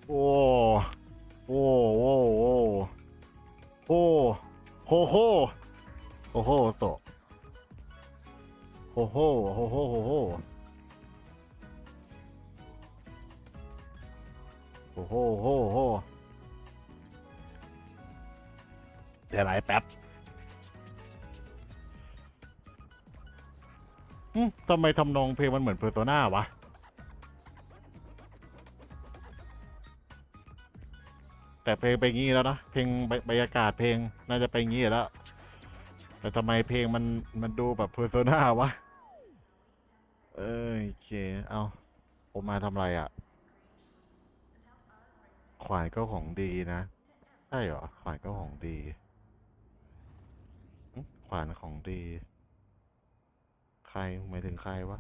โอ้โอ้โอ้โอ้โอ้โหโหโอ้โหโตโอ้โหโอ้โหโอ้โหโอ้โหโอ้โหเดี๋ยวไหลแป๊บทำไมทำนองเพลงมันเหมือนเพอร์โซน่าวะแต่เพลงไปงี้แล้วนะเพลงบรรยากาศเพลงน่าจะไปงี้แล้วแต่ทำไมเพลงมันดูแบบเพอร์โซน่าวะโอเคเอาผมมาทำอะไรอ่ะขวานก็ของดีนะใช่เหรอขวานก็ของดีขวานของดีใครหมายถึงใครวะ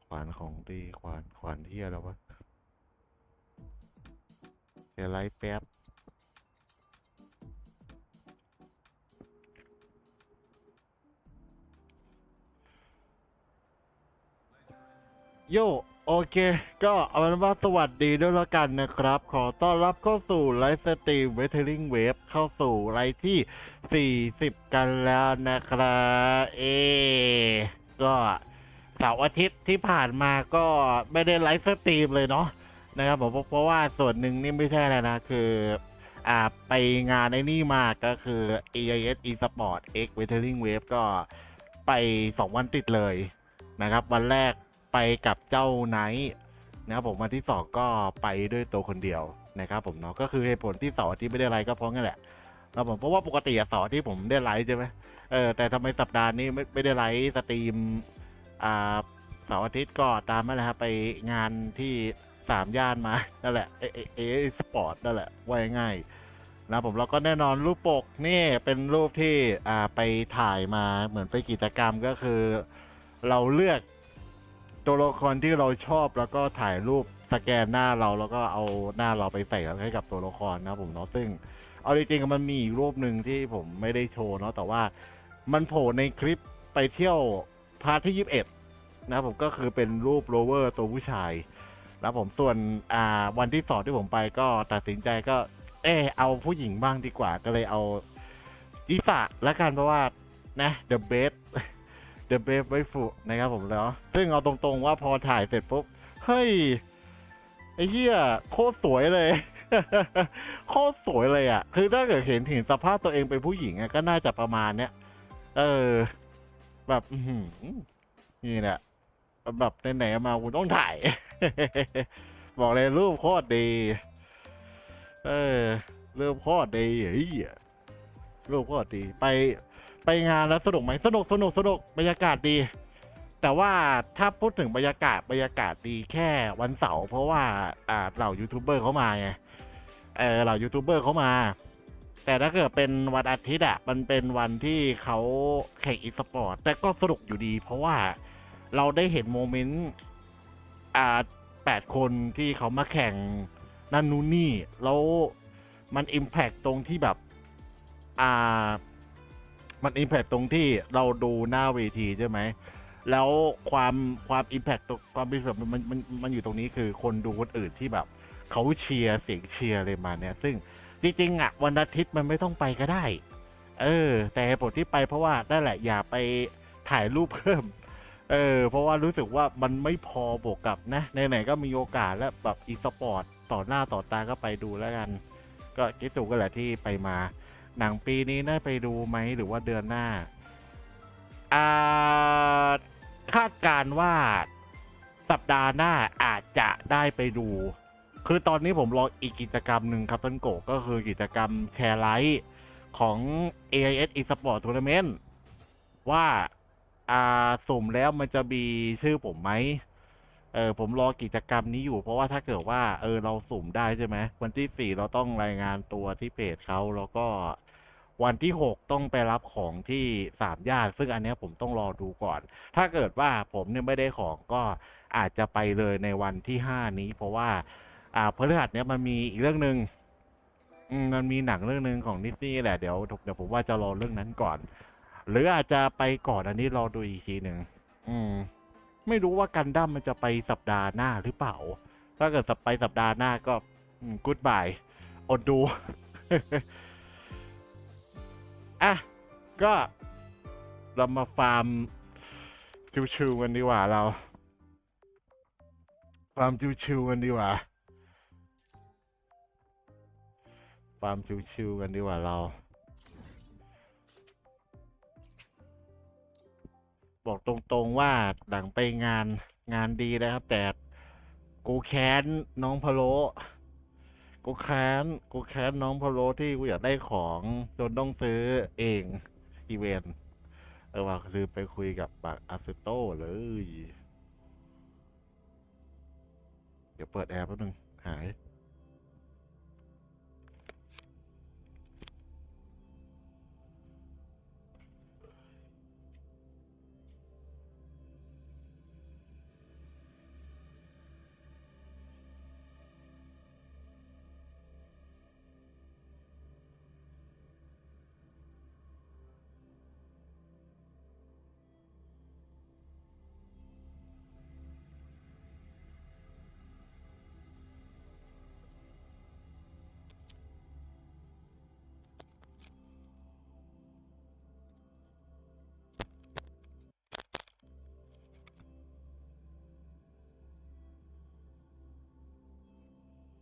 ขวานของดีขวานเที่ยแล้ววะเดี๋ยวไลฟ์แป๊บโยโอเคก็เอาเป็นว่าสวัสดีด้วยแล้วกันนะครับขอต้อนรับเข้าสู่ไลฟ์สตรีม Wuthering Waves เข้าสู่ไลฟ์ที่40กันแล้วนะครับก็เสาร์อาทิตย์ที่ผ่านมาก็ไม่ได้ไลฟ์สตรีมเลยเนาะนะครับผมเพราะว่าส่วนหนึ่งนี่ไม่ใช่อะไรนะคือไปงานไอ้นี่มาก็คือ AISeSports X Wuthering Waves ก็ไป2 วันติดเลยนะครับวันแรกไปกับเจ้าไนท์นะครับผมวันที่2ก็ไปด้วยตัวคนเดียวนะครับผมเนาะก็คือเหตุผลที่เสาร์อาทิตย์ไม่ได้ไลฟ์ก็เพราะงั้นแหละแล้วผมเพราะว่าปกติเสาร์อาทิตย์ผมได้ไลฟ์ใช่ไหมแต่ทำไมสัปดาห์นี้ไม่ได้ไลฟ์สตรีมเสาร์อาทิตย์ก็ตามนั่นแหละครับไปงานที่3 ย่านมานั่นแหละสปอร์ตนั่นแหละว่าง่ายนะผมแล้วก็แน่นอนรูปปกนี่เป็นรูปที่ไปถ่ายมาเหมือนไปกิจกรรมก็คือเราเลือกตัวละครที่เราชอบแล้วก็ถ่ายรูปสแกนหน้าเราแล้วก็เอาหน้าเราไปใส่ให้กับตัวละครนะผมเนาะซึ่งเอาจริงๆมันมีอีกรูปหนึ่งที่ผมไม่ได้โชว์เนาะแต่ว่ามันโผล่ในคลิปไปเที่ยวพาร์ทที่21นะผมก็คือเป็นรูปโรเวอร์ตัวผู้ชายแล้วผมส่วนวันที่2ที่ผมไปก็ตัดสินใจก็เอาผู้หญิงบ้างดีกว่าก็เลยเอาจิสะแล้วกันเพราะว่านะ the best ไว้ฟุนะครับผมแล้วซึ่งเอาตรงๆว่าพอถ่ายเสร็จปุ๊บเฮ้ยไอ้เหี้ยโคตรสวยเลย โคตรสวยเลยอ่ะคือถ้าเกิดเห็นสภาพตัวเองเป็นผู้หญิงก็น่าจะประมาณเนี้ยแบบนี่แหละแบบไหนๆมาคุณต้องถ่าย บอกเลยรูปโคตรดีรูปโคตรดีเฮ้ยรูปโคตรดีไปงานแล้วสนุกไหมสนุกบรรยากาศดีแต่ว่าถ้าพูดถึงบรรยากาศดีแค่วันเสาร์เพราะว่าเหล่ายูทูบเบอร์เขามาไง เหล่ายูทูบเบอร์เขามาแต่ถ้าเกิดเป็นวันอาทิตย์อ่ะมันเป็นวันที่เขาแข่งอีสปอร์ตแต่ก็สนุกอยู่ดีเพราะว่าเราได้เห็นโมเมนต์8 คนที่เขามาแข่งนั่นนู่นนี่แล้วมันอิมแพกตรงที่แบบอ่ามันอิมแพกตรงที่เราดูหน้าเวทีใช่ไหมแล้วความอิมแพกตรงความเป็นแบบมันอยู่ตรงนี้คือคนดูคนอื่นที่แบบเขาเชียร์เสียงเชียร์อะไรมาเนี่ยซึ่งจริงๆอ่ะวันอาทิตย์มันไม่ต้องไปก็ได้แต่เหตุผลที่ไปเพราะว่านั่นแหละอย่าไปถ่ายรูปเพิ่มเพราะว่ารู้สึกว่ามันไม่พอบวกกับนะไหนๆก็มีโอกาสแล้วแบบอีสปอร์ตต่อหน้าต่อตาก็ไปดูแล้วกัน ก็คิดถูกกันแหละที่ไปมาหนังปีนี้น่าไปดูไหมหรือว่าเดือนหน้าอ่าคาดการณ์ว่าสัปดาห์หน้าอาจจะได้ไปดู คือตอนนี้ผมรออีกกิจกรรมหนึ่งครับต้นโกก็คือกิจกรรมแชร์ไลท์ของ AIS eSports Tournament ว่าสุ่มแล้วมันจะมีชื่อผมไหมผมรอกิจกรรมนี้อยู่เพราะว่าถ้าเกิดว่าเราสุ่มได้ใช่ไหมวันที่4เราต้องรายงานตัวที่เพจเขาแล้วก็วันที่6ต้องไปรับของที่3 ย่านซึ่งอันเนี้ยผมต้องรอดูก่อนถ้าเกิดว่าผมเนี่ยไม่ได้ของก็อาจจะไปเลยในวันที่5นี้เพราะว่าพฤหัสเนี้ยมันมีอีกเรื่องหนึ่งมันมีหนังเรื่องหนึ่งของดิสนีย์แหละเดี๋ยวผมว่าจะรอเรื่องนั้นก่อนหรืออาจจะไปก่อนอันนี้รอดูอีกทีหนึ่งอืม ไม่รู้ว่ากันดั้มมันจะไปสัปดาห์หน้าหรือเปล่า ถ้าเกิดไปสัปดาห์หน้าก็กู๊ดบายอดดู อ่ะ ก็เรามาฟาร์มชิวๆกันดีกว่าเรา ฟาร์มชิวๆกันดีกว่า ฟาร์มชิวๆกันดีกว่าเรา บอกตรงๆว่าหลังไปงานดีนะครับแต่กูแค้นน้องพะโล้กูแค้นน้องพะโล้ที่กูอยากได้ของจนต้องซื้อเองอีเวนต์ว่าคือไปคุยกับปากอาซิโต้เลยเดี๋ยวเปิดแอร์แป๊บนึงหาย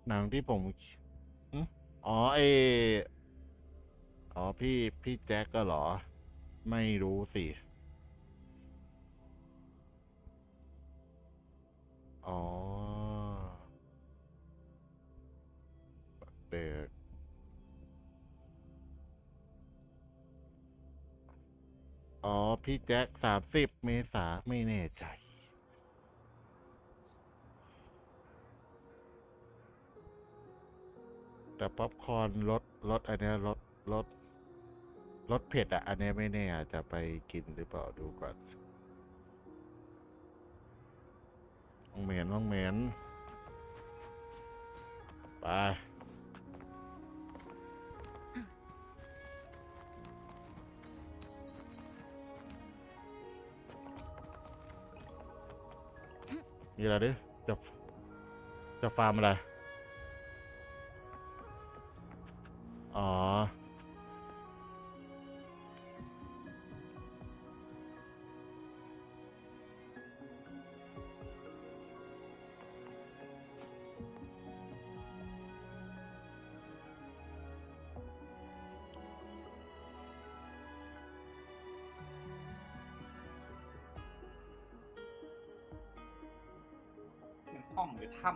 หนังที่ผมหึอ๋อพี่แจ็คก็เหรอไม่รู้สิอ๋อเด็กอ๋อพี่แจ็ค30 เมษาไม่แน่ใจ แต่ป๊อปคอร์นรสอันเนี้ยรสรสเผ็ดอ่ะอันเนี้ยไม่แน่อาจจะไปกินหรือเปล่าดูก่อนลองเหม็นไปมีอะไรดิจะจะฟาร์มอะไรอ๋อห้องหรือถ้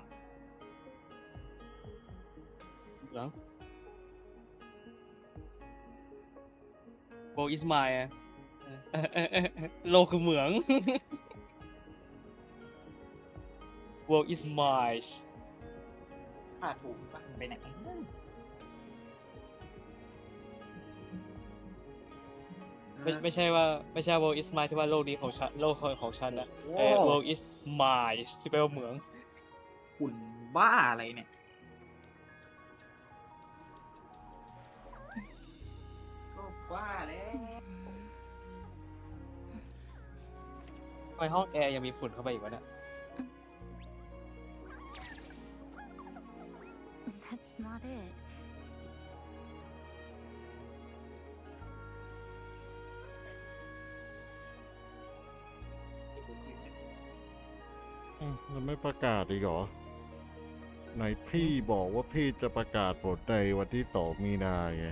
เหลืองโบอิสมายโลคือเหมือง World is mine ำถ้าถูกปะไปไหน ไม่ใช่ว่าworld is mine ที่ว่าโลกนี้ของฉันโลกของฉันนะ โอ้ world is mine ที่แปลว่าเหมือง หุ่นบ้าอะไรเนี่ยก็บ้าแล้ว ทำไมห้องแอร์ยังมีฝุ่นเข้าไปอีกวะเนี่ย That's not it. มันไม่ประกาศอีกเหรอไหนพี่บอกว่าพี่จะประกาศผลในวันที่2 มีนาไง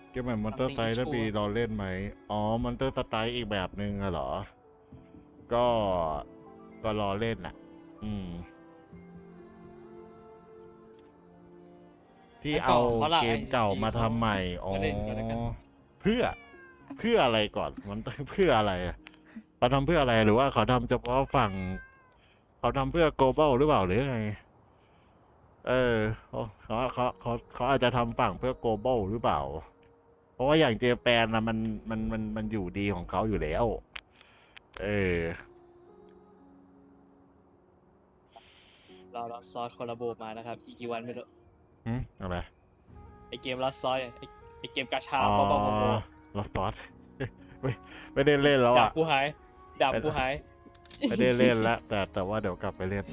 เกมแบบมอนเตอร์ไซด์ถ้าปีเราเล่นไหมอ๋อมอนเตอร์สไตล์อีกแบบนึงอะเหรอก็รอเล่นน่ะที่เอาเกมเก่ามาทำใหม่อ๋อเพื่ออะไรก่อนมันเพื่ออะไรอะเขาทำเพื่ออะไรหรือว่าเขาทำเฉพาะฝั่งเขาทำเพื่อ global หรือเปล่าหรือไงเขาอาจจะทำฝั่งเพื่อ global หรือเปล่าเพราะว่าอย่างเจแปนนะมันอยู่ดีของเขาอยู่แล้วเราซอสคอลลาโบมานะครับอีกกี่วันไม่รู้ อะไรไอเกมลัสซอยไอเกมกาชา อ๋อ บ้าๆ ลอสตอสไม่ได้เล่นแล้ว ดาบ อ่ะ กูหายดาบกูหาย ไม่ได้เล่นแล้วแต่ว่าเดี๋ยวกลับไปเล่น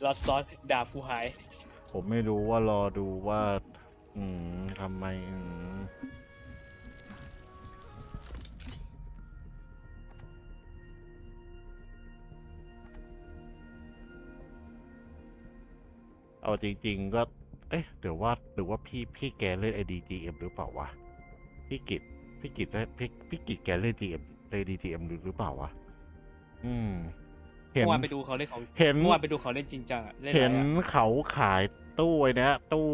ลัสซอยดาบกูหาย ผมไม่รู้ว่ารอดูว่าทำไมเอาจริงๆก็หรือว่าพี่แกเล่น ADGM หรือเปล่าวะพี่กิจแกเล่น ADGM หรือเปล่าวะเห็น เมื่อวานไปดูเขาเล่นของ เห็น เมื่อวานไปดูเขาเล่นจริงจังอะเล่นอะไร เห็น อะ เขาขายตู้ไอ้เนี้ยตู้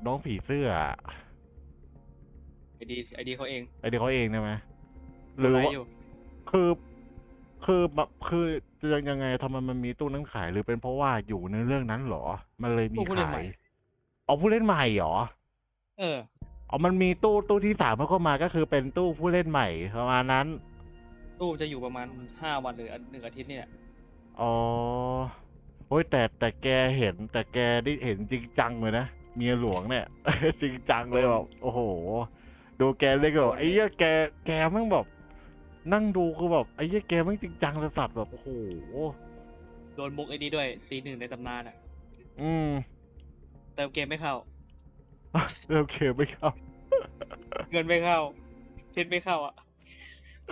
น้องผีเสื้อ ไอดีเขาเอง ไอเดียเขาเองใช่ไหมหรือว่า ไลฟ์อยู่ คือยังไงทำไมมันมีตู้นั้นขายหรือเป็นเพราะว่าอยู่ในเรื่องนั้นเหรอ มันเลยมี ผู้เล่น ขา ใหม่ ยเอาผู้เล่นใหม่เหรอ เออ เอามันมีตู้ที่3เข้ามาก็คือเป็นตู้ผู้เล่นใหม่ประมาณนั้น ตู้จะอยู่ประมาณ5 วันหรือ1 อาทิตย์เนี่ย อ๋อโอ้ยแต่แกได้เห็นจริงจังเลยนะเมียหลวงเนี่ย จริงจังเลยแบบโอ้โห ดูแกเล่นก็แบบไอ้เหี้ยแกแม่งแบบนั่งดูคือแบบไอ้เหี้ยแกแม่งจริงจังเลยสัตว์แบบโอ้โห โดนมุกไอ้นี้ด้วยตี 1ในตำนานอ่ะ อืม เติมเกมไม่เข้า เริ่มเกมไม่เข้า เงินไม่เข้าเพชรไม่เข้าอ่ะ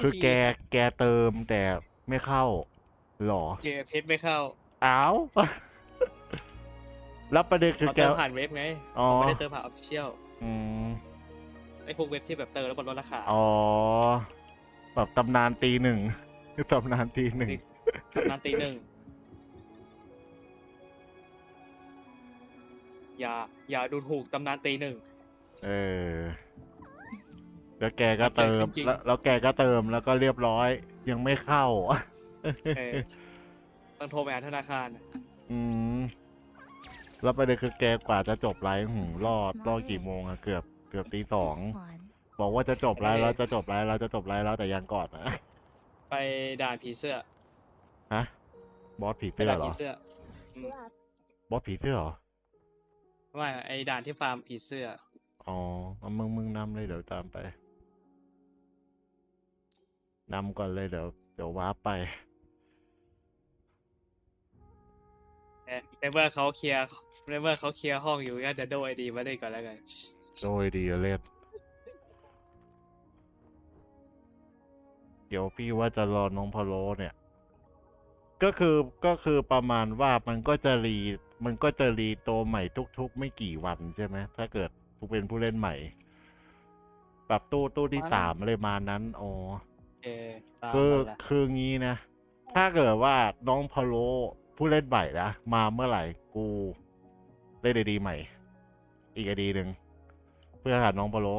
คือแกเติมแต่ไม่เข้าหรอ เกมเพชรไม่เข้า อ้าว แล้วประเด็นคือ เขา แก เติมผ่านเว็บไง อ๋อ เขาไม่ได้เติมผ่านออฟฟิเชียล อืม ไอพวกเว็บที่แบบเติมแล้วลดราคา อ๋อแบบตำนานตี 1ตำนานตี 1 ตำนานตี 1อย่าดูถูกตำนานตี 1 เออ แล้วแกก็เติม จริงๆ แล้วแกก็เติมแล้วก็เรียบร้อย ยังไม่เข้า ต้องโทรไปหาธนาคาร อืม แล้วประเด็นคือแกกว่าจะจบไลฟ์รอกี่โมงอะเกือบตี 2 This one. บอกว่าจะจบไลฟ์แล้วจะจบไลฟ์แล้วแต่ยังก่อนนะ ไปด่านผีเสื้อ ฮะ บอสผี ไป เสื้อ ด่าน เหร ผี อ เสื้ออืม บอสผีเสื้อเหรอ ไม่ไอด่านที่ฟาร์มผีเสื้อ อ๋อเอามึงนำเลยเดี๋ยวตามไปนำก่อนเลยเดี๋ยววาร์ปไป ในเมื่อเขาเคลียร์ห้องอยู่ก็จะโดไอดีมาเล่นก่อนแล้วกัน โดยดีเล่นเดี๋ยวพี่ว่าจะรอน้องพะโล้เนี่ย ก็คือประมาณว่ามันก็จะรีตัวใหม่ทุกๆไม่กี่วันใช่ไหมถ้าเกิดผู้เป็นผู้เล่นใหม่แบบตู้ที่ มัน 3เลยมานั้นอ๋อ ตาม คือ หมดละ คืองี้นะ ถ้าเกิดว่าน้องพะโล้ผู้เล่นใหม่นะมาเมื่อไหร่กูเล่นดีใหม่ อีกดีหนึ่งเพื่อหาน้องพะโล้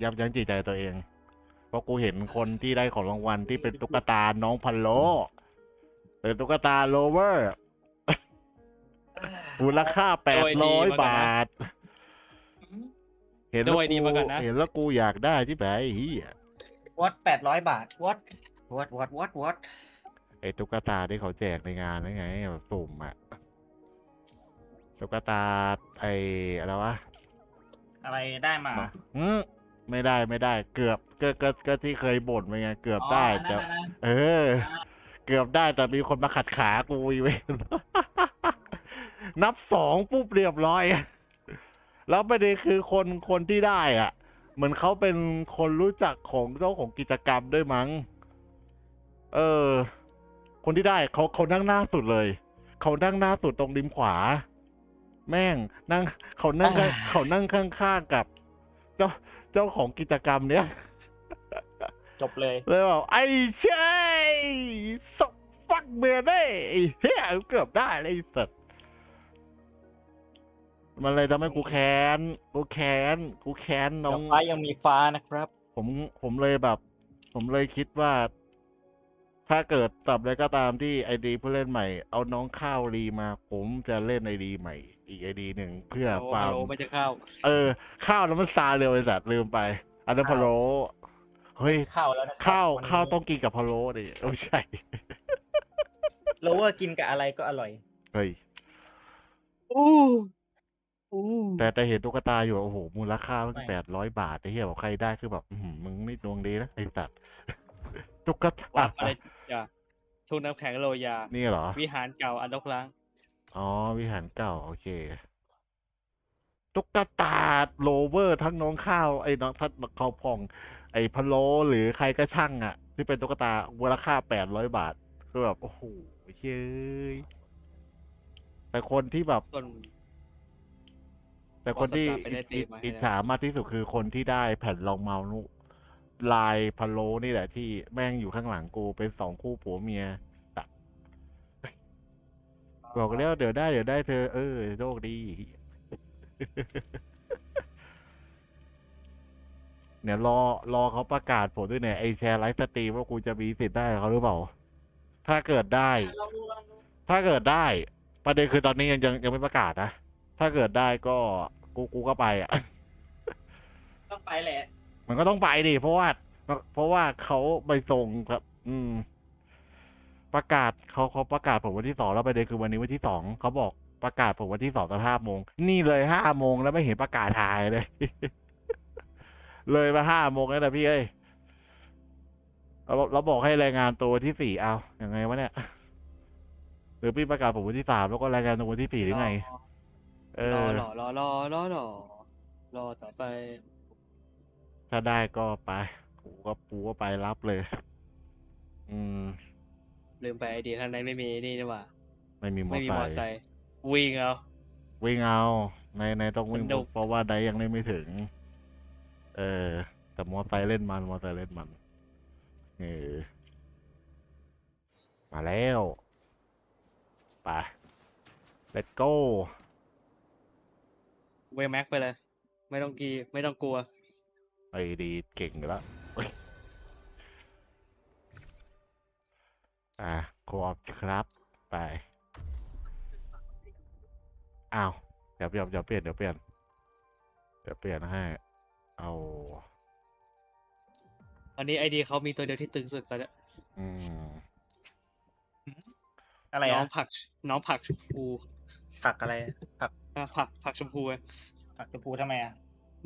ยับยั้งจิตใจตัวเอง เพราะกูเห็นคนที่ได้ของรางวัลที่เป็นตุ๊กตาน้องพะโล้เป็นตุ๊กตาโลเวอร์ มูลค่า800 บาท เห็น ดู แล้ว ไอดี กู มาก่อนนะ เห็นแล้วกูอยากได้ที่ไหนเฮีย วัด800 บาทวัด ไอ้ตุ๊กตาที่เขาแจกในงานนั่นไงแบบสุ่มอะตุ๊กตาไอ้อะไรวะ อะไรได้มา อืมไม่ได้เกือบก็ที่เคยบ่นไปไงเกือบ อ๋อ ได้ อันนั้ แต่ นอันนั้น เออ เกือบได้แต่มีคนมาขัดขากูอีเวน นับสองปุ๊บเรียบร้อย แล้วประเด็นคือคนที่ได้อ่ะ เหมือนเขาเป็นคนรู้จักของเจ้าของกิจกรรมด้วยมั้ง เออ คนที่ได้เขานั่งหน้าสุดเลย เขานั่งหน้าสุดตรงริมขวา แม่งนั่งเขานั่งเขานั่งข้างๆกับ เจ้าของกิจกรรมเนี้ย จบเลย เลยบอกไอ้เช่สฟักเบียร์ได้ไอ้เฮียเกือบได้เลยไอ้สัตว์มันเลยทำให้กูแค้นน้อง ฟ้ายังมีฟ้านะครับ ผมเลยแบบ ผมเลยคิดว่า ถ้าเกิดตับอะไรก็ตามที่ไอดีผู้เล่นใหม่ เอาน้องข้าวรีมา ผมจะเล่นไอดีใหม่ อีกไอดีหนึ่งเพื่อ โอ้ ฟา ฮั ร์ ลโหล ม ไม่จะเข้า ข้าวแล้วมันซาเร็วไอ้สัตว์ลืมไป อันนั้นพะโล้เฮ้ย ข้าวแล้วนะ ข้าวต้องกินกับพะโล้ดิไม่ใช่ โลเวอร์กินกับอะไรก็อร่อย เฮ้ย อู้อู้ แต่เห็นตุ๊กตาอยู่โอ้โหมูลค่ามัน ไม่ 800 บาทไอ้เหี้ยบอกใครได้คือแบบมึงนี่ดวงดีนะไอ้สัตว์ ตุ๊กตา วัดอะไรอย่าทุ่งน้ำแข็งโรยา นี่เหรอ วิหารเก่าอันรกร้าง อ๋อ วิหารเก่า โอเค ตุ๊กตาโลเวอร์ทั้งน้องข้าว ไอ้น้องทัดข้าวพอง ไอ้พะโล้หรือใครก็ช่างอ่ะ ที่เป็นตุ๊กตามูลค่า800 บาทคือแบบ โอ้โหเฮ้ยแต่คนที่แบบ ส่วน แต่คนที่ วอสตาร์ไปได้ตีมาให้ อิจ ได้ ฉามากที่สุดคือคนที่ได้แผ่นรองเมาส์นุลายพะโล้นี่แหละที่แม่งอยู่ข้างหลังกูเป็น2 คู่ผัวเมียตัดบอกแล้วเดี๋ยวได้เธอ โชคดี เนี่ยรอเขาประกาศผลด้วยเนี่ยไอแชร์ไลฟ์สตรีมว่ากูจะมีสิทธิ์ได้กับเขาหรือเปล่า ถ้าเกิดได้ ประเด็นคือตอนนี้ยังไม่ประกาศนะ ถ้าเกิดได้ก็กูก็ไปอ่ะ ต้องไปแหละ มันก็ต้องไปดิเพราะว่าเขาไปส่งครับ ประกาศเขาประกาศผมวันที่ 2แล้วประเด็นคือวันนี้วันที่ 2เขาบอกประกาศผมวันที่ 2 ตอน 5 โมงนี่เลย 5 โมงแล้วไม่เห็นประกาศถ่ายเลย เลยมา 5 โมงแล้วนะพี่เอ้ยเราบอกให้รายงานตัววันที่ 4เอายังไงวะเนี่ยหรือพี่ประกาศผมวันที่ 3แล้วก็รายงานตัววันที่ 4หรือไง รอต่อไป ถ้าได้ก็ไปกูก็ไปรับเลย ลืมไปไอเดียท่านในไม่มีนี่นี่หว่า ไม่มีมอ ไม่มีมอ ไซค์ ไซค์วิ่งเอา วิ่งเอาในต้องวิ่ง สนุก เพราะว่าไดยังเล่นไม่ถึง แต่มอไซค์เล่นมันมาแล้ว ไป let's go เวแม็กไปเลย ไม่ต้องกลัว ไอ้ดีเก่งอยู่แล้วเฮ้ยโคออฟครับไปอ้าวเดี๋ยวเปลี่ยนให้เอา อันนี้ไอเดียเขามีตัวเดียวที่ตึงสุดตอนเนี้ย อืม อะไร น้อ อะ งผักชมพู ผักอะไรผัก ผักชมพูไง ผักชมพูทำไมอะ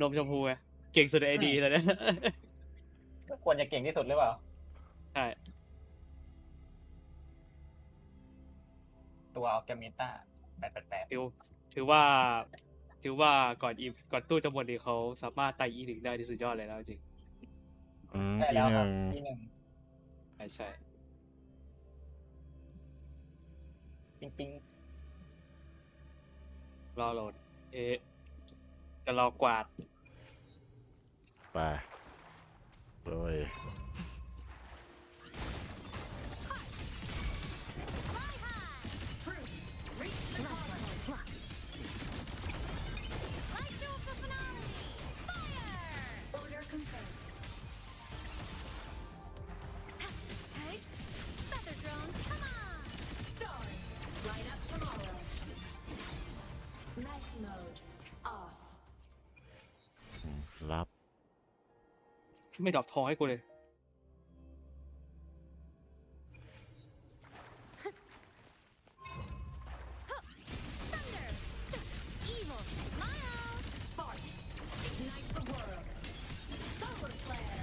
นมชมพูไงเก่งสุดในไอเดียตอนเนี้ย ควรจะเก่งที่สุดหรือเปล่า ใช่ ตัวอัลเกมิต้า888 ถือว่าก่อนตู้จะหมดนี่เขาสามารถไต่E1ได้ที่สุดยอดเลยแล้วจริง ใช่ ที แล้ว ห ครั นึ่ บ ง ที่หนึ่ง ใช่ ปิ๊ง รอโหลดจะรอกวาด ไปโดย Night mode off. ไม่ดรอปทองให้กูเลย Thunder! Evil smile! Sparks! Ignite the world! Solar flare!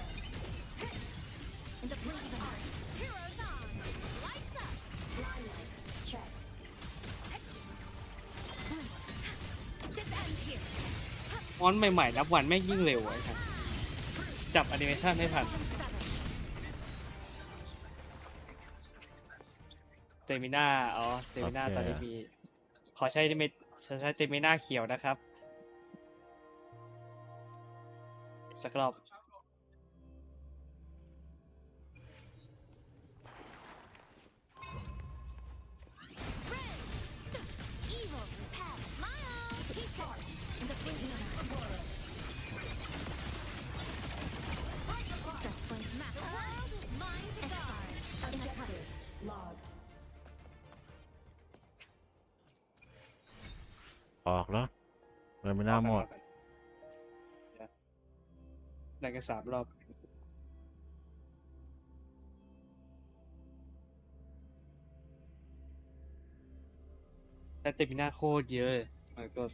In the blink of an eye, heroes on! Lights up! Lilacs checked. This ends here. มอนใหม่ๆนับวันแม่งยิ่งเร็วไอ้ครับจับแอนิเมชันให้ทัน สเตมิน่าอ๋อ สเตมิน่า โอเค ตอนนี้มี ขอใช้สเตมิน่าเขียวนะครับ สักรอบ Evil pass smile! Sparks! In the blink of an eye, world! Stress points matter. The world is mine to guard. Objective logged. ออกแล้วเลยไม่น่าหมด ได้กัน3 รอบ แต่สเตมิน่าโคตรเยอะเลยมันก็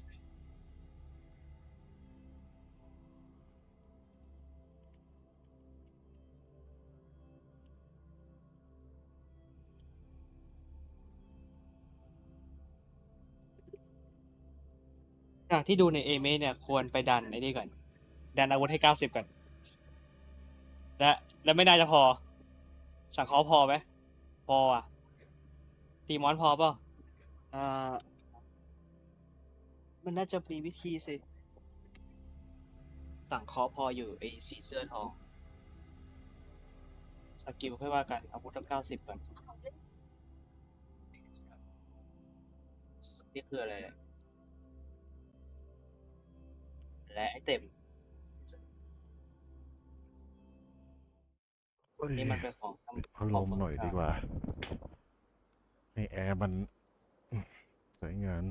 จากที่ดูในเอเมะเนี่ยควรไปดันไอ้นี่ก่อน ดันอาวุธให้90ก่อน และไม่น่าจะพอ สังเคราะห์พอไหม พออ่ะ ตีมอนพอเปล่าอ่า มันน่าจะมีวิธีสิ สั่งเคราะห์พออยู่ไอ้สีเสื้อทอง สกิลค่อยว่ากัน อาวุธต้อง90ก่อน นี่คืออะไรเนี่ยและไอเต็ม นี่มันเป็นของ พัดลมหน่อยดีกว่า ให้แอร์มันสวยงาม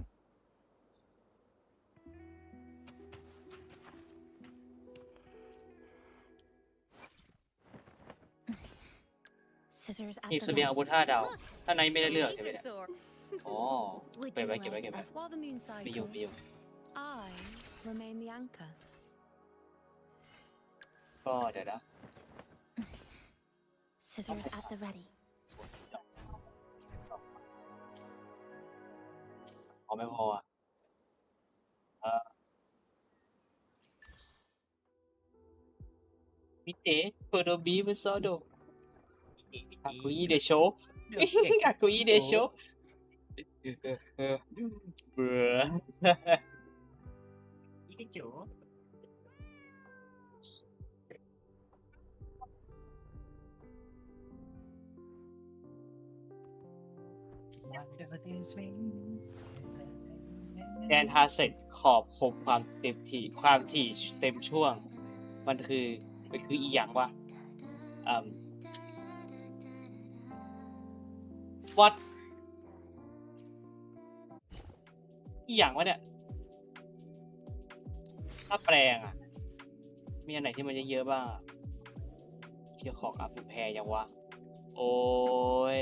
Scissors at หีบ the เสบียงอา ready. วุธ5 ดาว ถ้าในไม่ได้เลือกใช่ไหม Laser เนี่ย sword. อ๋อ Would เก็บ you ไว้เก็บไว้ like เก็บไว้ that? While the moon มีอยู่ cycles, มีอยู่ I remain the anchor. ก็เดี๋ยวนะ Scissors at the ready. พอไม่พออ่ะมิเตะโคโดบิมุโซโดかっこいいでしょかっこいいでしょเบื่อ อีกจูแกนทาเสร็จขอบคมความเต็มที่เต็มช่วง มันคืออีหยังวะวัดอีหยังวะเนี่ย ถ้าแปลงอ่ะ มีอันไหนที่มันเยอะๆบ้างอะเชี่ยของอัพแพรยังวะ โอ้ย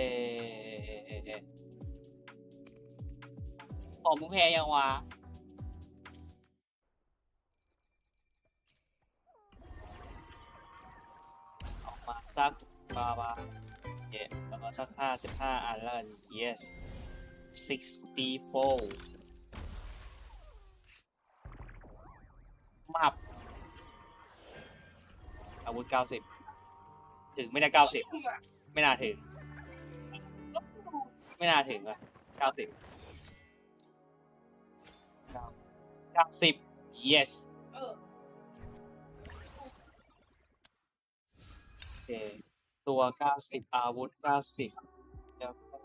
ของมึงแพรยังวะ ออกมาสักบาเย่แล้วก็สัก15 อันแล้วกัน yes 64มับอาวุธ90ถึงไม่ได้90ไม่น่าถึงว่ะ90 yes โอเคตัว90อาวุธ90แล้วก็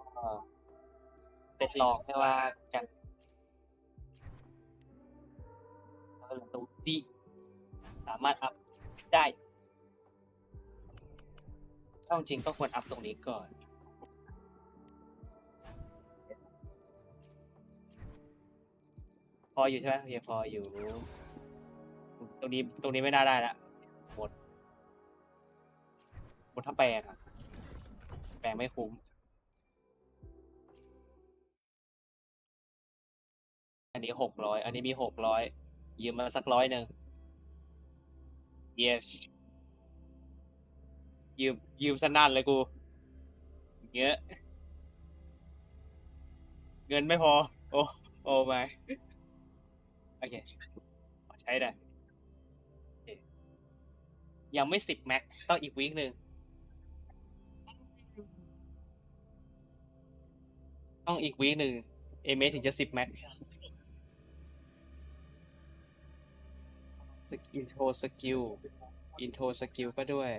เซตลองแค่ว่ากันแล้วก็เหลือตัวที่สามารถอัพได้ถ้าจริงก็ควรอัพตรงนี้ก่อนพออยู่ใช่ไหมโอเคพออยู่ตรงนี้ไม่น่าได้ละหมด ถ้าแปลงอะแปลงไม่คุ้มอันนี้600อันนี้มี600ยืมมาสัก100 yes ยืมสนั่นเลยกูเงี้ยเงินไม่พอโอ้โอ้ไม่โอเคใช้ได้โอเคยังไม่10 แม็กต้องอีกวีคหนึ่งต้องอีกวีคหนึ่งเอเมถึงจะ10 แม็กอินโทรสกิลก็ด้วย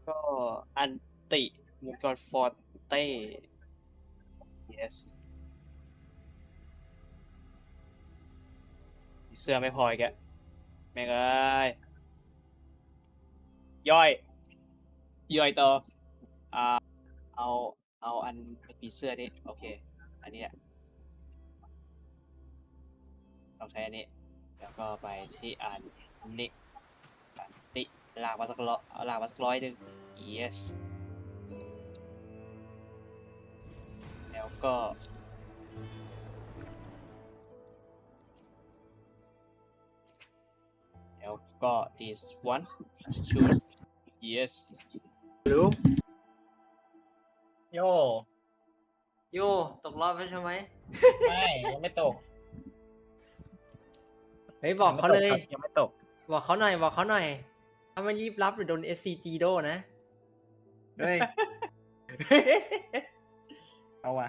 ก็อันติมูกอดฟอร์เต้ yes เสื้อไม่พออีกอะแม่งเอ้ยย่อยต่ออ่าเอาอันปีเสื้อนี่โอเคอันนี้ต้องใช้อันนี้แล้วก็ไปที่อันนี้นี่ลากมาสัก100 yes แล้วก็this one choose yes รู้โย โยตกรอบไปใช่ไหม ไม่ยังไม่ตก เฮ้ยบอกเขาเลย ยังไม่ตก บอกเขาหน่อยถ้ามันรีบรับหรือโดน SCG โดนะ เฮ้ย เอาวะ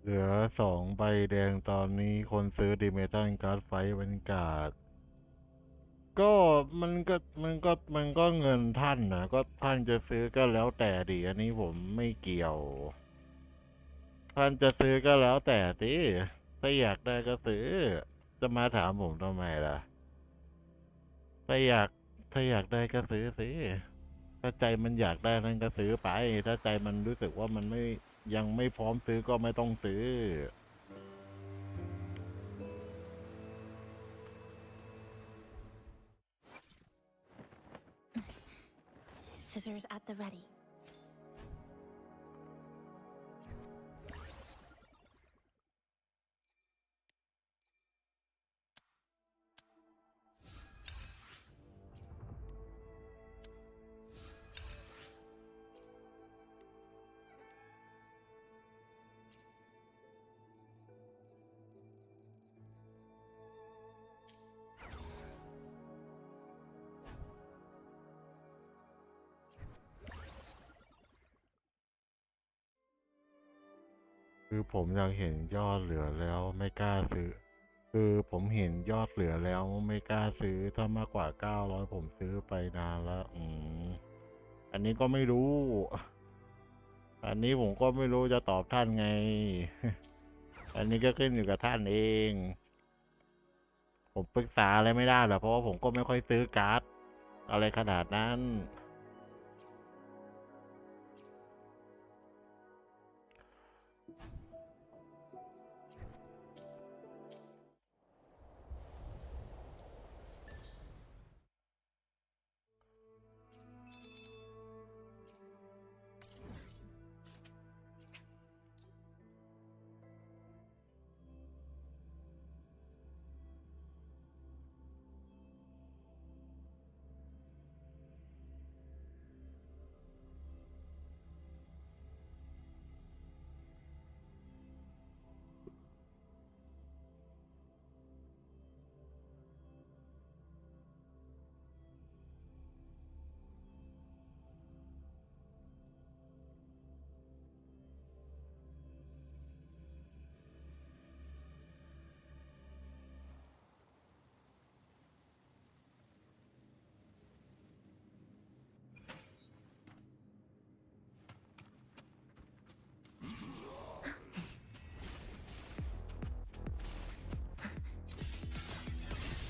เหลือ2 ใบแดงตอนนี้คนซื้อดิเมทัลการ์ดไฟท์บรรยากาศก็มันก็เงินท่านนะก็ท่านจะซื้อก็แล้วแต่ดิอันนี้ผมไม่เกี่ยว ท่านจะซื้อก็แล้วแต่สิถ้าอยากได้ก็ซื้อ จะมาถามผมทำไมล่ะ ถ้าอยากถ้าอยากได้ก็ซื้อสิถ้าใจมันอยากได้นั่นก็ซื้อไป ถ้าใจมันรู้สึกว่ามันไม่ยังไม่พร้อมซื้อก็ไม่ต้องซื้อ Scissors at the ready. คือผมอยากเห็นยอดเหลือแล้วไม่กล้าซื้อ คือผมเห็นยอดเหลือแล้วไม่กล้าซื้อ ถ้ามากกว่า900ผมซื้อไปนานแล้วอันนี้ก็ไม่รู้ อันนี้ผมก็ไม่รู้จะตอบท่านไง อันนี้ก็ขึ้นอยู่กับท่านเอง ผมปรึกษาอะไรไม่ได้หรอกเพราะว่าผมก็ไม่ค่อยซื้อการ์ดอะไรขนาดนั้น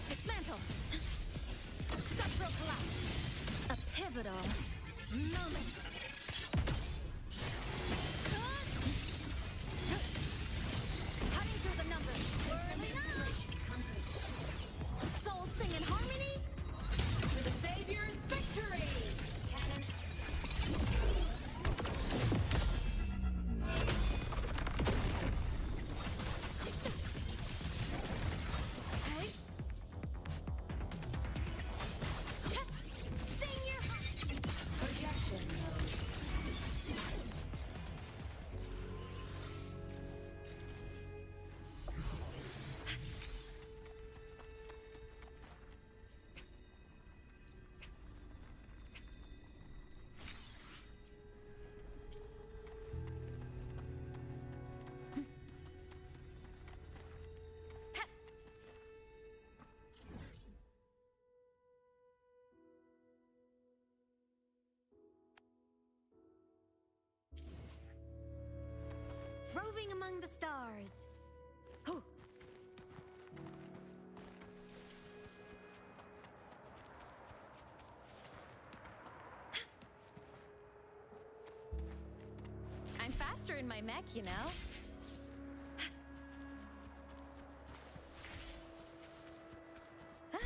Dismantle. Structural collapse. A pivotal moment. Cutting through the numbers. Whirling up. Souls sing in harmony. To the Savior's victory. Cannon. Hey. Sing your projection mode. Roving among the stars. Hoo. I'm faster in my mech, you know. Ah.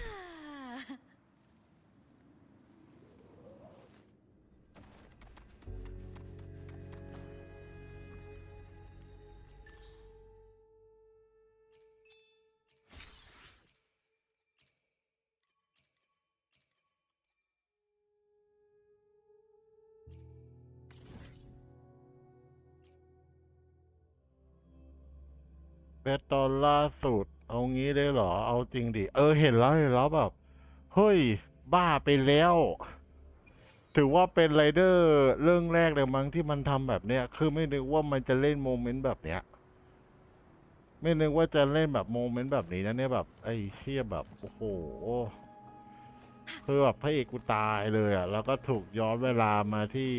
เบสตอนล่าสุด เอางี้ได้เหรอ เอาจริงดิ เห็นแล้วแบบ เฮ้ย บ้าไปแล้ว ถือว่าเป็นไรเดอร์เรื่องแรกเลยมั้งที่มันทำแบบเนี้ย คือไม่นึกว่ามันจะเล่นโมเมนต์แบบเนี้ย ไม่นึกว่าจะเล่นแบบโมเมนต์แบบนี้นะเนี่ยแบบไอ้เชี่ยแบบโอ้โหคือแบบพระเอกกูตายเลยอ่ะแล้วก็ถูกย้อนเวลามาที่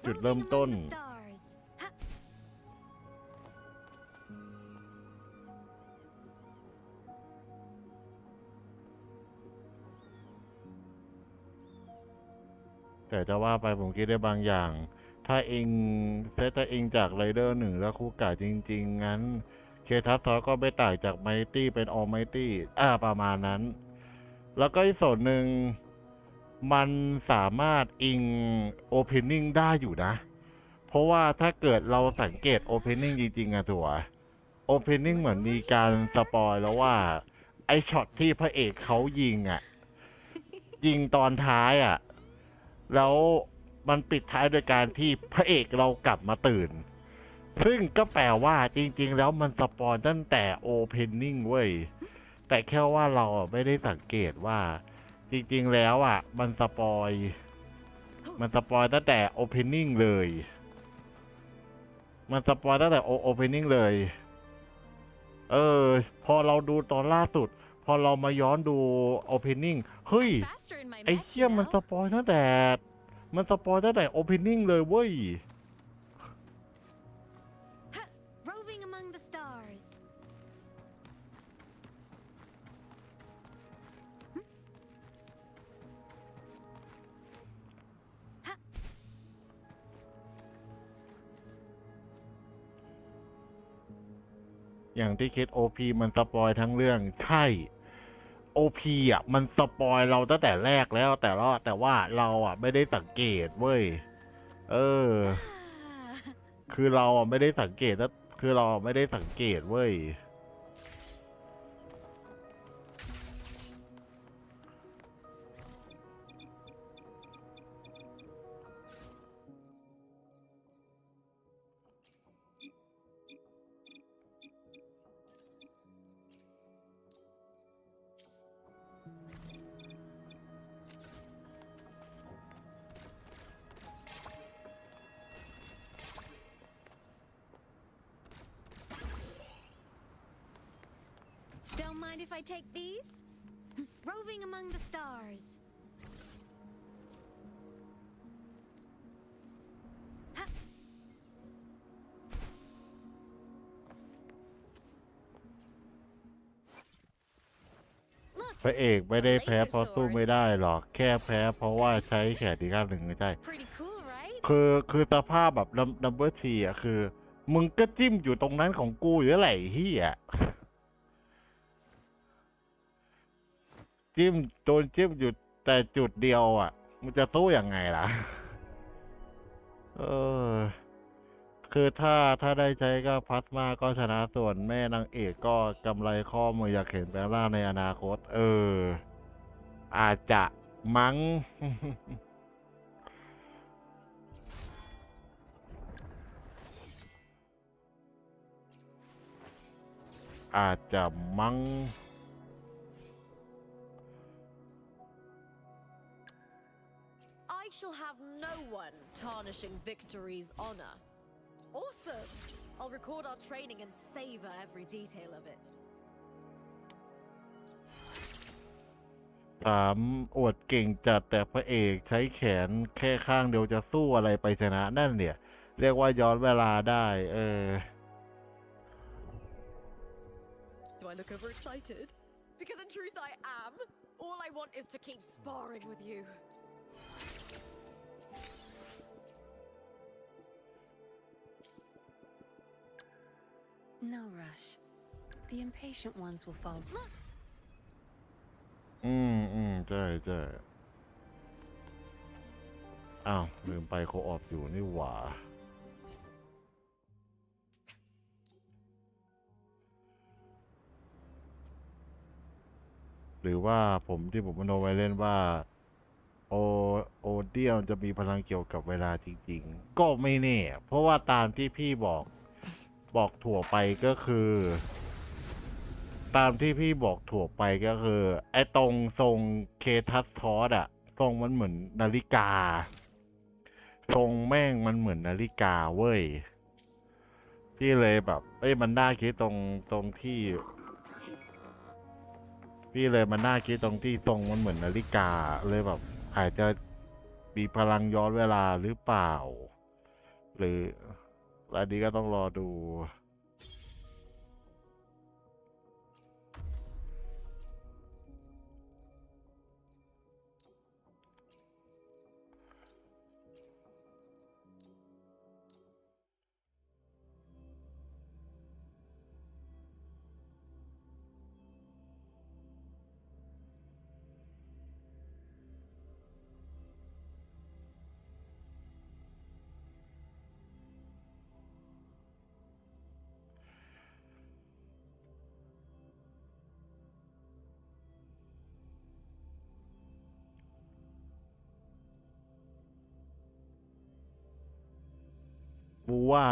จุด Moving เริ่มต้น among the stars. Ha! แต่จะว่าไปผมคิดได้บางอย่าง ถ้าเองถ้าเองจากไรเดอร์หนึ่งแล้วคู่กาจริงๆ งั้นเคทัสทอก็ไม่ต่างจากไมตี้เป็นออลไมตี้ประมาณนั้น แล้วก็อีกส่วนหนึ่งมันสามารถอิงโอเพนนิ่งได้อยู่นะ เพราะว่าถ้าเกิดเราสังเกตโอเพนนิ่งจริงๆอะตัวโอเพนนิ่งเหมือนมีการสปอยแล้วว่า ไอช็อตที่พระเอกเขายิงอะยิงตอนท้ายอะแล้วมันปิดท้ายโดยการที่พระเอกเรากลับมาตื่น ซึ่งก็แปลว่าจริงๆแล้วมันสปอยตั้งแต่โอเพนนิ่งเว้ย แต่แค่ว่าเราไม่ได้สังเกตว่า จริงๆแล้วอ่ะมันสปอยตั้งแต่โอเพนนิ่งเลย มันสปอยตั้งแต่โอเพนนิ่งเลย พอเราดูตอนล่าสุด พอเรามาย้อนดูโอเพนนิ่งเฮ้ย I'm faster in my ไอ้ mech, เชี่ย you มัน know? สปอยตั้งแต่โอเพนนิ่งเลยเว้ย Roving among the stars. อย่างที่คิด OP มันสปอยทั้งเรื่องใช่ OP อ่ะมันสปอยเราตั้งแต่แรกแล้วแต่ว่าเราอ่ะไม่ได้สังเกตเว้ย คือเราอ่ะไม่ได้สังเกตแล้วคือเราไม่ได้สังเกตเว้ย Don't mind if I take these? Roving among the stars. พระเอกไม่ได้แพ้เพราะสู้ไม่ได้หรอก แค่แพ้เพราะว่าใช้แขนที่ข้างหนึ่งไม่ใช่ Pretty cool, right? คือสภาพแบบนัมเบอร์ทีอ่ะคือ มึงก็จิ้มอยู่ตรงนั้นของกูอยู่แล้วแหละไอ้เฮียโดนจิ้มอยู่แต่จุดเดียวอ่ะ มันจะสู้ยังไงล่ะ คือถ้าได้ใช้ก็พลาสมาก็ชนะส่วนแม่นางเอกก็กำไรข้อมืออยากเห็นแปลงร่างในอนาคต อาจจะมั้ง อาจจะมั้ง I shall have no one tarnishing victory's honor. Awesome! I'll record our training and savor every detail of it. อวดเก่งจัดแต่พระเอกใช้แขนแค่ข้างเดียวจะสู้อะไรไปชนะนั่นเนี่ย เรียกว่าย้อนเวลาได้ Do I look overexcited? Because in truth I am. All I want is to keep sparring with you. No rush. The impatient ones will fall. ใช่อ้าวลืมไปโคออฟอยู่นี่หว่า หรือว่าที่ผมมโนไว้เล่นว่า โอเดียมจะมีพลังเกี่ยวกับเวลาจริงๆ ก็ไม่แน่ เพราะว่าตามที่พี่บอกถั่วไปก็คือ ตามที่พี่บอกถั่วไปก็คือ ไอ้ตรงทรงเคทัสทอสอะทรงมันเหมือนนาฬิกา ทรงแม่งมันเหมือนนาฬิกาเว้ย พี่เลยแบบมันน่าคิดตรงที่ พี่เลยมันน่าคิดตรงที่ทรงมันเหมือนนาฬิกาเลยแบบอาจจะมีพลังย้อนเวลาหรือเปล่า หรืออันนี้ก็ต้องรอดู บูว่า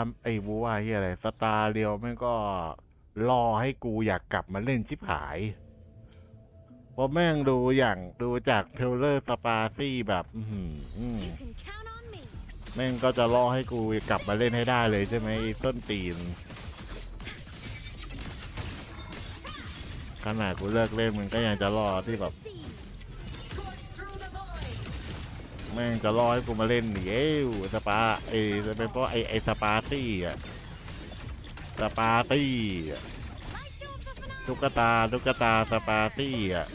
ที่อะไรสตาร์เรียวแม่งก็รอให้กูอยากกลับมาเล่นชิบหายเพราะแม่งดูจากเทรลเลอร์สปาซี่แบบYou can count on me. แม่งก็จะรอให้กูกลับมาเล่นให้ได้เลยใช่ไหมไอ้ต้นตีนขนาดกูเลิกเล่นมันก็ยังจะรอที่แบบ Seas. แม่งจะรอให้กูมาเล่นนี่สปาจะเป็นเพราะไอ้สปาตี้อะสปาตี้อะ Light you up for finale. ตุ๊กตาสปาตี้อ่ะ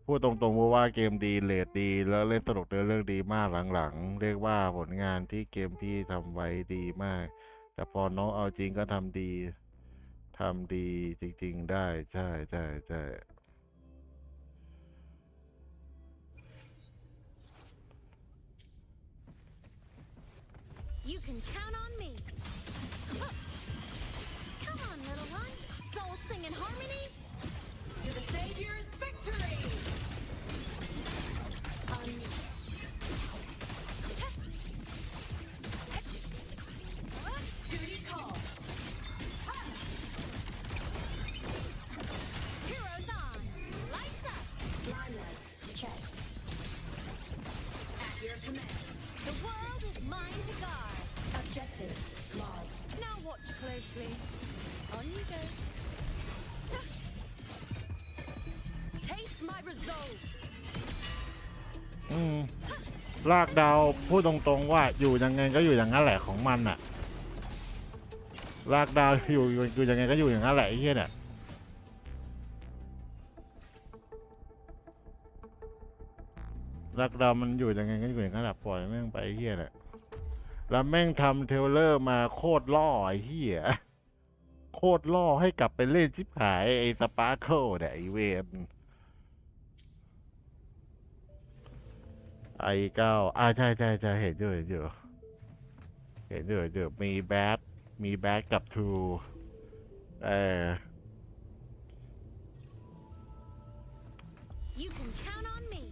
พูดตรงๆว่าเกมดีเรทดีแล้วเล่นสนุกเรื่องดีมากหลังๆเรียกว่าผลงานที่เกมพี่ทำไว้ดีมากแต่พอน้องเอาจริงก็ทำดีจริงๆได้ใช่ You can count on me. Come on, little one. Soul sing in harmony. To the Savior's victory! On me. Duty call! Heroes on. Lights up. Limelights checked. At your command. The world is mine to guard. Objective logged. Now watch closely. On you go. Taste my resolve! ลากดาวพูดตรงๆว่าอยู่ยังไงก็อยู่อย่างนั้นแหละของมันอ่ะลากดาวอยู่ยังไงก็อยู่อย่างนั้นแหละไอ้เหี้ยเนี่ยลากดาวมันอยู่ยังไงก็อยู่อย่างนั้นแหละปล่อยแม่งไปไอ้เหี้ยเนี่ยแล้วแม่งทำเทรลเลอร์มาโคตรล่อไอ้เหี้ยโคตรล่อให้กลับไปเล่นชิบหายไอ้สปาร์เคิลเนี่ยไอ้เวนI9ใช่เห็นอยู่มีแบทกับทูYou can count on me.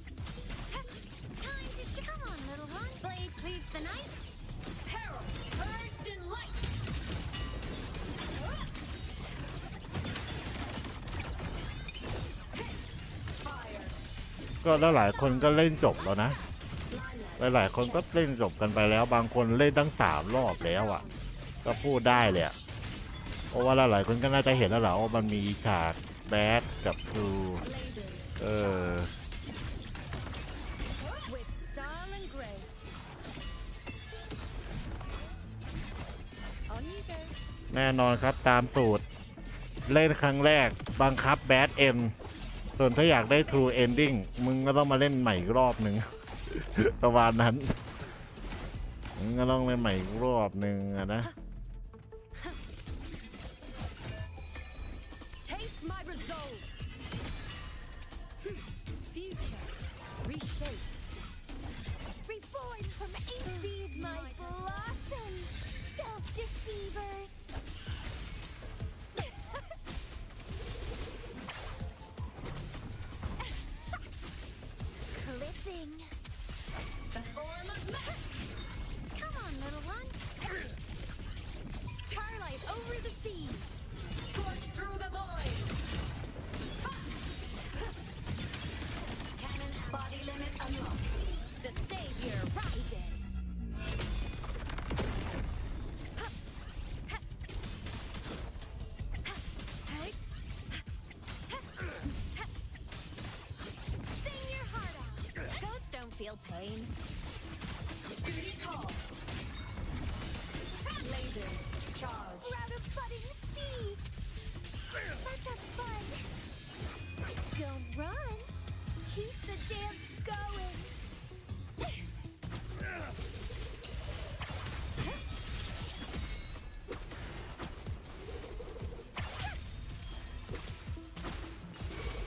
Time to come on, little one. Blade cleaves the night. Peril! Purged in light! Fire! ก็แล้วหลายคนก็เล่นจบแล้วนะ Limelights หลายคนก็เล่นจบกันไปแล้วบางคนเล่นตั้ง3 รอบแล้วอ่ะก็พูดได้เลยอะเพราะว่าหลายคนก็น่าจะเห็นแล้วแหละว่ามันมีฉากแบทกับทู lasers. With style and grace. On you go. แน่นอนครับตามสูตรเล่นครั้งแรกบังคับแบทเอ็นส่วนถ้าอยากได้ True Ending มึงก็ต้องมาเล่นใหม่อีกรอบหนึ่ง ประมาณนั้นมึงก็ต้องเล่นใหม่อีกรอบหนึ่งอะนะ Taste my resolve! Future. Reshape. Reborn from ink. Feed my blossoms, self-deceivers. Clipping. The form of Come on, little one. Starlight over the seas. scorch through the void! feel pain? Duty call. Lasers charge. Route of budding seeds! Let's have fun! Don't run! Keep the dance going!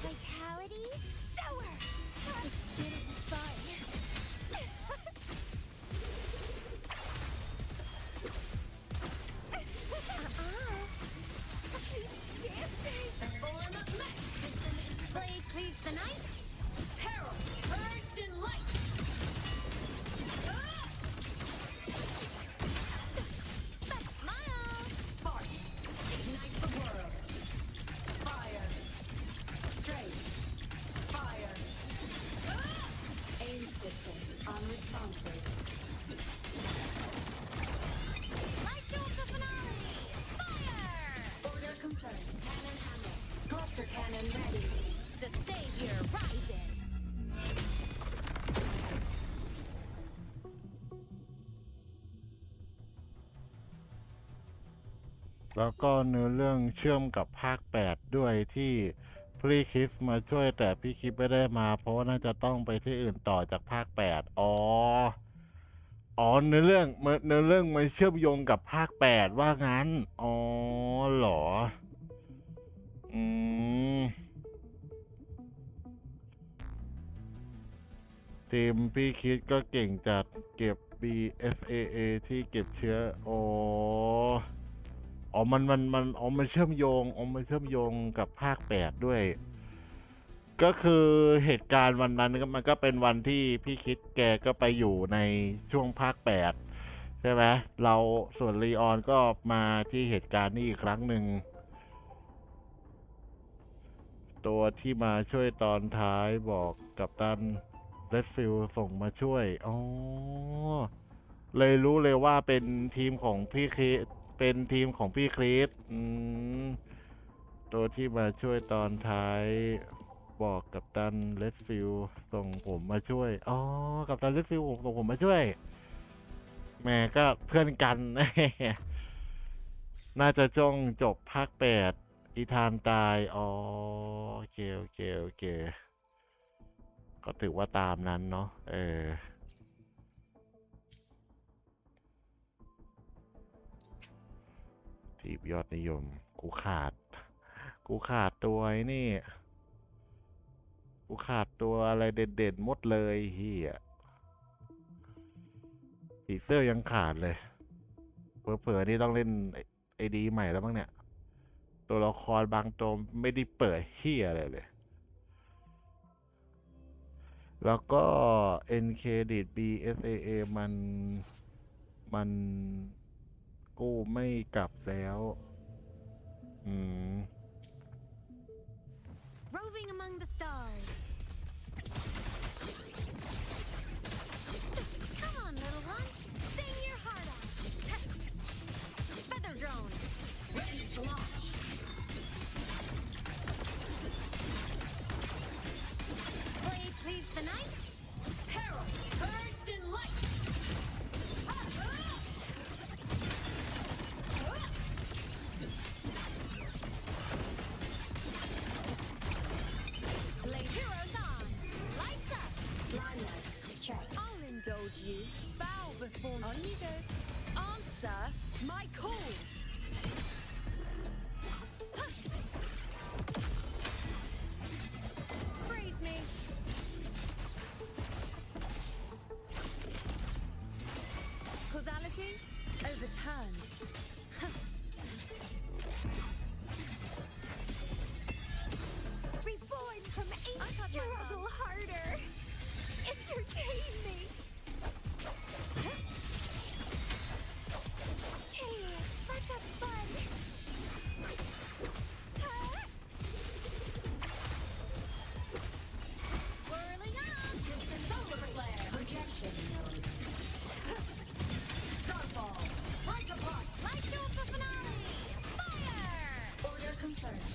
Vitality sour! It's getting fun! Dancing! Form of mech. System into Blade cleaves the night! peril. Burst in light. Ah! But smile! Sparks. Ignite the world. Fire. Straight. Fire. Ah! Aim system unresponsive. Light to the finale! Fire! Order confirmed. Cannon hammer. Cluster cannon ready. The savior rises! แล้วก็เนื้อเรื่องเชื่อมกับภาค 8 ด้วยที่พี่คริสมาช่วยแต่พี่คริสไม่ได้มาเพราะว่าน่าจะต้องไปที่อื่นต่อจากภาค 8 อ๋อเนื้อเรื่องมันเชื่อมโยงกับภาค 8 ว่างั้น อ๋อเหรอ อืม ทีมพี่คริสก็เก่งจัดเก็บ BSAA ที่เก็บเชื้อ มันเชื่อมโยง มันเชื่อมโยงกับภาค 8 ด้วย ก็คือเหตุการณ์วันนั้นมันก็เป็นวันที่พี่คริสแกก็ไปอยู่ในช่วงภาค 8 ใช่ไหมเราส่วนลีออนก็มาที่เหตุการณ์นี้อีกครั้งหนึ่ง ตัวที่มาช่วยตอนท้ายบอกกัปตันเรดฟิลส่งมาช่วย เลยรู้เลยว่าเป็นทีมของพี่คริสตัวที่มาช่วยตอนท้ายบอกกัปตันเรดฟิลส่งผมมาช่วย กัปตันเรดฟิลส่งผมมาช่วย แม่ก็เพื่อนกัน น่าจะจ้องจบภาค 8 อีธานตาย โอเค ก็ถือว่าตามนั้นเนาะทีมยอดนิยม กูขาดตัวไอ้นี่ กูขาดตัวอะไรเด่นๆหมดเลยเฮียผีเสื้อยังขาดเลย เผลอๆนี่ต้องเล่นไอดีใหม่แล้วมั้งเนี่ย ตัวละครบางตัวไม่ได้เปิดเฮียอะไรเลย แล้วก็ N Credit BSAA มันกู้ไม่กลับแล้ว Roving among the stars. Come on, little one. Sing your heart out. Feather drone. Ready to launch. Blade cleaves the night. Peril. Burst in light. Heroes on. Lights up. Blindness. Check. I'll indulge you. Bow before on you go. Answer my call. Praise me. Causality overturned. Reborn from ancient struggle harder. Entertain me. Kids, let's have fun. Whirling up. System solar flare. Projection node. Starfall. Break apart. Light to the finale. Fire. Order confirmed.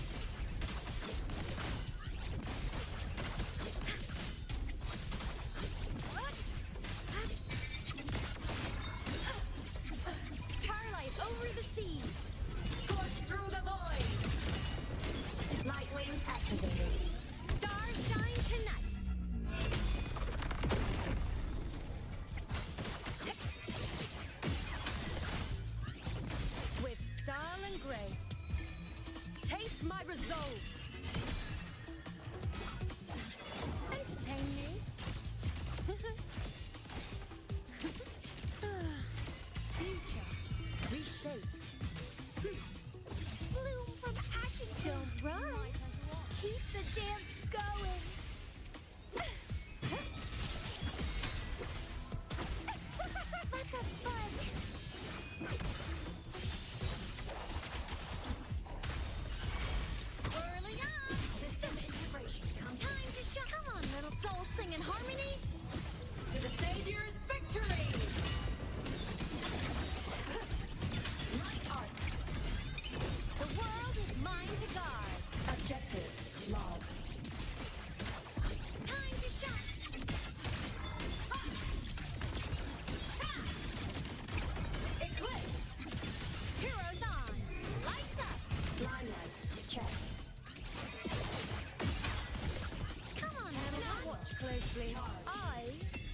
Watch closely. I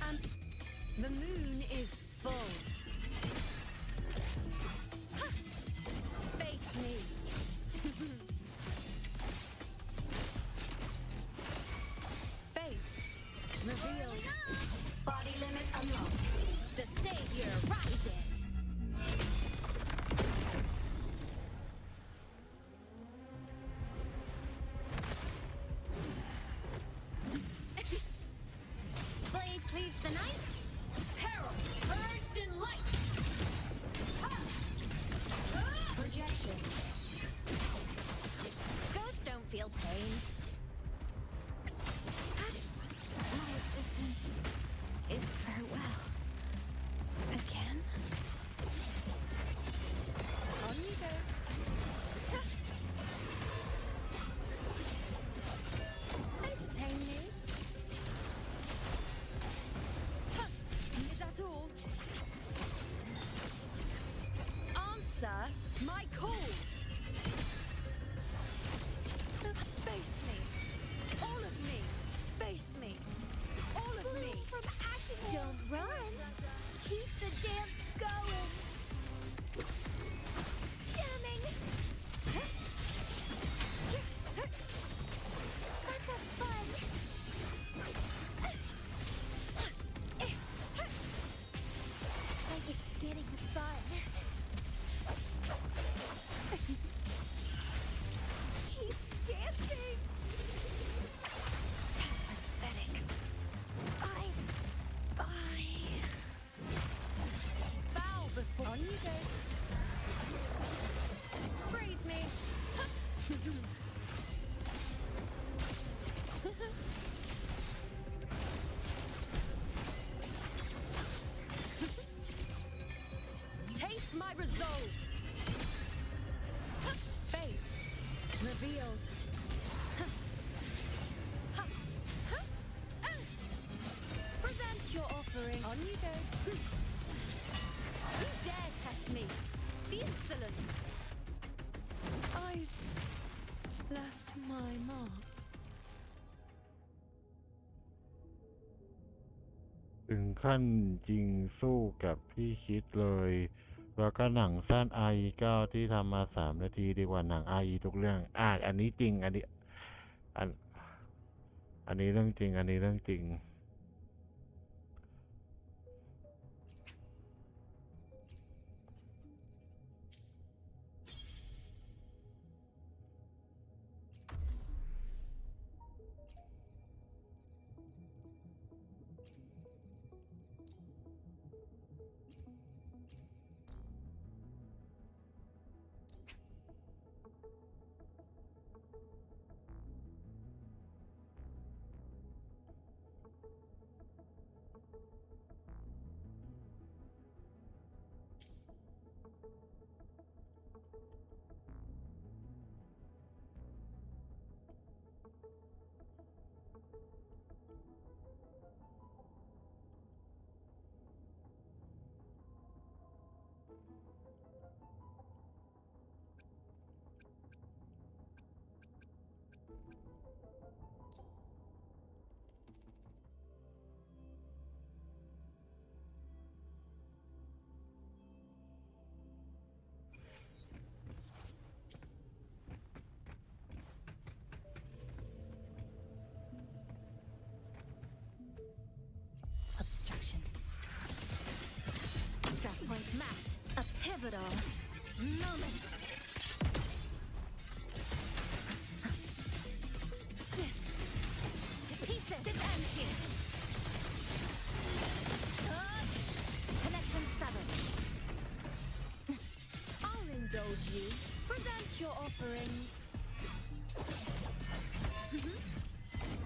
am. The moon is full. Ha! Face me. Fate revealed. Body limit unlocked. The savior rises. Blade cleaves the night. Peril burst in light. Projection. Ghosts don't feel pain. My existence is farewell. Again? On you go. Entertain me. Is that all? Answer my call. Face me. All of me. Face me. All of me. From ashes. Don't run. Keep the dance going. Stemming. Let's have fun. Like it's getting fun. Keep dancing. Pathetic. Bye. Bow before. On you go. Praise me. Taste my resolve. Fate revealed. Present your offering. On you go. You dare test me. The insolence. I've left my mark. ถึงขั้นจริงสู้กับพี่คิดเลย แล้วก็หนังสั้น RE9 ที่ทำมา3 นาทีดีกว่าหนัง RE ทุกเรื่องอันนี้จริง อันนี้เรื่องจริง อันนี้เรื่องจริง Obstruction. Stress point mapped. A pivotal moment. To pieces. It ends here. Connection 7. I'll indulge you. Present your offerings.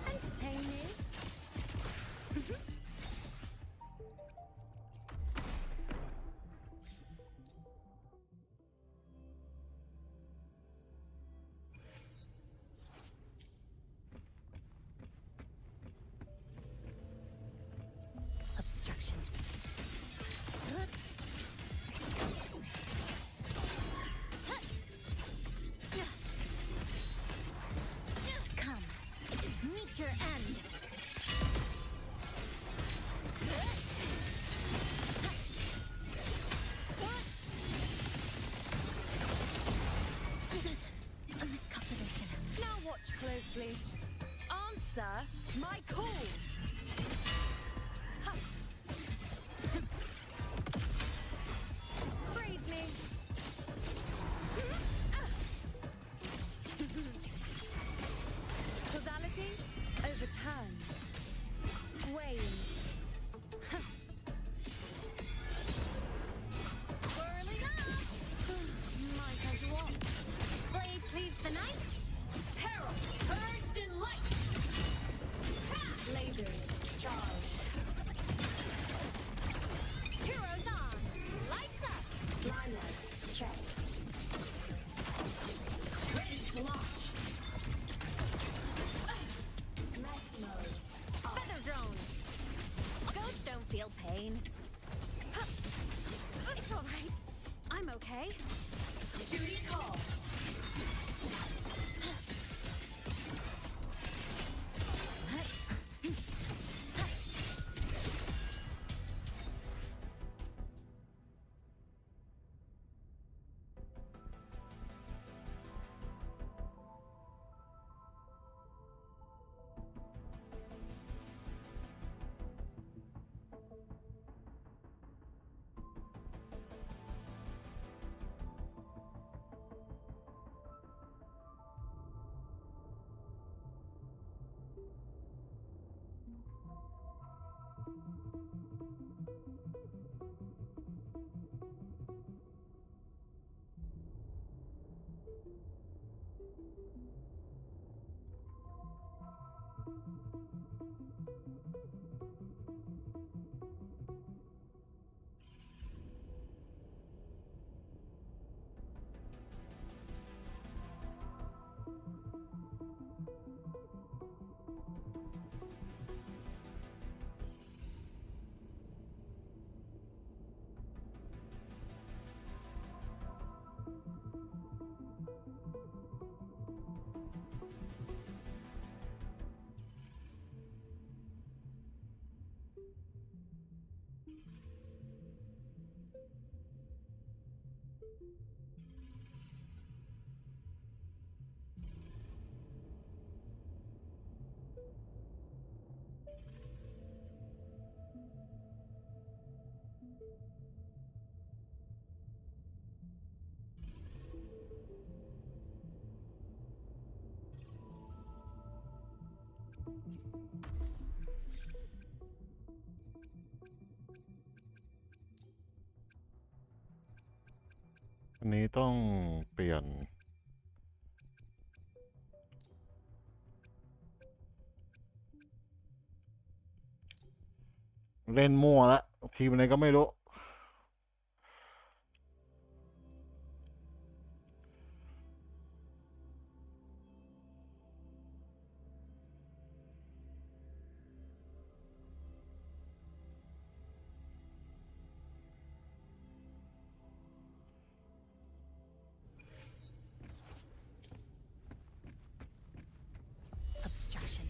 Entertain me. Obstruction. call. Praise me. Causality overturned. Wane. Whirling up. Might as well. Blade cleaves the night. Peril purged in light. Lasers charge. Heroes on. Lights up. Blindlights check. Ready to launch. Left mode. Feather drones. Ghosts don't feel pain. It's all right. I'm okay. Duty call.อันนี้ต้องเปลี่ยนเล่นมั่วละทีมอะไรก็ไม่รู้ Obstruction.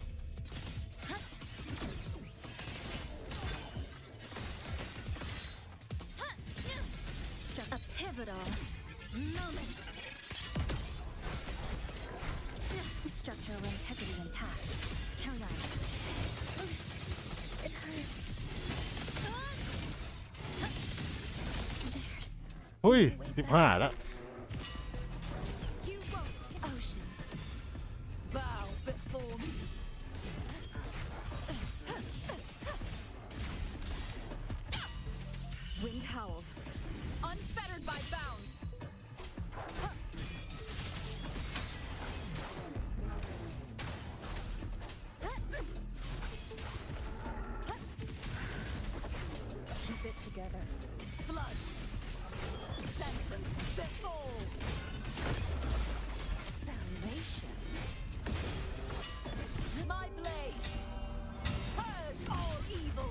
Struck a pivotal moment. Structural integrity intact. Carry on. It hurts. There's หุ้ย15แล้ว you won't skip oceans. Bow before me. Wind howls, unfettered by bounds. Keep it together. Flood. Sentence before. Salvation. My blade. Purge all evil.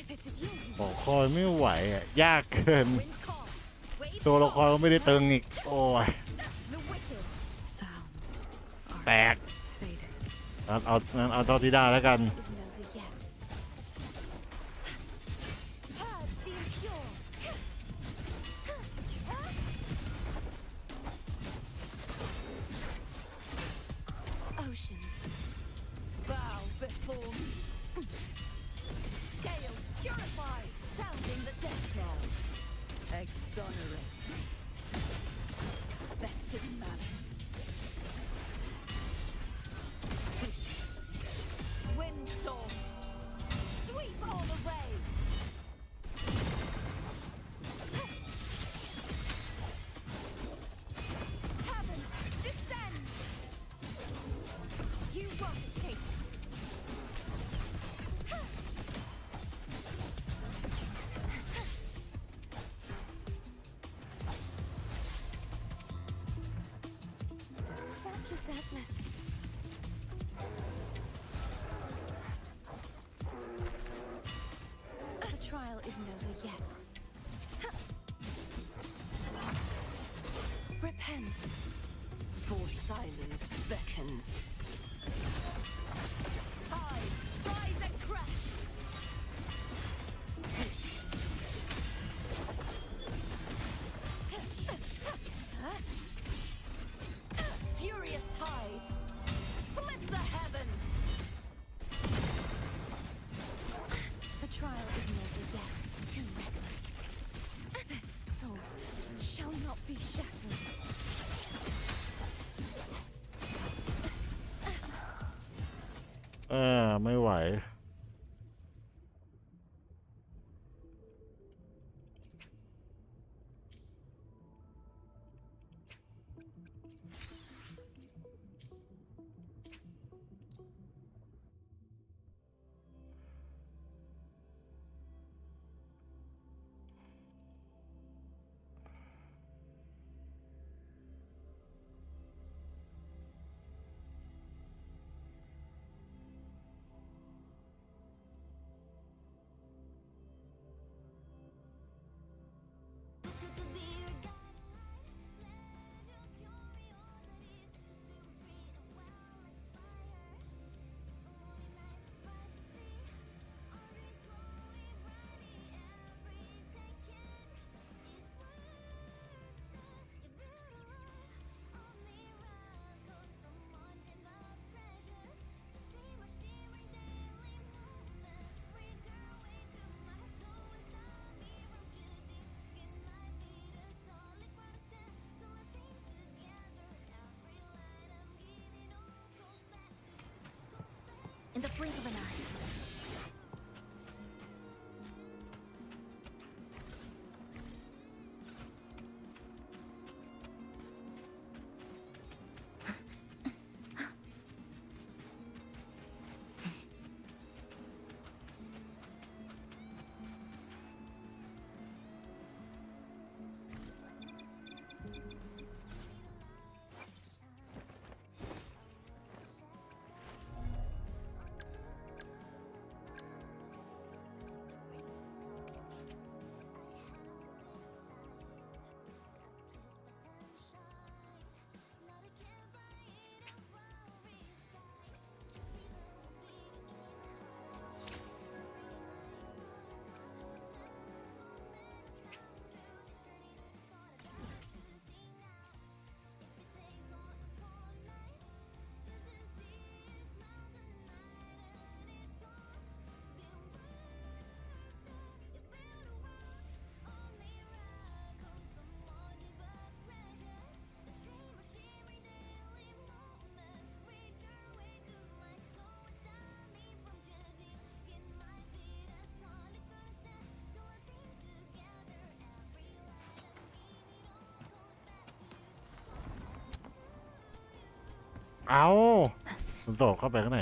If it's a you, บอกคอยไม่ไหวอ่ะ ยากเกิน wind calls. Wave ตัวละคร falls. ก็ไม่ได้ตึงอีก โอ้ย The wicked. Sound. แตก Faded. งั้นเอาเท่าที่ได้แล้วกัน Isn't over yet. Purge the impure. Ocean. actions. Bow before me. Gales purify, sounding the death knell. Exonerate. Vexed malice. Windstorm. Sweep all away. Heavens, descend. You won't escape. Such is that blessing. The trial isn't over yet. Repent, for silence beckons. Tide, rise and crash. Furious tides, split the heavens. The trial isn't over yet. Too reckless. Their soul shall not be shattered. ไม่ไหว In the blink of an eye.เอามันโดดเข้าไปข้างใน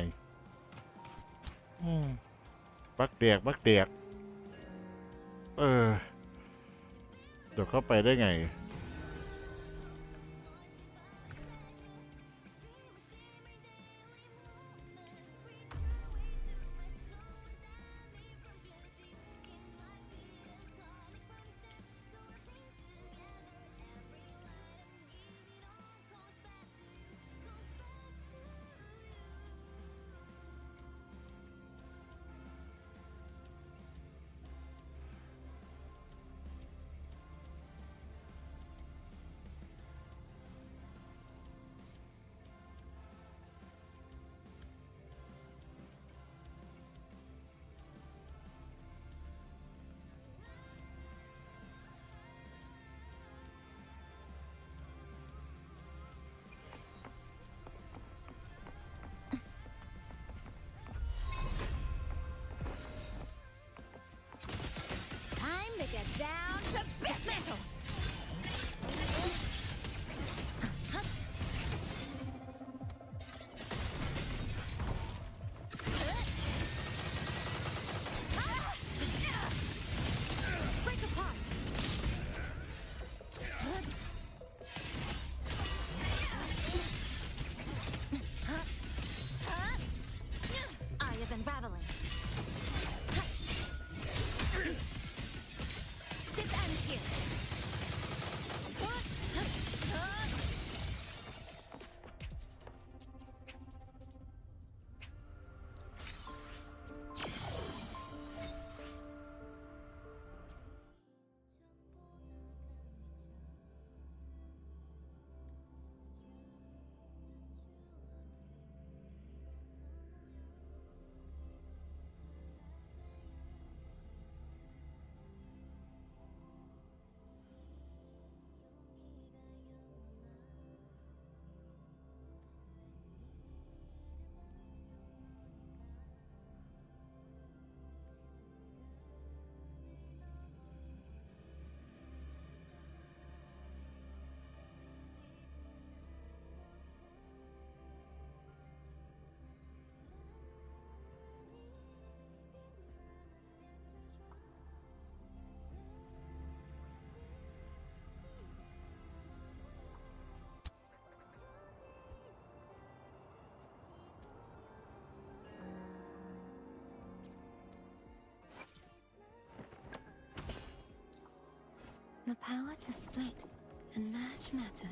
บักเดียกโดดเข้าไปได้ไง เ to dismantle. Break apart. Eye of unraveling. This ends here. The power to split and merge matter.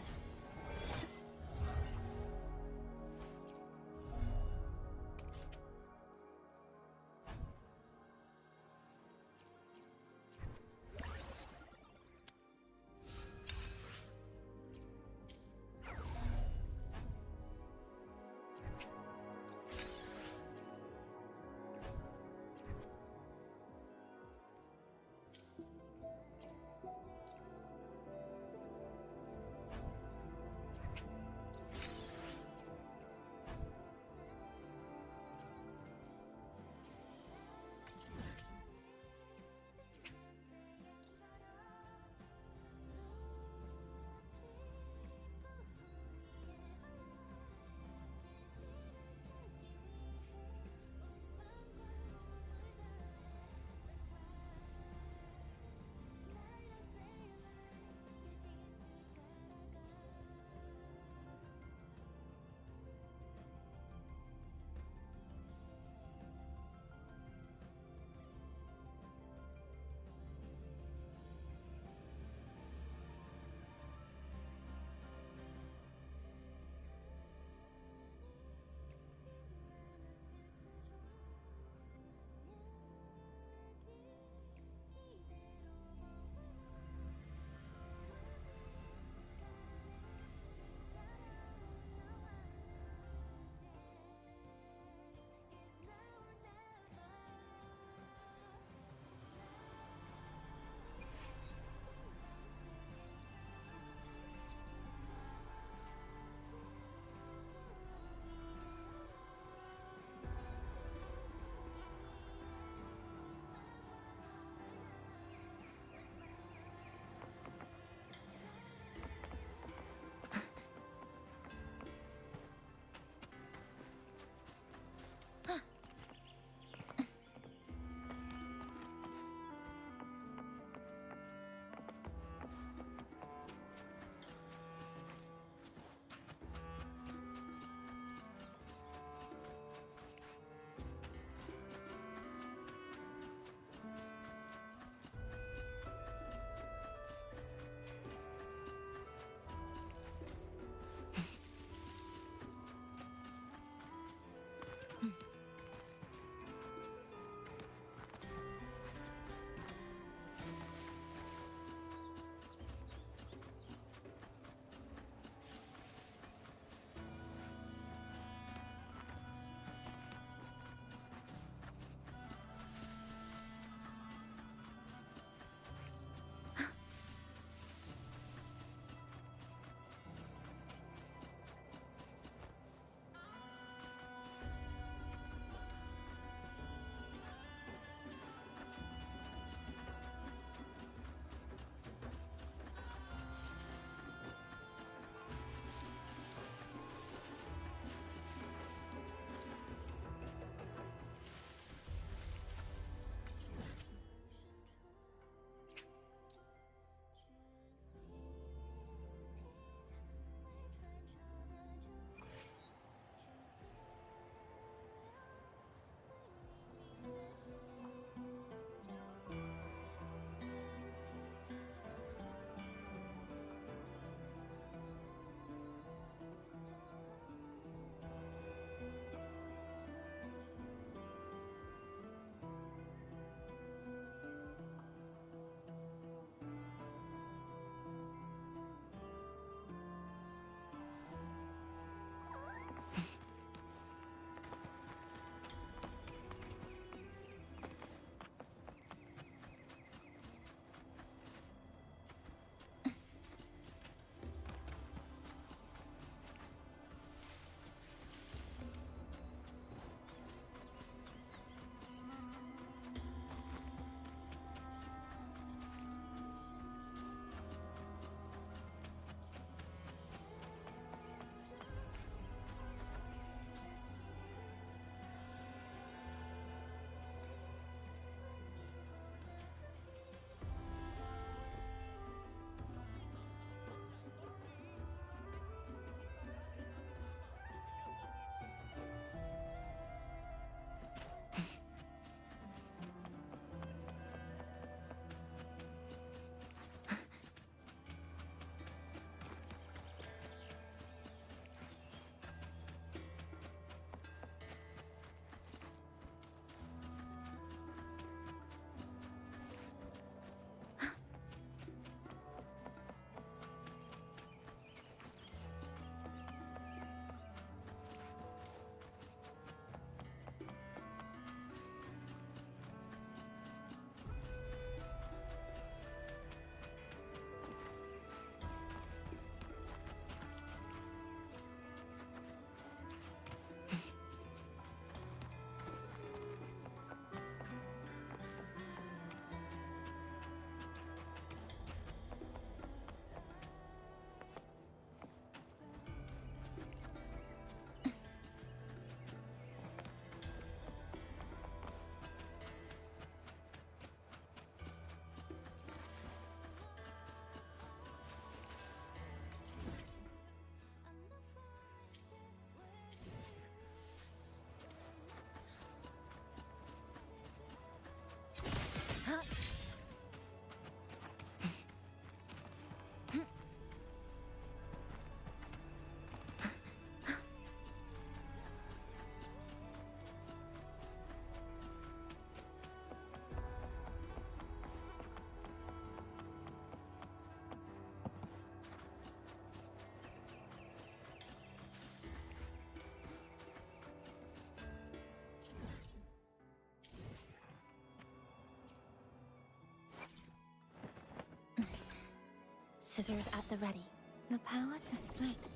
Scissors at the ready. The power to split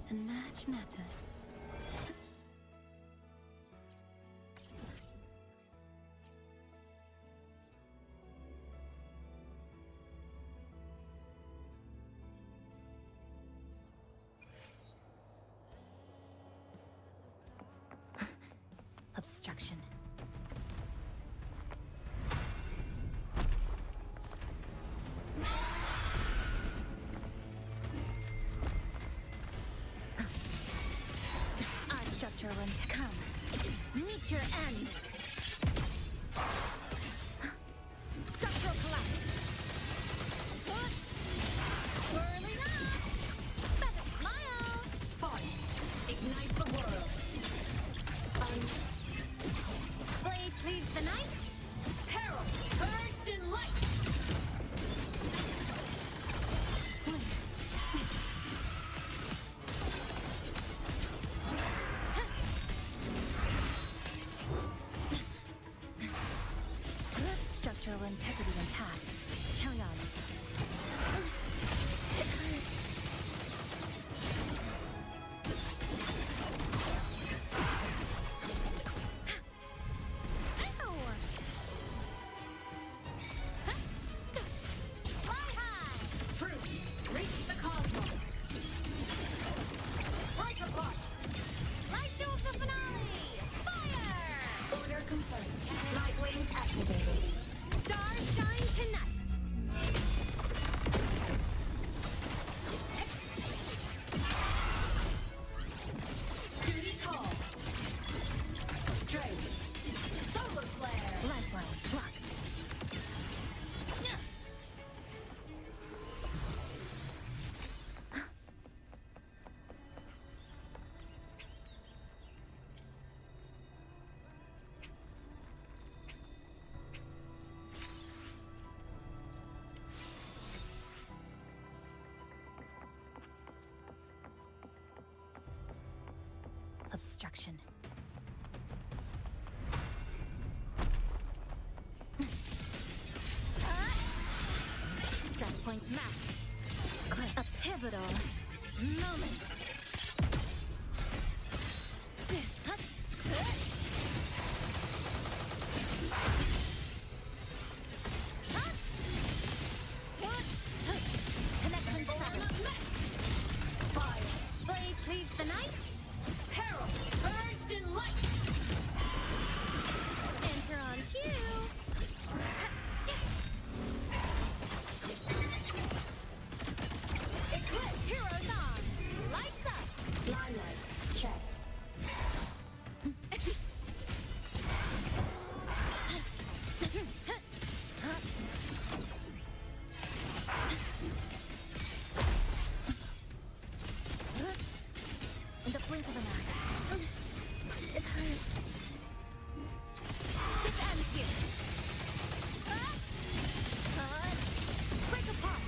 and match matter. Obstruction. Our structure will come. Meet your end. Structural collapse. Whirling up. Feather smile. Sparks. Ignite the world. Blade cleaves the night. Peril. Burst in light. Structural integrity intact. Carry on. Fly high. Truth. Reach the cosmos. Break apart. Light show of the finale. Fire. Order confirmed. Light wings activated. Stars shine tonight. Duty call. Straight. Solar flare. Lifeline. Block. Obstruction. Stress points mapped. A pivotal moment. Connection severed. Fire. Blade cleaves the night. Peril. Burst in light. Enter on cue. Eclipse heroes on. Lights up. Line lights checked. In the blink of an eye. It hurts. This ends here. Break apart.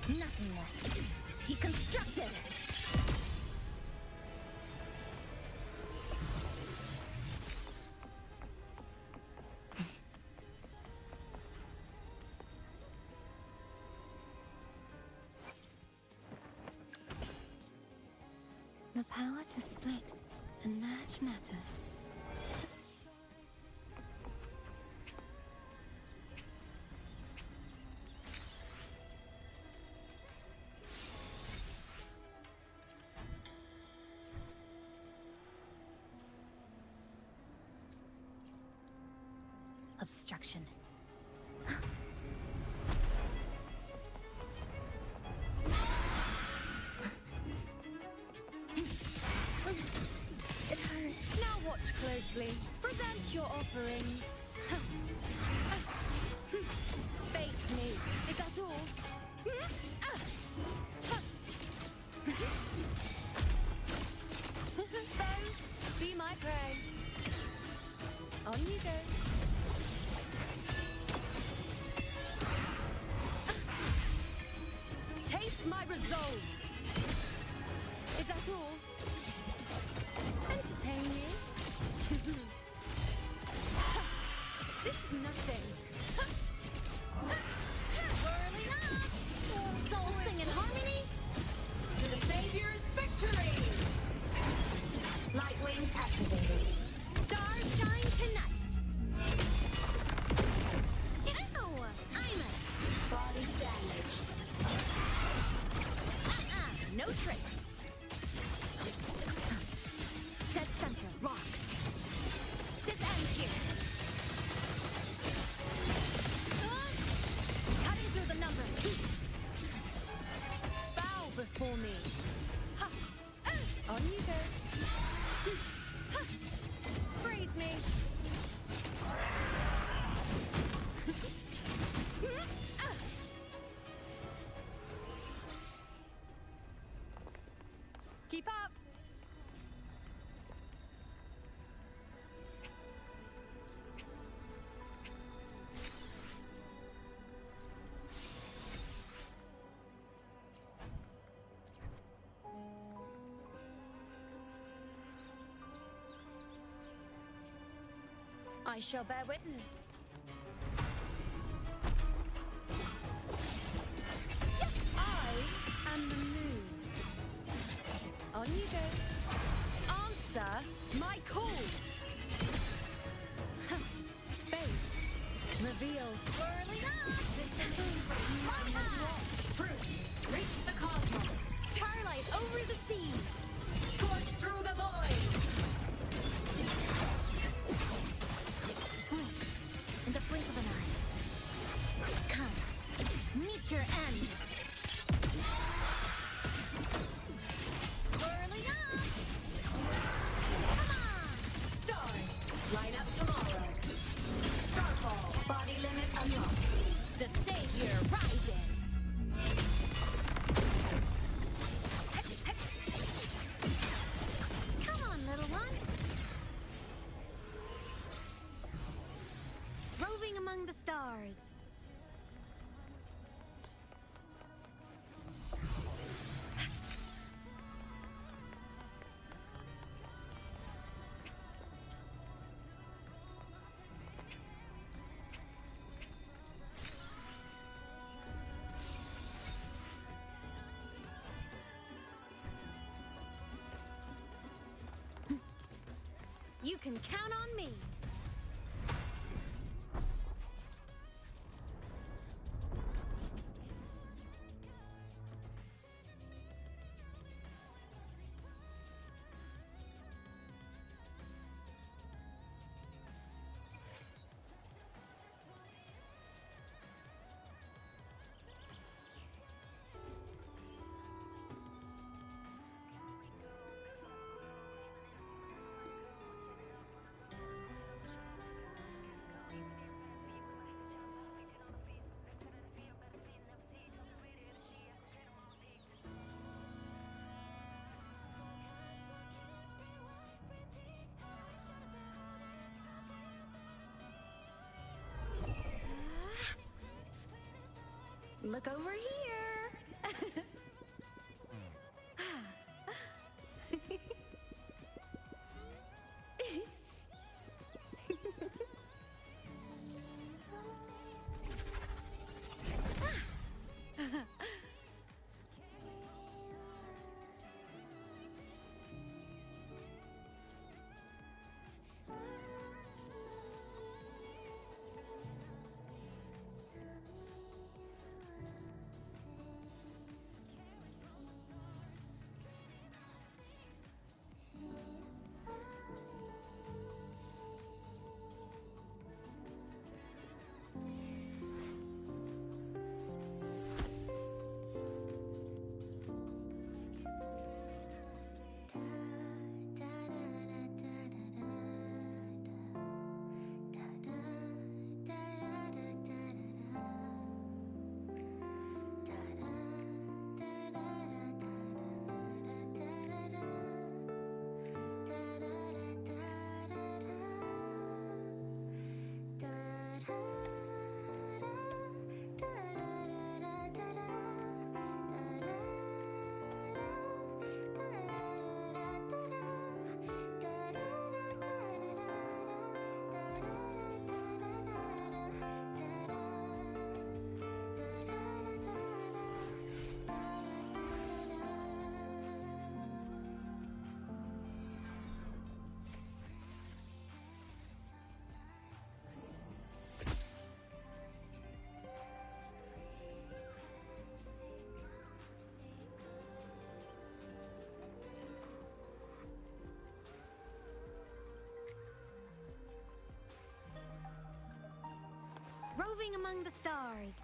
Nothingness. Deconstructed. The power to split and match matter. Obstruction. It hurts. Now watch closely. Present your offerings. Face me. Is that all? Then, be my prey. On you go. Taste my resolve. Is that all? Entertain you? This is nothing. Whirling up! activated. Stars shine tonight. Ow! I'm a body damaged. No tricks. Dead center, rock. This ends here. Cutting through the number. Bow before me. Ha. On you go. Ha. Praise me. Keep up. I shall bear witness. I am the moon. On you go. Answer my call. Fate revealed. Whirling up. Truth. Reach the cosmos. Starlight over the seas. Scorch through the void. In the blink of an eye. Come. Meet your end. Whirling up! Come on! Stars, light up tomorrow. Starfall, body limit unlocked. The savior rises. Come on, little one. Roving among the stars. You can count on me. Look over here. Roving among the stars.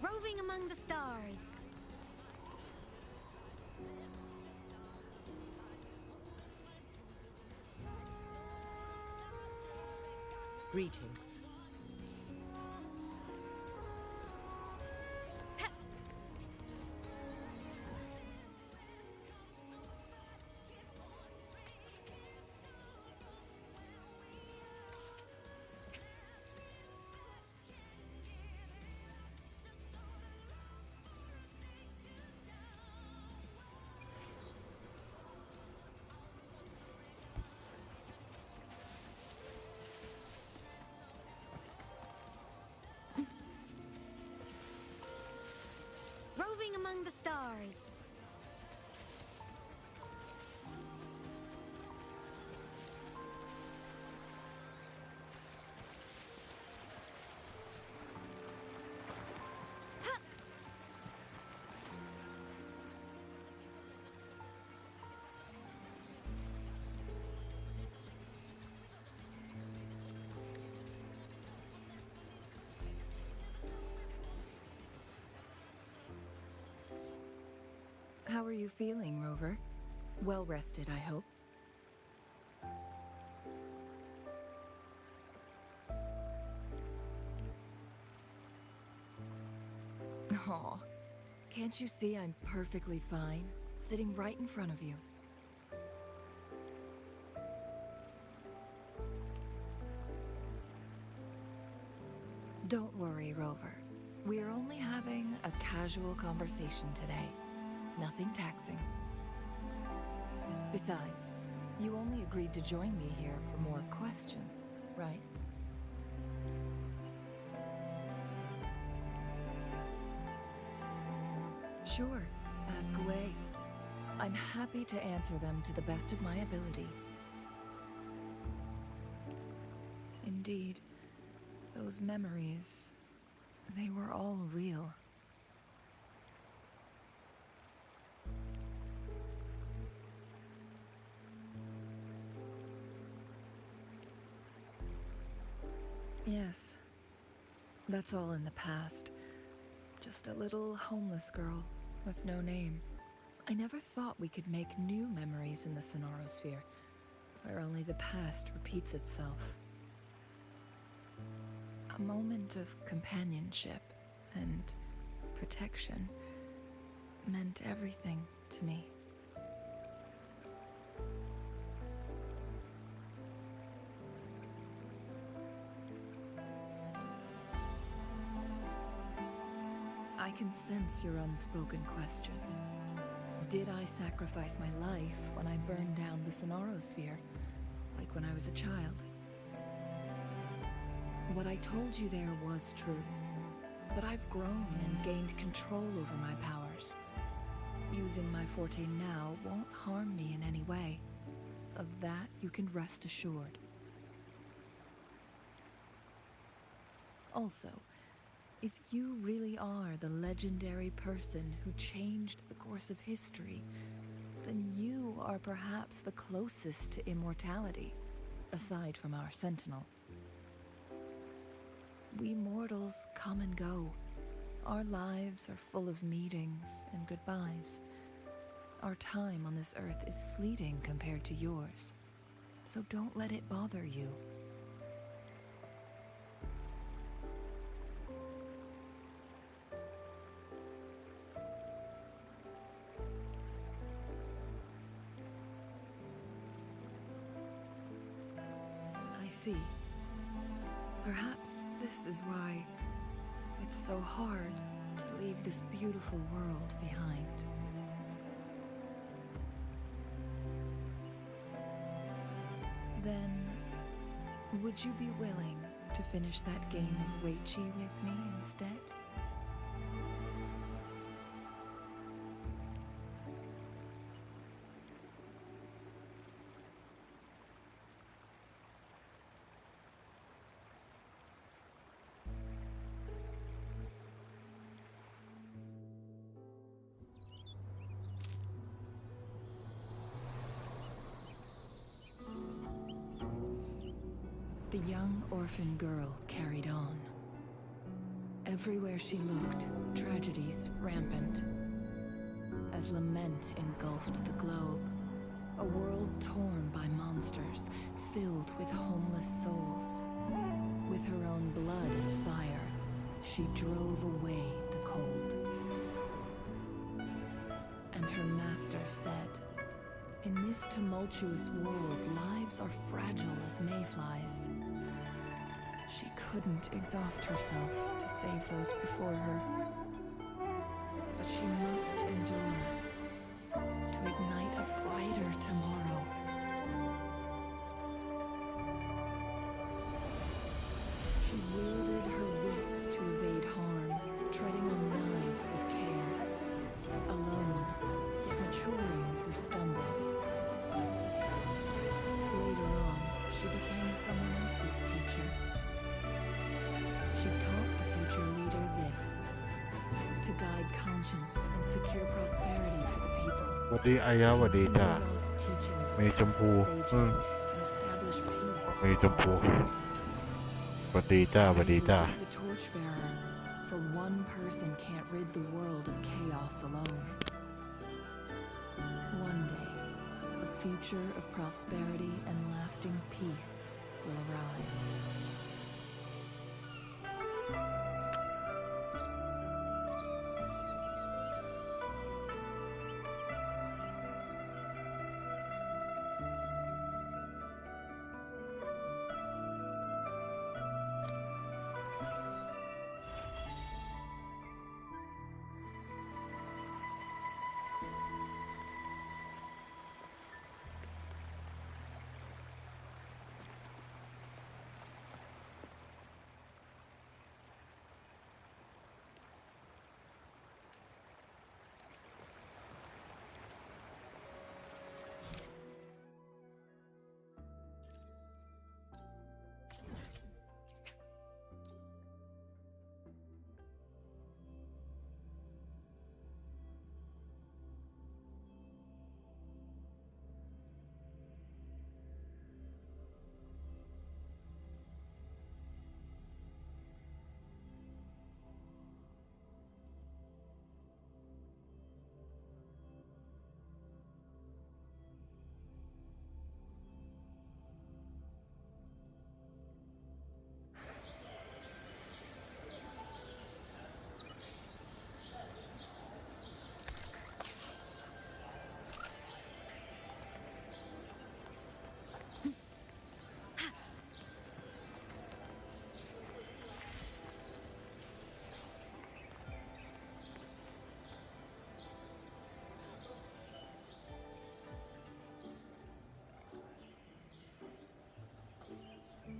Roving among the stars. Greetings. Roving among the stars. How are you feeling, Rover? Well rested, I hope. Aw, can't you see I'm perfectly fine, sitting right in front of you? Don't worry, Rover. We're only having a casual conversation today. Nothing taxing. Besides, you only agreed to join me here for more questions, right? Sure, ask away. I'm happy to answer them to the best of my ability. Indeed, those memories, they were all real. Yes, that's all in the past. Just a little homeless girl with no name. I never thought we could make new memories in the Sonorosphere, where only the past repeats itself. A moment of companionship and protection meant everything to me. I can sense your unspoken question. Did I sacrifice my life when I burned down the Sonorosphere, like when I was a child? What I told you there was true, but I've grown and gained control over my powers. Using my forte now won't harm me in any way. Of that, you can rest assured. Also, if you really are the legendary person who changed the course of history, then you are perhaps the closest to immortality, aside from our Sentinel. We mortals come and go. Our lives are full of meetings and goodbyes. Our time on this earth is fleeting compared to yours, so don't let it bother you. I see. Perhaps this is why it's so hard to leave this beautiful world behind. Then, would you be willing to finish that game of Weichi with me instead? The young orphan girl carried on. Everywhere she looked, tragedies rampant. As lament engulfed the globe, a world torn by monsters, filled with homeless souls. With her own blood as fire, she drove away the cold. And her master said, "In this tumultuous world, lives are fragile as mayflies." She couldn't exhaust herself to save those before her, but she must endure to ignite a brighter tomorrow. She wielded her wits to evade harm, treading on knives with care, alone, yet maturing through stumbles. Later on, she became someone else's teacher. She taught the future leader this: to guide conscience and secure prosperity for the people. สวัสดีอายะสวัสดีจ้า Lost teachings มีชมพู sages and establish peace. มีชมพูสวัสดีจ้าสวัสดีจ้า The torchbearer, for one person can't rid the world of chaos alone. One day, a future of prosperity and lasting peace will arrive.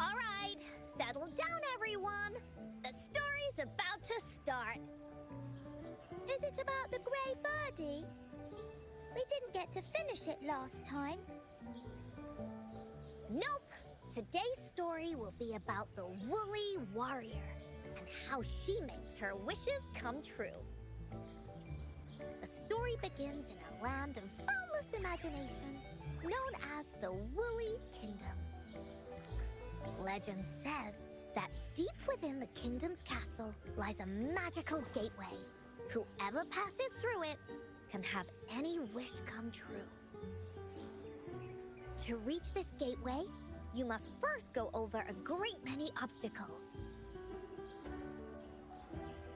All right, settle down, everyone. The story's about to start. Is it about the grey birdie? We didn't get to finish it last time. Nope. Today's story will be about the woolly warrior and how she makes her wishes come true. The story begins in a land of boundless imagination known as the Woolly Kingdom. Legend says that Deep within the kingdom's castle lies a magical gateway. Whoever passes through it can have any wish come true. To reach this gateway, you must first go over a great many obstacles.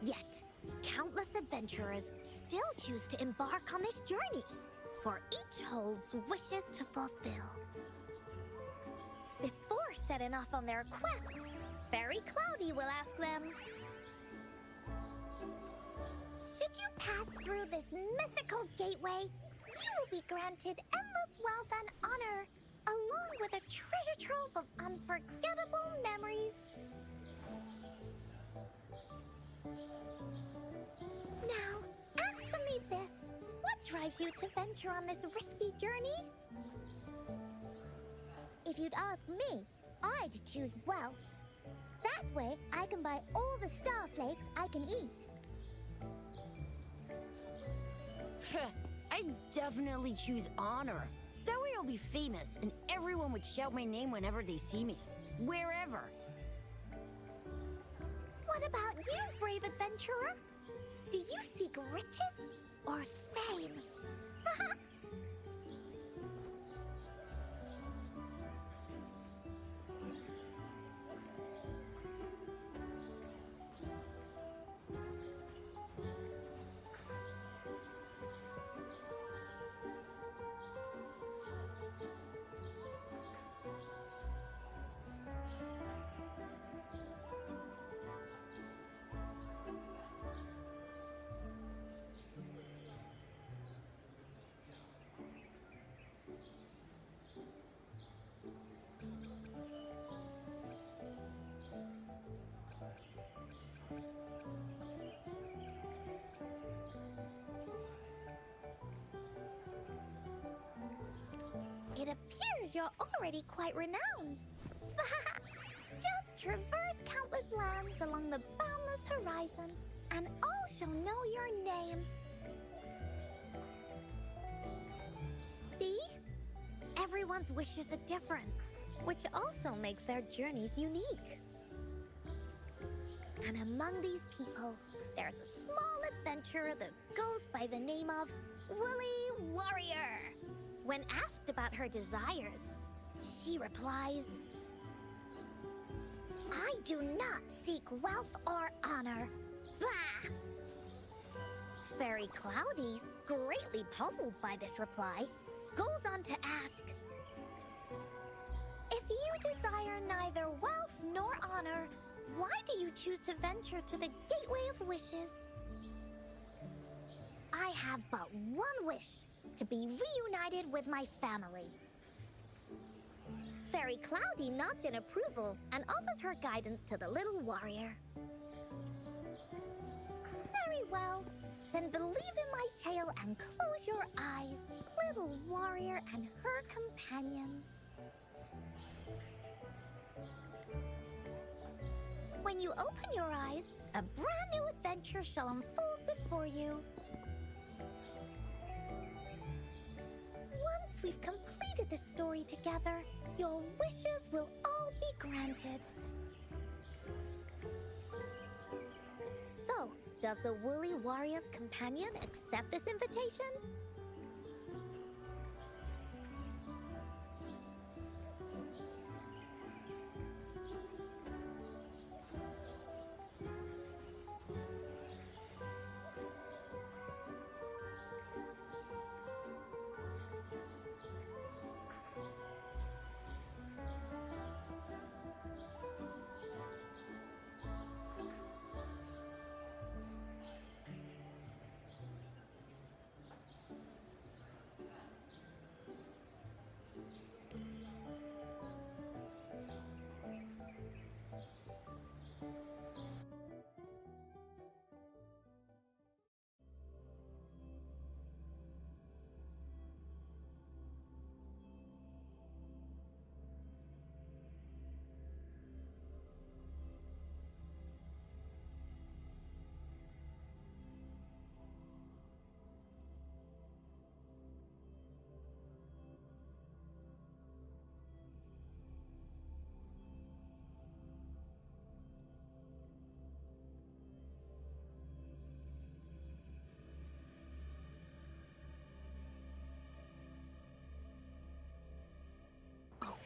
Yet, countless adventurers still choose to embark on this journey, for each holds wishes to fulfill. Before setting off on their quests, Fairy Cloudy will ask them, should you pass through this mythical gateway, you will be granted endless wealth and honor, along with a treasure trove of unforgettable memories. Now, answer me this. What drives you to venture on this risky journey? If you'd ask me, I'd choose wealth. That way, I can buy all the starflakes I can eat. I'd definitely choose honor. That way I'll be famous and everyone would shout my name whenever they see me. Wherever. What about you, brave adventurer? Do you seek riches or fame? It appears you're already quite renowned. Just traverse countless lands along the boundless horizon, and all shall know your name. See? Everyone's wishes are different, which also makes their journeys unique. And among these people, there's a small adventurer that goes by the name of Woolly Warrior. When asked about her desires, she replies, I do not seek wealth or honor. Bah! Fairy Cloudy, greatly puzzled by this reply, goes on to ask, if you desire neither wealth nor honor, why do you choose to venture to the Gateway of Wishes? I have but one wish, to be reunited with my family. Fairy Cloudy nods in approval and offers her guidance to the little warrior. Very well, then believe in my tale and close your eyes, little warrior and her companions. When you open your eyes, a brand new adventure shall unfold before you. Once we've completed this story together, your wishes will all be granted. So, does the Woolly Warrior's companion accept this invitation?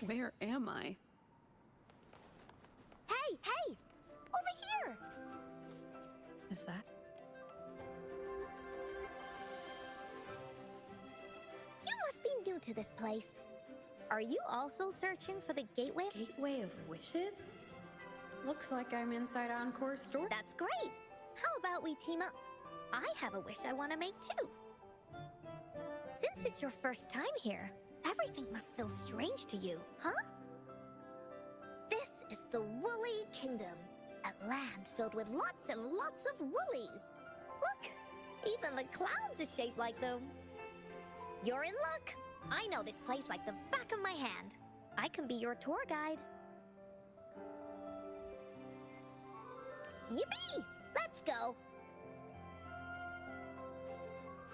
Where am I? Hey, hey! Over here! Is that? You must be new to this place. Are you also searching for the gateway? Gateway of Wishes? Looks like I'm inside Encore's store. That's great! How about we team up? I have a wish I want to make too. Since it's your first time here, everything must feel strange to you, huh? This is the Woolly Kingdom, a land filled with lots and lots of woolies. Look, even the clouds are shaped like them. You're in luck. I know this place like the back of my hand. I can be your tour guide. Yippee! Let's go!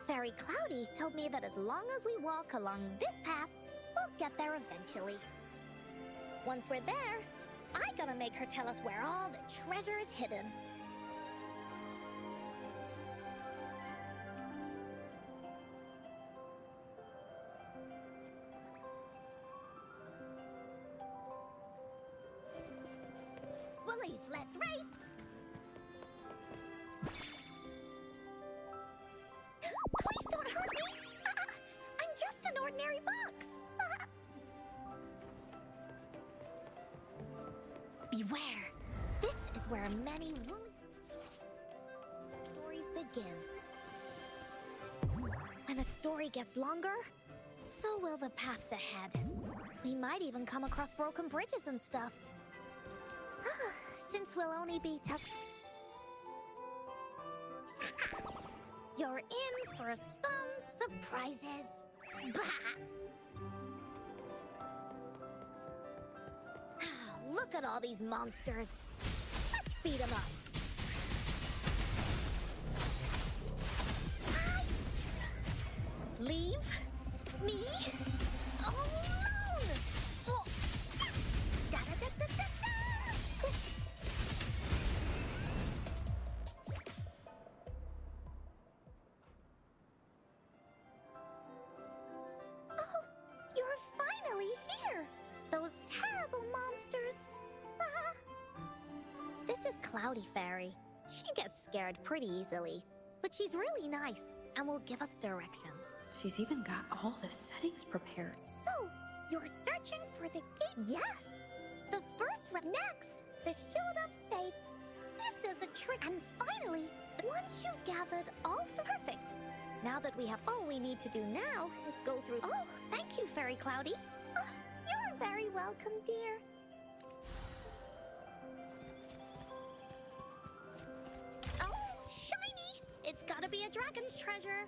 Fairy Cloudy told me that as long as we walk along this path, we'll get there eventually. Once we're there, I gotta make her tell us where all the treasure is hidden. Woolies, let's race! Please don't hurt me! I'm just an ordinary box! Beware! This is where many woolly stories begin. When a story gets longer, so will the paths ahead. We might even come across broken bridges and stuff. Since we'll only be You're in for some surprises. Look at all these monsters. Let's beat them up. Leave me alone. Oh. Da-da-da-da-da-da. Oh, you're finally here. Those terrible monsters. This is Cloudy Fairy. She gets scared pretty easily, but she's really nice and will give us directions. She's even got all the settings prepared. So, you're searching for the gate? Yes! The first next, the Shield of Faith. This is a trick. And finally, once you've gathered all perfect. Now that we have all we need to do now is go through. Oh, thank you, Fairy Cloudy. Oh, you're very welcome, dear. Oh, shiny! It's gotta be a dragon's treasure.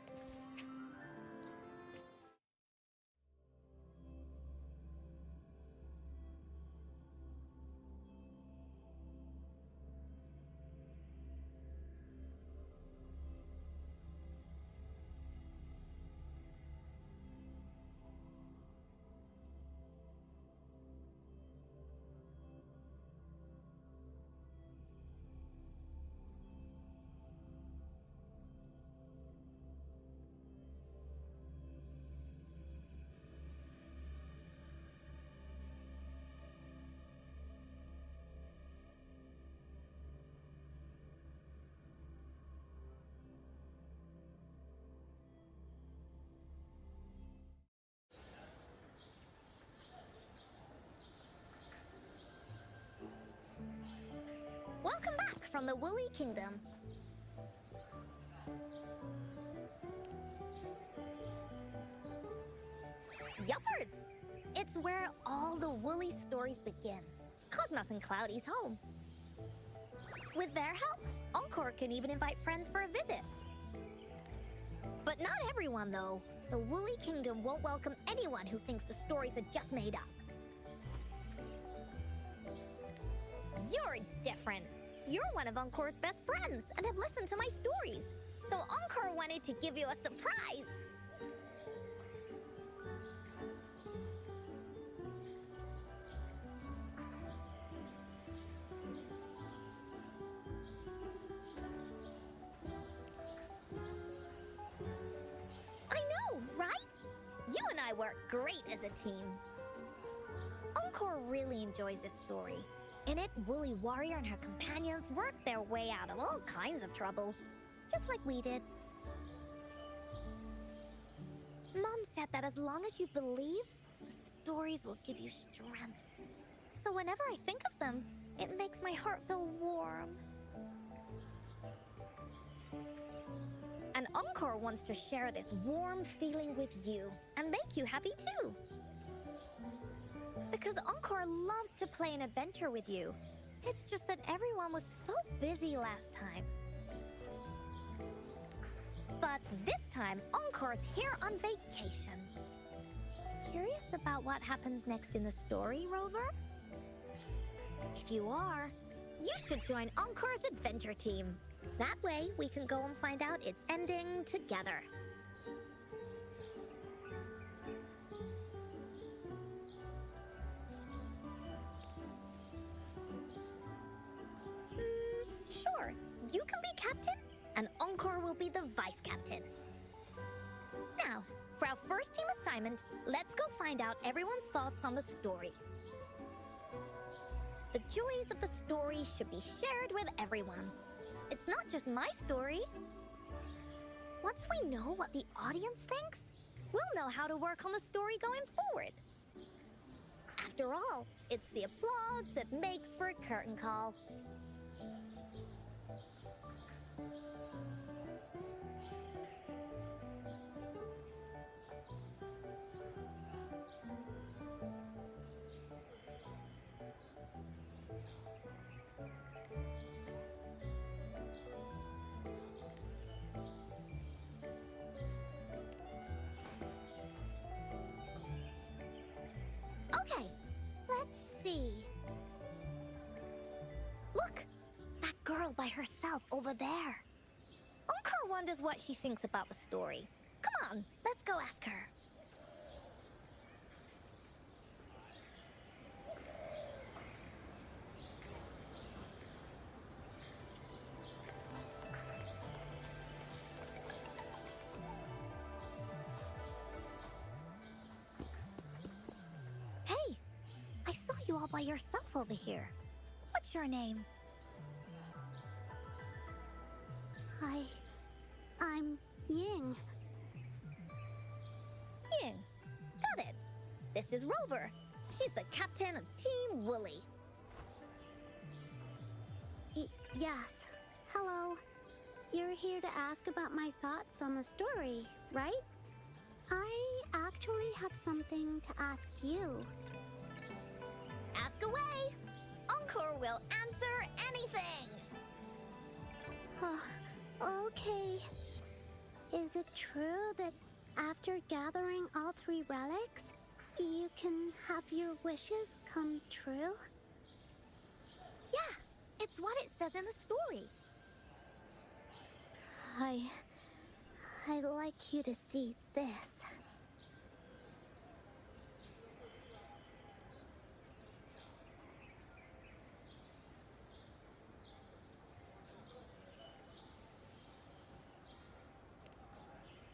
Welcome back from the Woolly Kingdom. Yuppers! It's where all the woolly stories begin. Cosmos and Cloudy's home. With their help, Encore can even invite friends for a visit. But not everyone, though. The Woolly Kingdom won't welcome anyone who thinks the stories are just made up. You're different. You're one of Encore's best friends and have listened to my stories. So Encore wanted to give you a surprise. I know, right? You and I work great as a team. really enjoys this story. In it, Woolly Warrior and her companions worked their way out of all kinds of trouble, just like we did. Mom said that as long as you believe, the stories will give you strength. So whenever I think of them, it makes my heart feel warm. And Encore wants to share this warm feeling with you and make you happy too. Because Encore loves to play an adventure with you. It's just that everyone was so busy last time. But this time, Encore's here on vacation. Curious about what happens next in the story, Rover? If you are, you should join Encore's adventure team. That way, we can go and find out its ending together. Sure, you can be captain, and Encore will be the vice captain. Now, for our first team assignment, let's go find out everyone's thoughts on the story. The joys of the story should be shared with everyone. It's not just my story. Once we know what the audience thinks, we'll know how to work on the story going forward. After all, it's the applause that makes for a curtain call. Okay, let's see. Look, that girl by herself over there. Encore wonders what she thinks about the story. Come on, let's go ask her. Hey, I saw you all by yourself over here. What's your name? I'm Ying. Ying. Got it. This is Rover. She's the captain of Team Woolly. Yes. Hello. You're here to ask about my thoughts on the story, right? I actually have something to ask you. Ask away. Encore will answer anything. Okay. Is it true that after gathering all 3 relics, you can have your wishes come true? Yeah, it's what it says in the story. I'd like you to see this.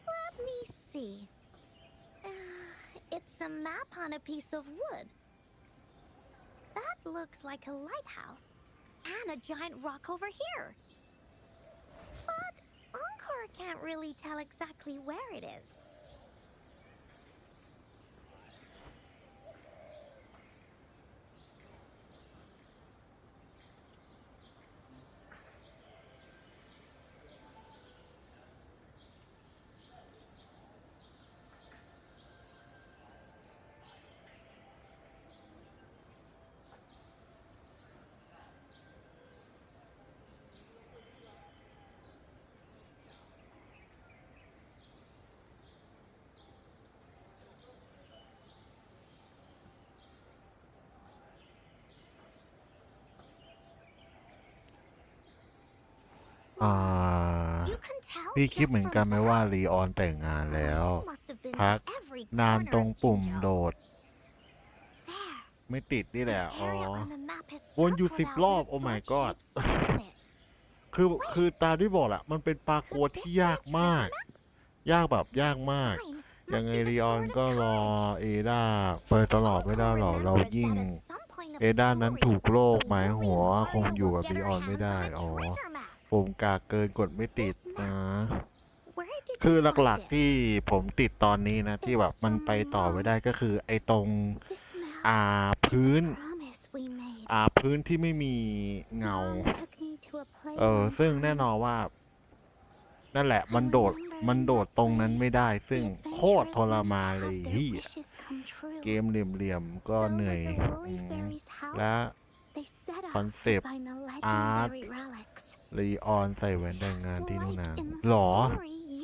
Let me see. It's a map on a piece of wood. That looks like a lighthouse. And a giant rock over here. But Encore can't really tell exactly where it is. You can tell พี่คิด just เหมือนกัน from ไหมว่า that. ลีออนแต่งงานแล้ว You must have been พัก to every นาน corner ตรง of ปุ่ม Jinzhou. โดด There. ไม่ติดนี่แหละ The อ๋อ area on the map is วนอยู่ circled 10 out รอบ with a โอ้ my sword god shaped sign on it. คือตามที่บอกแหละมันเป็นปลากัวที่ยากมาก ยากแบบยากมาก Sign ยัง must ไง be the ลีออน sword of ก็รอ courage. เอด้าเปิดตลอดไม่ได้หรอก Encore เรา remembers ยิ่ง that at some ด้านนั้นถูกโลกหมายหัวคงอยู่กับบีออนไม่ได้อ๋อผมกากเกินกดไม่ติดนะคือหลักๆที่ผมติดตอนนี้นะที่แบบมันไปต่อไม่ได้ก็คือไอ้ตรงพื้นพื้นที่ไม่มีเงาซึ่งแน่นอนว่านั่นแหละมันโดดตรงนั้นไม่ได้ซึ่งโคตรทรมานเลยที่เกมเหลี่ยมๆก็เหนื่อยและคอนเซปต์อาร์ตลีออนใส่แหวนแต่งงานที่นิ้วนางหรอ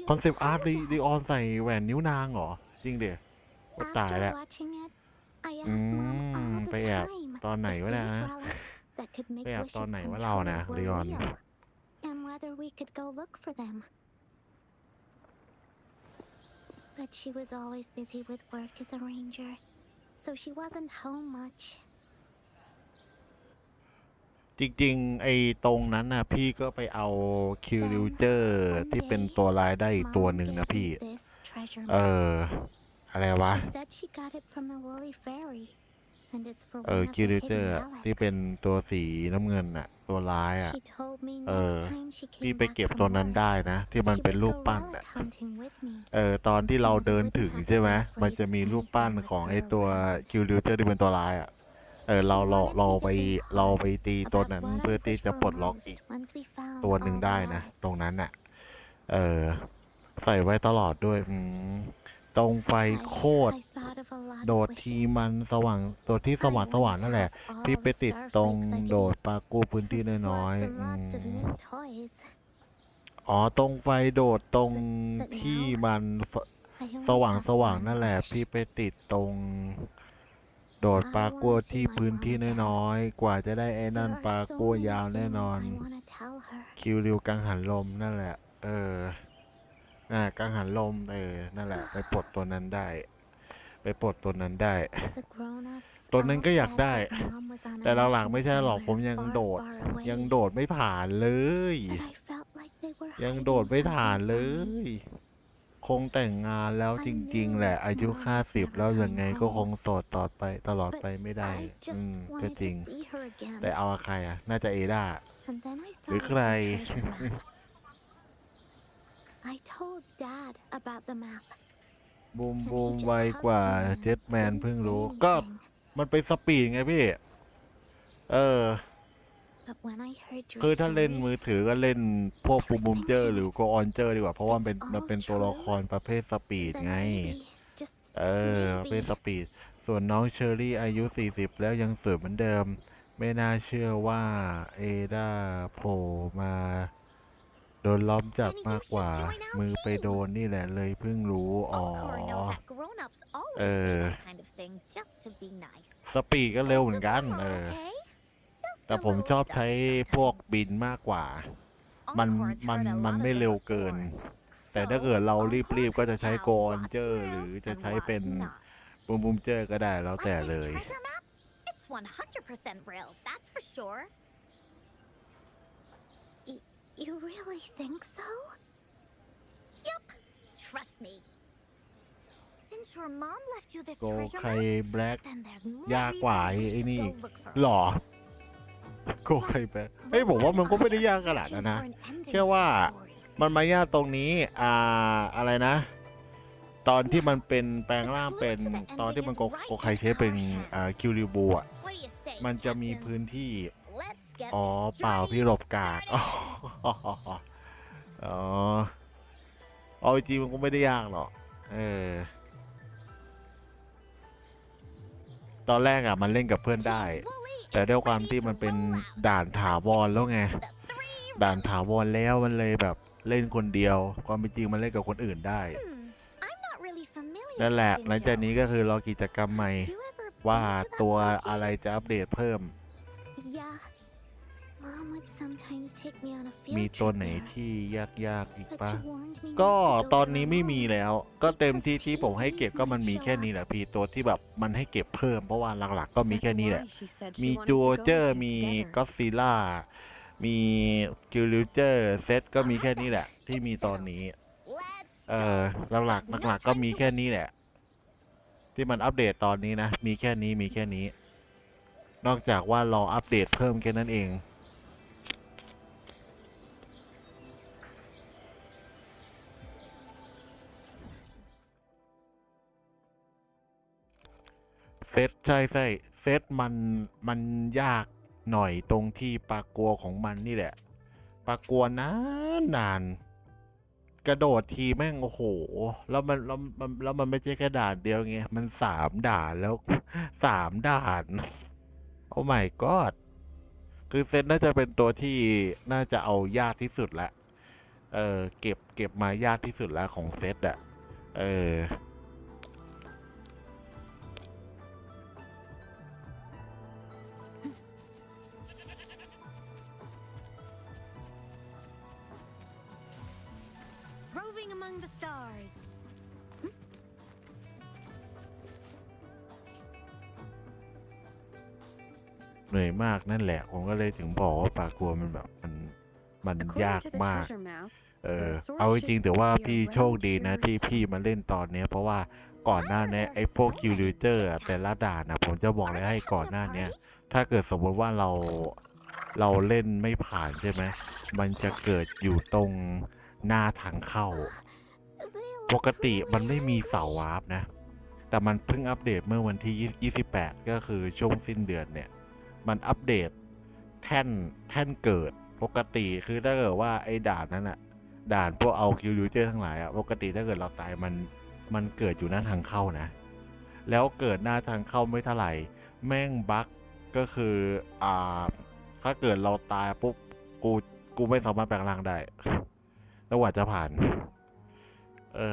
คอนเซปต์อาร์ตลีออนใส่แหวนนิ้วนางเหรอจริงเดี๋ยวตายแล้วไปแอบตอนไหนวะนะไปแอบตอนไหนวะเรานะลีออนBut she was always busy with work as a ranger, so she wasn't home much. จริงๆไอ้ตรงนั้นนะพี่ก็ไปเอาคิวริวเจอร์ที่เป็นตัวลายได้อีกตัวหนึ่งนะพี่อะไรวะคิวริวเจอร์ที่เป็นตัวสีน้ำเงินอะตัวลายอะพี่ไปเก็บตัวนั้นได้นะที่มันเป็นรูปปั้นอะตอนที่เราเดินถึงใช่ไหมมันจะมีรูปปั้นของไอ้ตัวคิวริวเจอร์ที่เป็นตัวลายอะเราไปตีตัวนั้นเพื่อที่จะปลดล็อกอีกตัวหนึ่งได้นะตรงนั้นน่ะใส่ไว้ตลอดด้วยตรงไฟโคตรโดดทีมันสว่างตัวที่สว่างนั่นแหละพี่ไปติดตรงโดดปากู้พื้นที่น้อยๆตรงไฟโดดตรงที่มันสว่างนั่นแหละพี่ไปติดตรงโดดปลากัวที่พื้นที่น้อยๆกว่าจะได้ไอ้นั่นปลากัวยาวแน่นอนคิวริวกังหันลมนั่นแหละกังหันลมนั่นแหละไปปลดตัวนั้นได้ตัวนั้นก็อยากได้แต่หลังๆไม่ใช่หรอกผมยังโดดไม่ผ่านเลยยังโดดไม่ผ่านเลยคงแต่งงานแล้วจริงๆแหละอายุ50แล้วยังไงก็คงโสดตลอดไปไม่ได้ก็จริงแต่เอาใครอ่ะน่าจะเอด้าหรือใครบูมไวกว่าเจ็ตแมนเพิ่งรู้ก็มันเป็นสปีดไงพี่คือถ้าเล่นมือถือก็เล่นพวกบูมเจอร์หรือโกออนเจอร์ดีกว่าเพราะว่ามันเป็นตัวละครประเภทสปีดไงประเภทสปีดส่วนน้องเชอรี่อายุ40แล้วยังสวยเหมือนเดิมไม่น่าเชื่อว่าเอด้าโผล่มาโดนล้อมจับมากกว่ามือไปโดนนี่แหละเลยเพิ่งรู้สปีดก็เร็วเหมือนกันแต่ผมชอบใช้พวกบินมากกว่ามันไม่เร็วเกินแต่ถ้าเกิดเรารีบก็จะใช้โกอนเจอร์หรือจะใช้เป็นบูมเจอร์ก็ได้แล้วแต่เลย You really think so? Yup. Trust me. Since your mom left you this โก treasure ใคร map, แบล็ก then there's more ยากกว่า reason we ไอ้ should นี่ go look for หร her. อโกใครแบล็กผมว่ามันก็ไม่ได้ยากขนาดนั้นนะแค่ว่ามันมายากตรงนี้อะไรนะตอนที่มันเป็นแปลงร่างเป็นตอนที่มันโกใครใช้เป็นคิวริบูอ่ะมันจะมีพื้นที่เปล่าพี่หลบกากเอาจริงมันก็ไม่ได้ยากหรอกตอนแรกมันเล่นกับเพื่อนได้แต่ด้วยความที่มันเป็นด่านถาวรแล้วไงด่านถาวรแล้วมันเลยแบบเล่นคนเดียวความเป็นจริงมันเล่นกับคนอื่นได้นั่นแหละหลังจากนี้ก็คือรอกิจกรรมใหม่ว่าตัวอะไรจะอัปเดตเพิ่มมีตัวไหนที่ยากอีกปะก็ตอนนี้ไม่มีแล้วก็เต็มที่ผมให้เก็บก็มันมีแค่นี้แหละพี่ตัวที่แบบมันให้เก็บเพิ่มเพราะว่าหลักๆก็มีแค่นี้แหละมีจูเจอร์มีก็อดซิลล่ามีกิลลิเจอร์เซตก็มีแค่นี้แหละที่มีตอนนี้หลักๆก็มีแค่นี้แหละที่มันอัปเดตตอนนี้นะมีแค่นี้ นอกจากว่ารออัปเดตเพิ่มแค่นั้นเองเซตใช่เซตมันยากหน่อยตรงที่ปลากัวของมันนี่แหละปลากัวนานกระโดดทีแม่งโอ้โหแล้วมันไม่ใช่แค่ด่านเดียวไงมัน3 ด่านแล้ว3 ด่านโอ้ my god คือเซตน่าจะเป็นตัวที่น่าจะเอายากที่สุดละเก็บมายากที่สุดแล้วของเซตอะ Roving among the stars. เหนื่อยมากนั่นแหละผมก็เลยถึงบอกว่าปลากัวมันแบบมันยาก According to the มาก treasure map, เอาจริงๆแต่ว่าพี่โชคดีนะที่พี่มาเล่นตอนเนี้ยเพราะว่าก่อนหน้านี้ไอ้พวกคิวลิเจอร์แต่ละด่านนะผมจะบอกเลยให้ก่อนหน้านี้ถ้าเกิดสมมติว่าเราเล่นไม่ผ่านใช่ไหมมันจะเกิดอยู่ตรงหน้าทางเข้า ปกติมันไม่มีเสาวาร์ปนะแต่มันเพิ่งอัปเดตเมื่อวันที่28ก็คือช่วงสิ้นเดือนเนี่ยมันอัปเดตแท่นเกิดปกติคือถ้าเกิดว่าไอ้ด่านนั้นอะด่านพวกเอาคิวลิเจอร์ทั้งหลายอะปกติถ้าเกิดเราตายมันเกิดอยู่หน้าทางเข้านะแล้วเกิดหน้าทางเข้าไม่เท่าไหร่แม่งบั๊กก็คือถ้าเกิดเราตายปุ๊บกูไม่สามารถแปลงร่างได้แล้วกว่าจะผ่านNo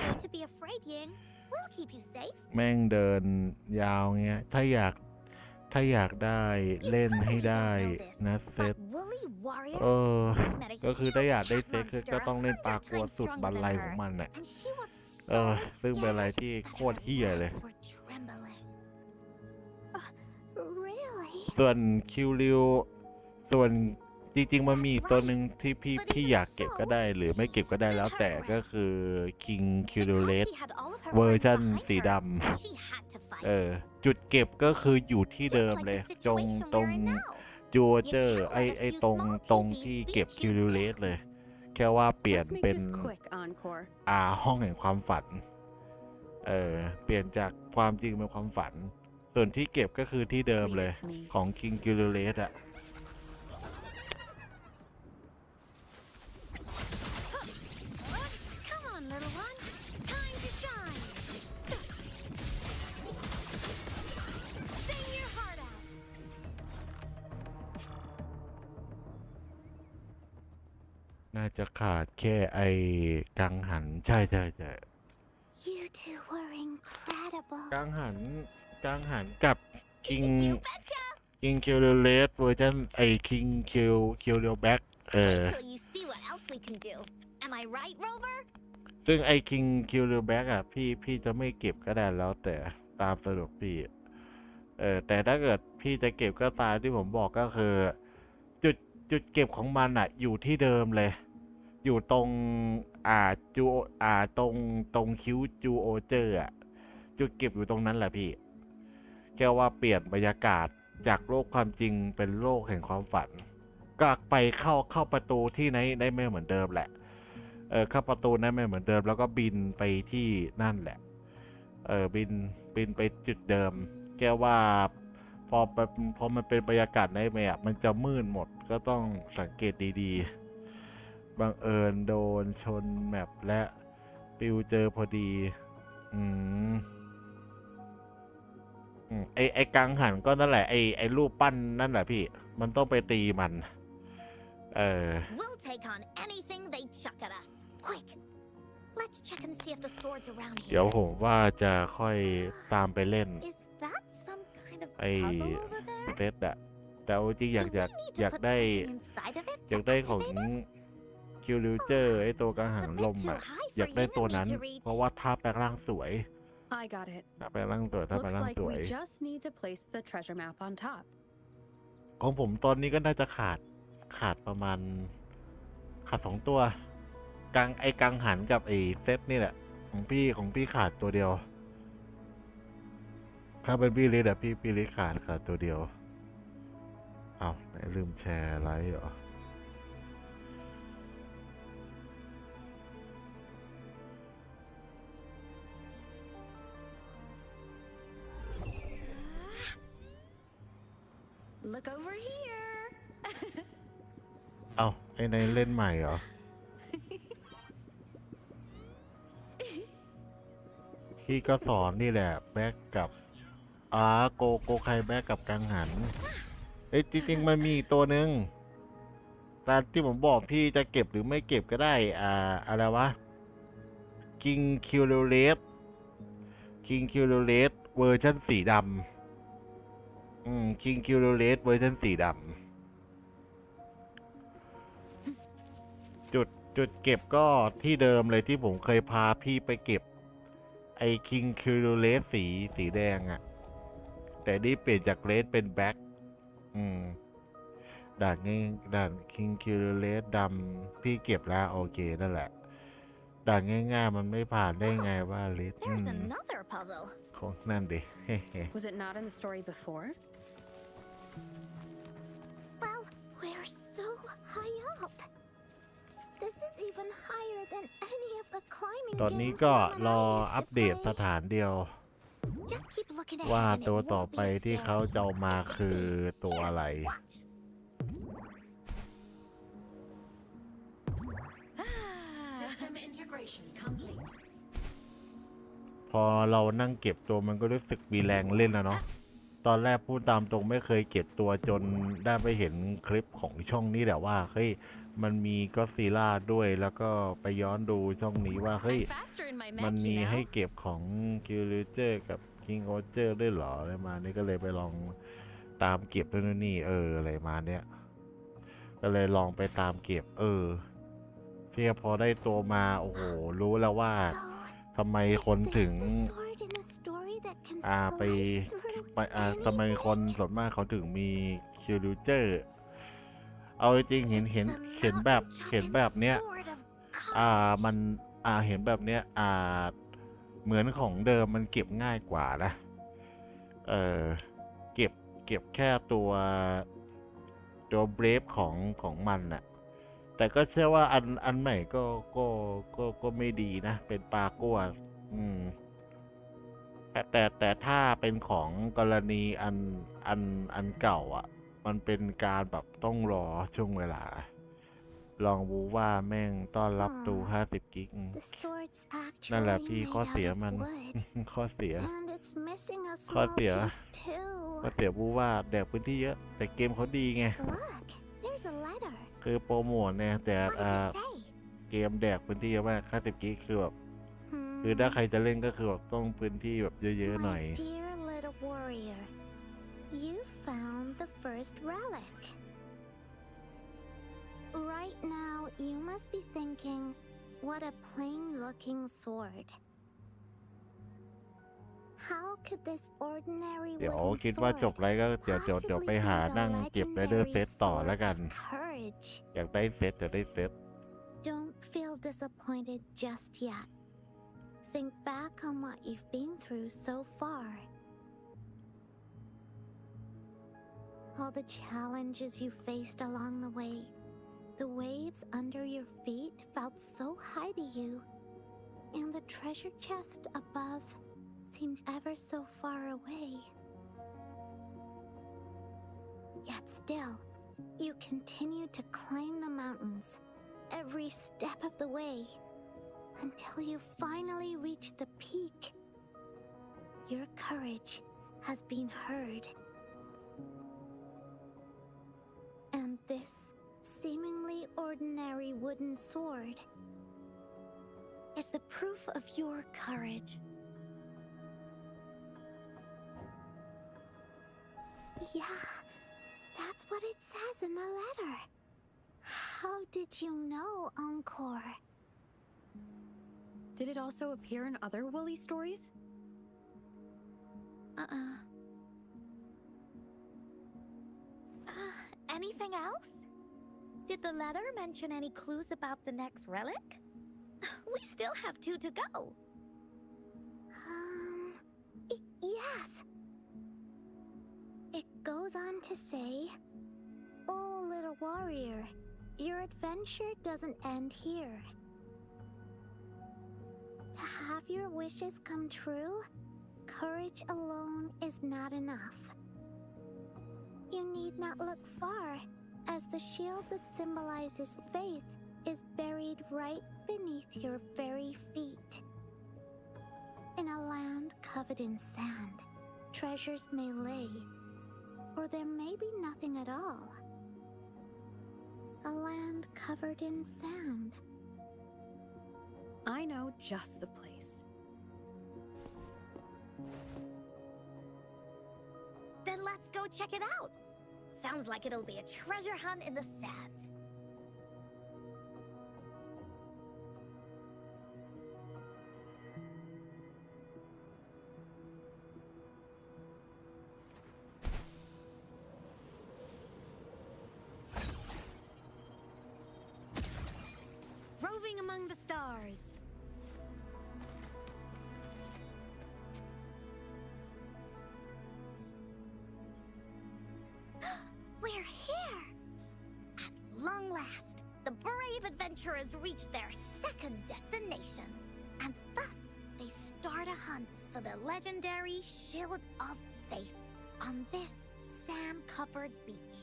need to be afraid, Ying. We'll keep you safe. แม่งเดินยาวเงี้ยถ้าอยากได้เล่นให้ได้นะเซต But Woolly Warrior ก็ met a คือถ้าอยากได้ huge เซต monster ก็ต้องเล่นปลา 100 กัว times สุด stronger บันไล than ของ her. มันน่ะ And she was so ซึ่งเป็นอะไร scared ที่ that โค her ตรเฮี้ยเลย hands were trembling. Really? ส่วนคิวริวส่วนจริงๆมันมีอีกตัวหนึ่งที่พี่อยากเก็บก็ได้หรือไม่เก็บก็ได้แล้วแต่ก็คือ King k i l u l e t Because she had all of her เวอร์ friends ชัน behind สี her, ด she had to ำ fight. จุดเก็บก็คืออยู่ที่ Just เดิม like เลย the ตรง situation we're in now. จูเจอร์ไอตรงที่เก็บคิวริวเลสเลยแค่ว่าเปลี่ยน let's make เป็น this quick, Encore. ห้องแห่งความฝันเปลี่ยนจากความจริงเป็นความฝัน ส่วนที่เก็บก็คือที่เดิม Leave เลย it to me. ของ King k i l u l e t อะ Come on, little one. Time to shine. Sing your heart out. น่าจะขาดแค่ไอ้กังหันใช่ You two were incredible. กังหันกับ King You betcha. King k i l u l e t เวอร์ชันไอ้ King k i l u Back Wait till you see what else we can do. Am I right, Rover? ซึ่งไอ้ King k i l u Back อ่ะพี่จะไม่เก็บก็ได้แล้วแต่ตามสะดวกพี่แต่ถ้าเกิดพี่จะเก็บก็ตามที่ผมบอกก็คือจุดเก็บของมันอ่ะอยู่ที่เดิมเลย อยู่ตรงตรงคิ้วจูโอเจอร์อ่ะจุดเก็บอยู่ตรงนั้นแหละพี่แค่ว่าเปลี่ยนบรรยากาศจากโลกความจริงเป็นโลกแห่งความฝันก็ไปเข้าประตูที่ไหนได้ไม่เหมือนเดิมแหละเข้าประตูนั้นไม่เหมือนเดิมแล้วก็บินไปที่นั่นแหละบินไปจุดเดิมแค่ว่าพอมันเป็นบรรยากาศในแมปมันจะมืดหมดก็ต้องสังเกตดีๆบังเอิญโดนชนแมปและปิวเจอพอดีไอ้กังหันก็นั่นแหละไอ้รูปปั้นนั่นแหละพี่มันต้องไปตีมัน We'll take on anything they chuck at us. Quick. Let's check and see if the sword's around เดี๋ยว here. ผมว่าจะค่อยตามไปเล่น Is that some kind of ไอ้ puzzle over there? เซตอะแต่เอาจริงอยาก Do we need to อยาก put ได้ something inside of it อยาก to ได้ของ activate it? คิวลิวเจอร์ไอ้ตัวกังหัน It's a ล bit ม too อะ high อยาก for ได้ Yin ตัว and me นั้น to reach. เพราะว่าท่าแปลงร่างสวย I got it. ท่าแปลงร่างสวย Looks like we just need to place the treasure map on top. ของผมตอนนี้ก็น่าจะขาดประมาณขาด2 ตัวกังหันกับไอ้เซตนี่แหละของพี่ขาดตัวเดียวถ้าเป็นพี่ลิศอะพี่ลิศขาดตัวเดียว เอาไหนลืมแชร์ไลฟ์เหรอLook over here. เอาไอ้ในเล่นใหม่เหรอ พี่ก็สอนนี่แหละแบ็กกับโกใครแบ็กกับกังหันจริงๆมันมีอีกตัวหนึ่งตามที่ผมบอกพี่จะเก็บหรือไม่เก็บก็ได้อะไรวะ King k i l l e t King k i l l e t เวอร์ชันสีดำKing k i l l e t เวอร์ชันสีดำจุดเก็บก็ที่เดิมเลยที่ผมเคยพาพี่ไปเก็บไอ้ King k i l l e t สีแดงอะแต่นี่เปลี่ยนจากเลดเป็นแบ็คด่าน King k i l l e t ดำพี่เก็บแล้วโอเคนั่นแหละด่านง่ายๆมันไม่ผ่านได้ไงว่าเลด There's another puzzle. ของนั่นดิ Was it not in the story before? Well, we're so high up. This is even higher than any of the climbing ตอนนี้ games ก็ Mom and ร I อ used to อัปเดต play. สถานเดียว Just keep looking ว่า ahead and ตัว it ต่อ won't ไป be ที่เขา scary. จะเอามาคือตัวอะไร Watch. System integration complete. พอเรานั่งเก็บตัวมันก็รู้สึกมีแรงเล่นนะเนาะตอนแรกพูดตามตรงไม่เคยเก็บตัวจนได้ไปเห็นคลิปของช่องนี้แหละว่าเฮ้ยมันมีก็อดซิลล่าด้วยแล้วก็ไปย้อนดูช่องนี้ว่าเฮ้ย I'm faster in my มัน mech, มี you ให้ know. เก็บของกิลเลเจอร์กับคิงโอเจอร์ด้วยเหรออะไรมานี่ก็เลยไปลองตามเก็บด้วยนู่นนี่อะไรมาเนี้ยก็เลยลองไปตามเก็บเพียพอได้ตัวมาโอ้โหรู้แล้วว่า So, ทำไม is คนถึง this the sword in the story that can ไป slice through ทำไมคน anything? ส่วนมากเขาถึงมีคิลเลเจอร์เอาจริงๆเห็น It's เห็น the เห็นแบบ mountain เห็น chopping แบบเนี้ย sword of มัน courage. เห็นแบบเนี้ยเหมือนของเดิมมันเก็บง่ายกว่านะเก็บแค่ตัวเบรฟของมันน่ะแต่ก็เชื่อว่าอันใหม่ก็ไม่ดีนะเป็นปลากั้วแต่ถ้าเป็นของกรณีอันเก่าอ่ะมันเป็นการแบบต้องรอช่วงเวลาลองวูว่าแม่งต้อนรับตู50 กิก The sword's นั่นแหละ actually พี่ made ข้อ out เสีย of มัน wood, ข้อเสีย and it's missing a ข้อ small เสีย piece too. วูว่าแดกพื้นที่เยอะแต่เกมเขาดีไง Look, there's a letter. คือโปรโมทเนี่ยแต่ What does it say? เกมแดกพื้นที่เยอะมาก50 กิกคือแบบคือ Hmm. ถ้าใครจะเล่นก็คือแบบต้องพื้นที่แบบเยอะๆหน่อย My dear little warrior, you found the first relic. Right now, you must be thinking, what a plain-looking sword. How could this ordinary เดี๋ยว wooden คิดว่าจบ sword ไลฟ์ก็เดี๋ยวไป possibly หา be the นั่งเก็บไรเดอร์ legendary เซตต่อ sword แล้วกัน of courage? อยากได้เซตจะได้เซต Don't feel disappointed just yet. Think back on what you've been through so far. All the challenges you faced along the way. The waves under your feet felt so high to you, and the treasure chest above seemed ever so far away. Yet still, you continued to climb the mountains, every step of the way, until you finally reached the peak. Your courage has been heard. And this seemingly ordinary wooden sword Is the proof of your courage. Yeah, that's what it says in the letter. How did you know, Encore? Did it also appear in other Woolly stories? Anything else? Did the letter mention any clues about the next relic? We still have 2 to go. Yes. It goes on to say, Oh, little warrior, your adventure doesn't end here. To have your wishes come true, courage alone is not enough. You need not look far, as the shield that symbolizes faith is buried right beneath your very feet. In a land covered in sand, treasures may lay, or there may be nothing at all. A land covered in sand. I know just the place. Then let's go check it out. Sounds like it'll be a treasure hunt in the sand. Roving among the stars. We're here! At long last, the brave adventurers reach their second destination. And thus, they start a hunt for the legendary Shield of Faith on this sand-covered beach.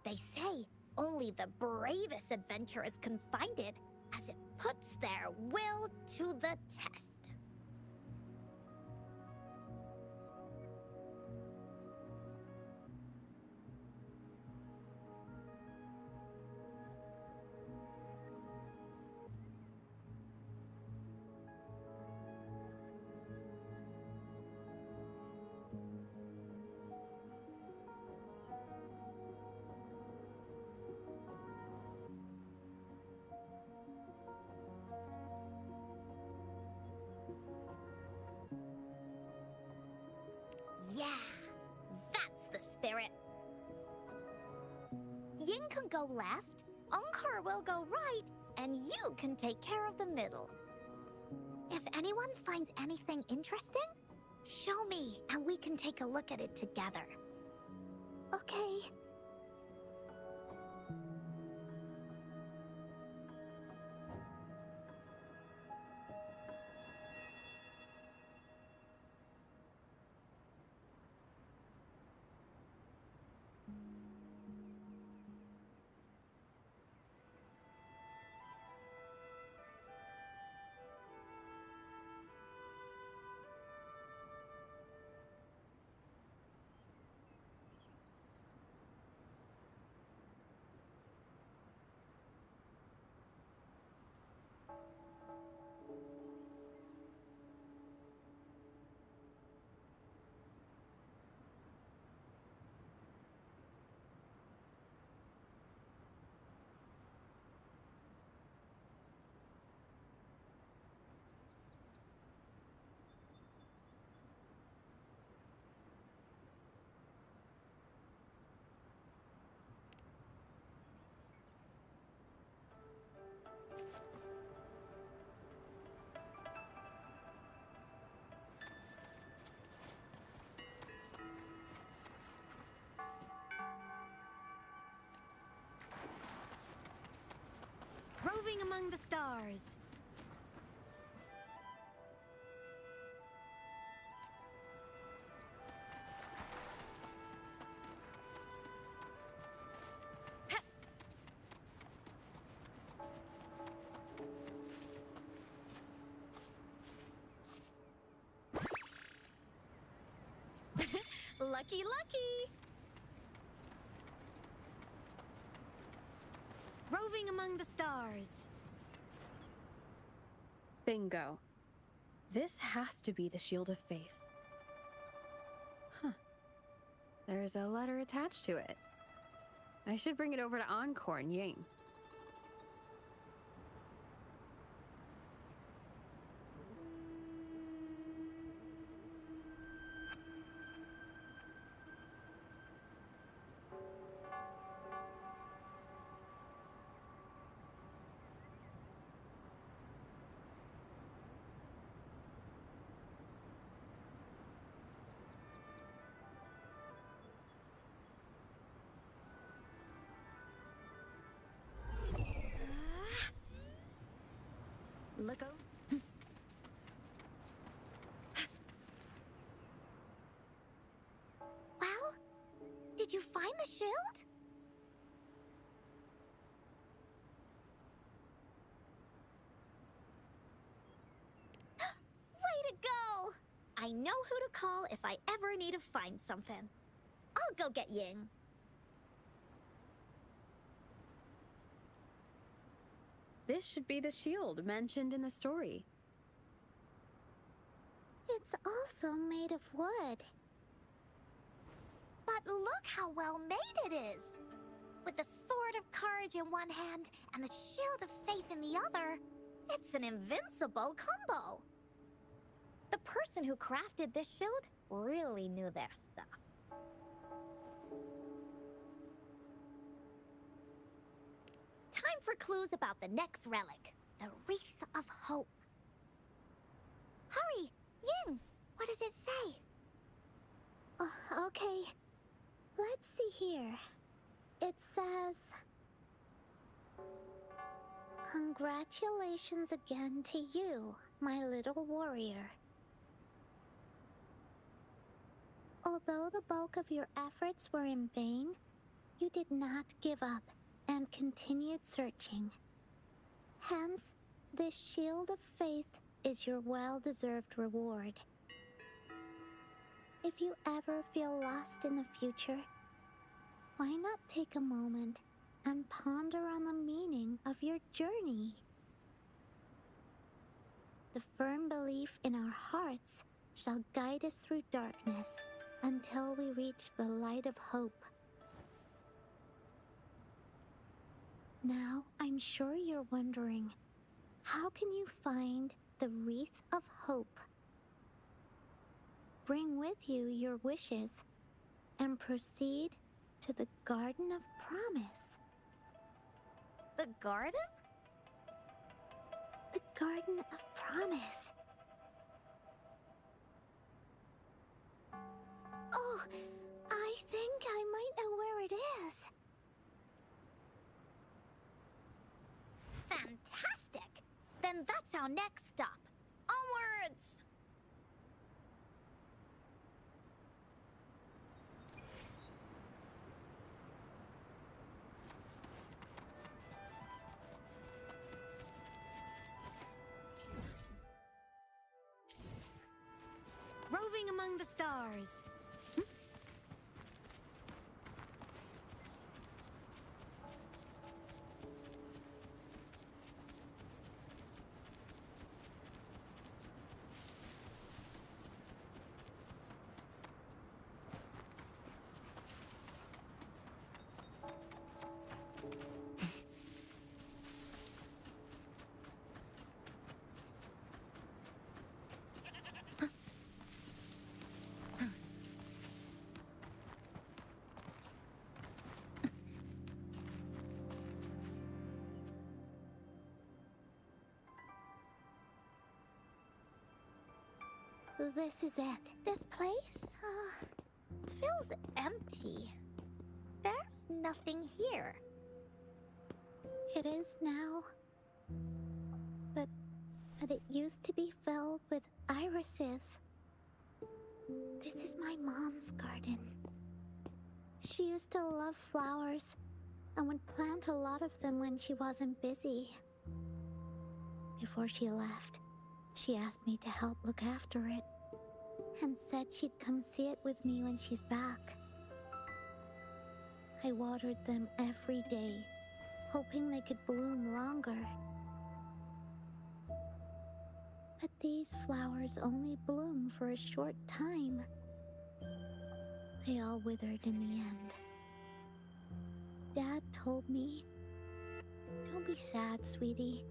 They say only the bravest adventurers can find it, as it puts their will to the test. Yeah, that's the spirit. Yin can go left, Encore will go right, and you can take care of the middle. If anyone finds anything interesting, show me and we can take a look at it together. Okay. Roving among the stars. Lucky, lucky! Roving among the stars. Bingo. This has to be the Shield of Faith. Huh. There's a letter attached to it. I should bring it over to Encore and Ying. Look over. Well, did you find the shield? Way to go! I know who to call if I ever need to find something. I'll go get Ying. This should be the shield mentioned in the story. It's also made of wood. But look how well made it is! With the sword of courage in one hand and the shield of faith in the other, it's an invincible combo. The person who crafted this shield really knew their stuff. Time for clues about the next relic, the Wreath of Hope. Hurry! Ying! What does it say? Okay. Let's see here. It says... Congratulations again to you, my little warrior. Although the bulk of your efforts were in vain, you did not give up and continued searching. Hence, this shield of faith is your well-deserved reward. If you ever feel lost in the future, why not take a moment and ponder on the meaning of your journey? The firm belief in our hearts shall guide us through darkness until we reach the light of hope. Now, I'm sure you're wondering, how can you find the Wreath of Hope? Bring with you your wishes and proceed to the Garden of Promise. The garden? The Garden of Promise. Oh, I think I might know where it is. Fantastic! Then that's our next stop. Onwards! Roving among the stars. This is it. This place, feels empty. There's nothing here. It is now. But it used to be filled with irises. This is my mom's garden. She used to love flowers and would plant a lot of them when she wasn't busy. Before she left, she asked me to help look after it and said she'd come see it with me when she's back. I watered them every day, hoping they could bloom longer. But these flowers only bloom for a short time. They all withered in the end. Dad told me, "Don't be sad, sweetie.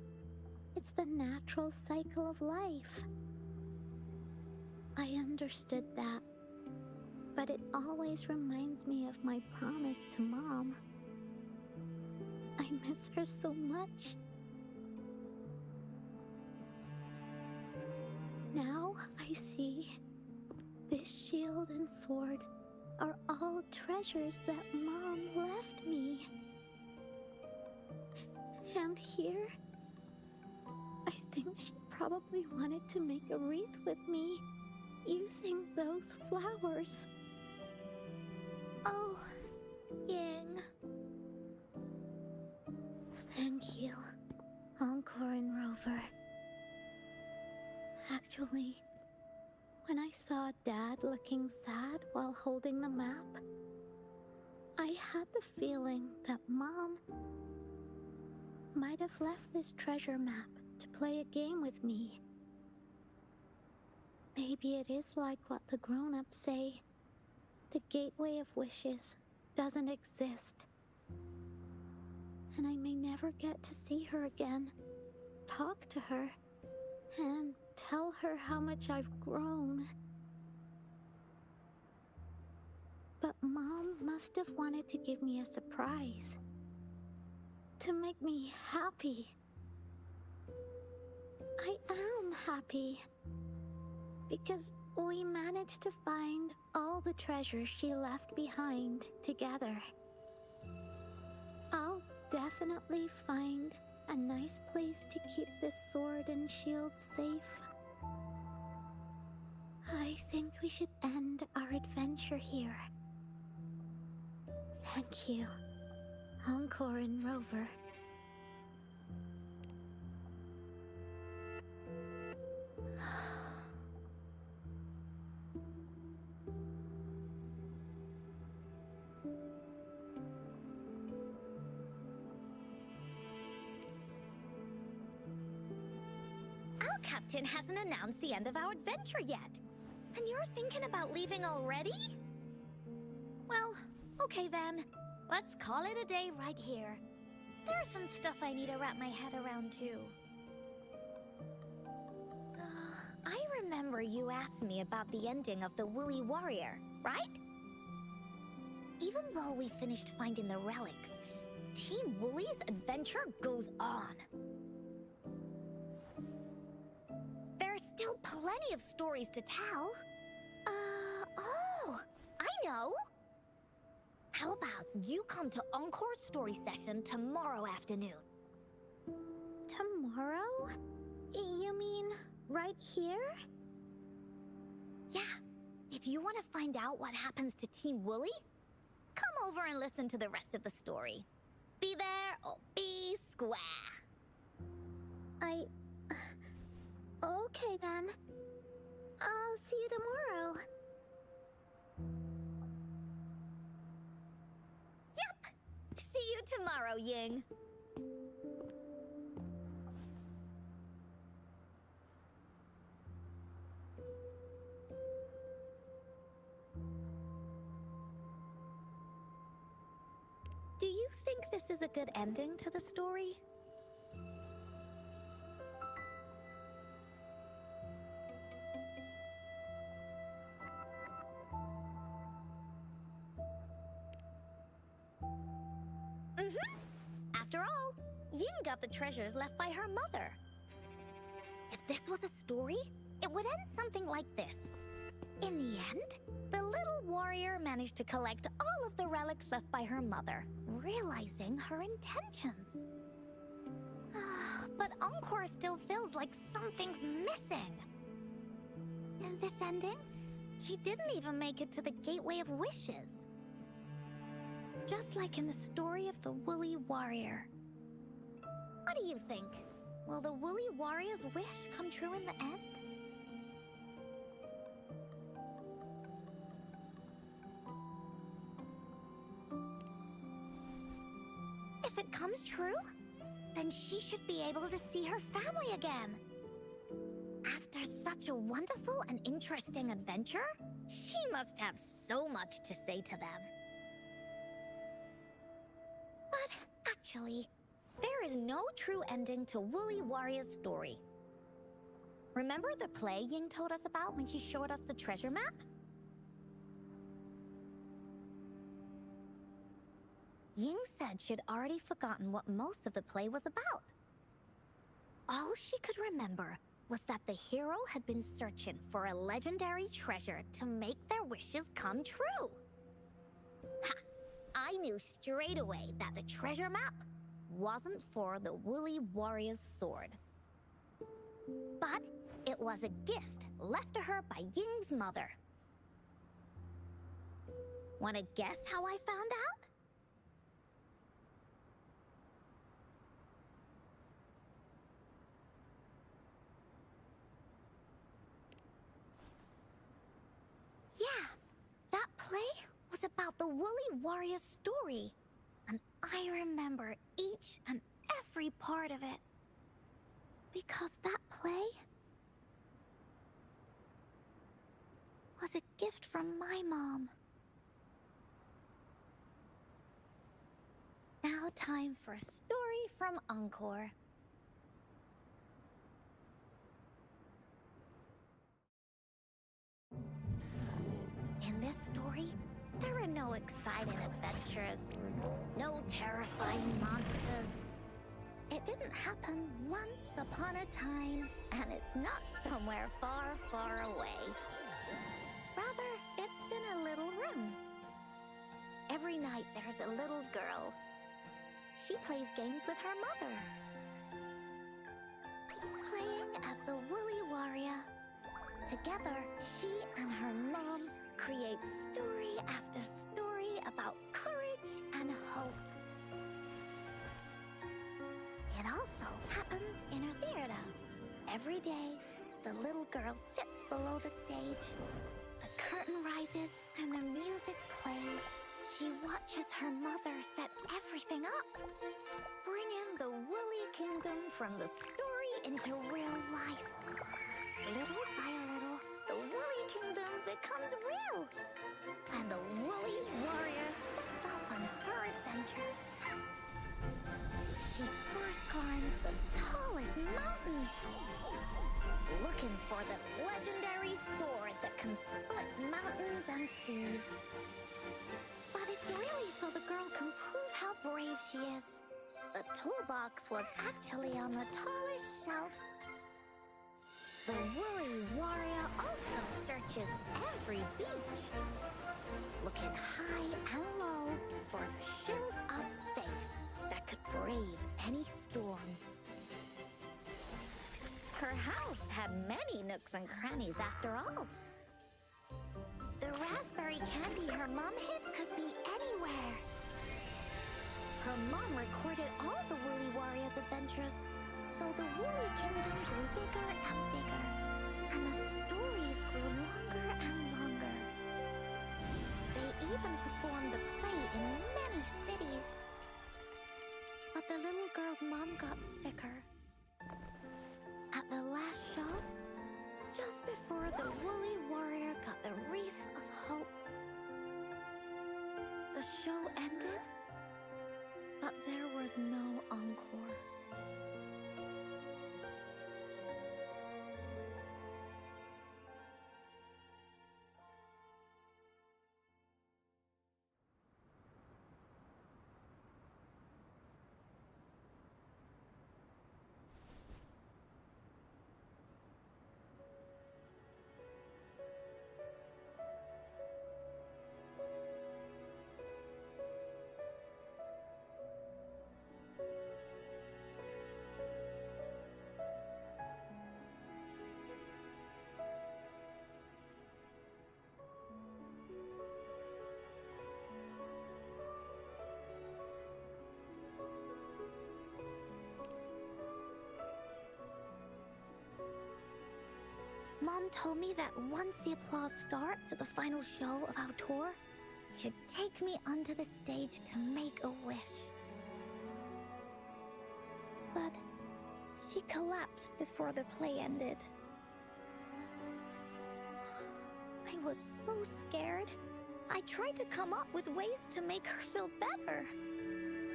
It's the natural cycle of life." I understood that, but it always reminds me of my promise to Mom. I miss her so much. Now I see this shield and sword are all treasures that Mom left me. And here, I think she probably wanted to make a wreath with me using those flowers. Oh, Ying. Thank you, Encore and Rover. Actually, when I saw Dad looking sad while holding the map, I had the feeling that Mom might have left this treasure map to play a game with me. Maybe it is like what the grown-ups say. The Gateway of Wishes doesn't exist. And I may never get to see her again, talk to her, and tell her how much I've grown. But Mom must have wanted to give me a surprise. To make me happy. I am happy. Because we managed to find all the treasures she left behind together. I'll definitely find a nice place to keep this sword and shield safe. I think we should end our adventure here. Thank you, Encore and Rover. Our captain hasn't announced the end of our adventure yet. And you're thinking about leaving already? Well, okay then. Let's call it a day right here. There's some stuff I need to wrap my head around too. I remember you asked me about the ending of the Woolly Warrior, right? Even though we finished finding the relics, Team Woolly's adventure goes on. There are still plenty of stories to tell. Oh, I know! How about you come to Encore's story session tomorrow afternoon? Tomorrow? You mean right here? Yeah. If you want to find out what happens to Team Woolly, come over and listen to the rest of the story. Be there or be square. Okay then. I'll see you tomorrow. Yup! See you tomorrow, Ying. Do you think this is a good ending to the story? After all, Ying got the treasures left by her mother. If this was a story, it would end something like this. In the end, the little warrior managed to collect all of the relics left by her mother, realizing her intentions. But Encore still feels like something's missing. In this ending, she didn't even make it to the Gateway of Wishes. Just like in the story of the Woolly Warrior. What do you think? Will the Woolly Warrior's wish come true in the end? If it comes true, then she should be able to see her family again. After such a wonderful and interesting adventure, she must have so much to say to them. But actually, there is no true ending to Woolly Warrior's story. Remember the play Ying told us about when she showed us the treasure map? Ying said she'd already forgotten what most of the play was about. All she could remember was that the hero had been searching for a legendary treasure to make their wishes come true. Ha! I knew straight away that the treasure map wasn't for the Woolly Warrior's sword. But it was a gift left to her by Ying's mother. Wanna guess how I found out? Yeah, that play was about the Woolly Warrior's story, and I remember each and every part of it. Because that play was a gift from my mom. Now time for a story from Encore. In this story, there are no exciting adventures, no terrifying monsters. It didn't happen once upon a time, and it's not somewhere far, far away. Rather, it's in a little room. Every night there's a little girl. She plays games with her mother. Playing as the Woolly Warrior. Together, she and her mom create story after story about courage and hope. It also happens in her theater. Every day, the little girl sits below the stage. The curtain rises and the music plays. She watches her mother set everything up, bringing the Woolly Kingdom from the story into real life. Little by little, the Woolly Kingdom becomes real, and the Woolly Warrior sets off on her adventure. She first climbs the tallest mountain, looking for the legendary sword that can split mountains and seas. But it's really so the girl can prove how brave she is. The toolbox was actually on the tallest shelf. The Woolly Warrior also searches every beach, looking high and low for the shield of faith that could brave any storm. Her house had many nooks and crannies after all. The raspberry candy her mom hid could be anywhere. Her mom recorded all the Woolly Warrior's adventures, so the Woolly Kingdom grew bigger and bigger, and the stories grew longer and longer. They even performed the play in many cities. But the little girl's mom got sicker. At the last show, just before the Woolly Warrior got the wreath of hope, the show ended, but there was no encore. Mom told me that once the applause starts at the final show of our tour, she'd take me onto the stage to make a wish. But she collapsed before the play ended. I was so scared. I tried to come up with ways to make her feel better.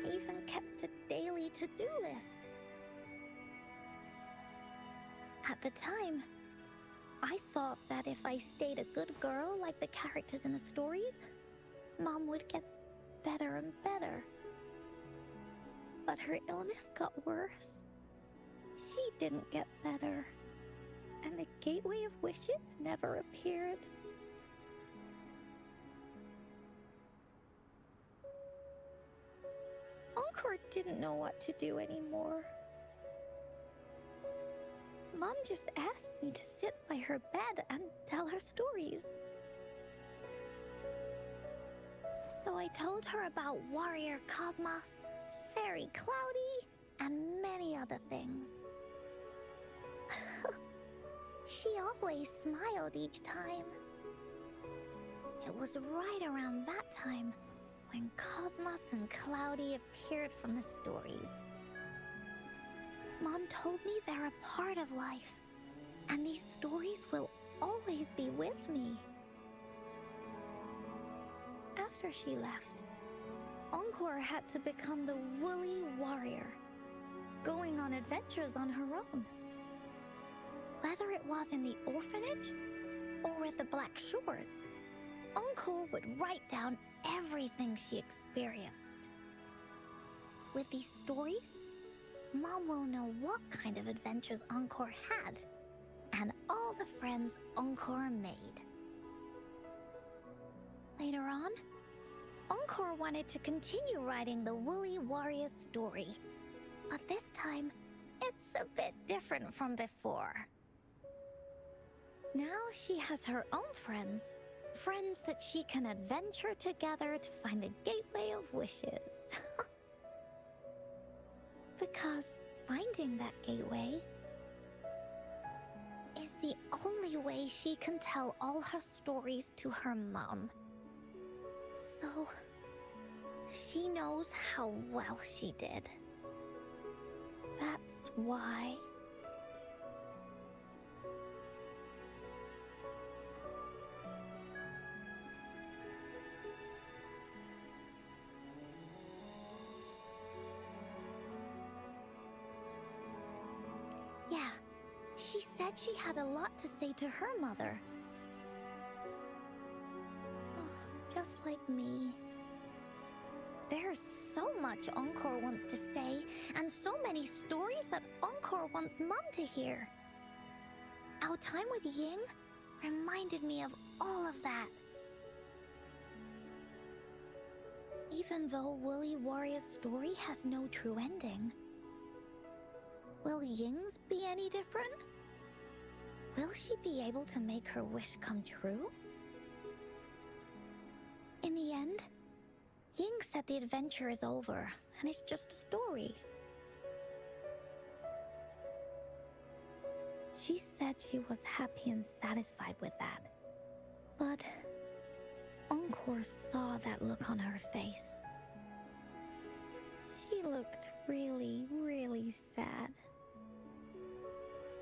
I even kept a daily to-do list. At the time, I thought that if I stayed a good girl like the characters in the stories, Mom would get better and better. But her illness got worse. She didn't get better, and the Gateway of Wishes never appeared. Encore didn't know what to do anymore. Mom just asked me to sit by her bed and tell her stories. So I told her about Warrior Cosmos, Fairy Cloudy, and many other things. She always smiled each time. It was right around that time when Cosmos and Cloudy appeared from the stories. Mom told me they're a part of life, and these stories will always be with me. After she left, Encore had to become the Woolly Warrior, going on adventures on her own. Whether it was in the orphanage or with the Black Shores, Encore would write down everything she experienced. With these stories, Mom will know what kind of adventures Encore had and all the friends Encore made. Later on, Encore wanted to continue writing the Woolly Warrior story, but this time, it's a bit different from before. Now she has her own friends that she can adventure together to find the Gateway of Wishes. Because finding that gateway is the only way she can tell all her stories to her mom. So, she knows how well she did. That's why. Yeah, she said she had a lot to say to her mother. Just like me. There's so much Encore wants to say, and so many stories that Encore wants Mom to hear. Our time with Ying reminded me of all of that. Even though Woolly Warrior's story has no true ending, will Ying's be any different? Will she be able to make her wish come true? In the end, Ying said the adventure is over, and it's just a story. She said she was happy and satisfied with that. But Encore saw that look on her face. She looked really, really sad.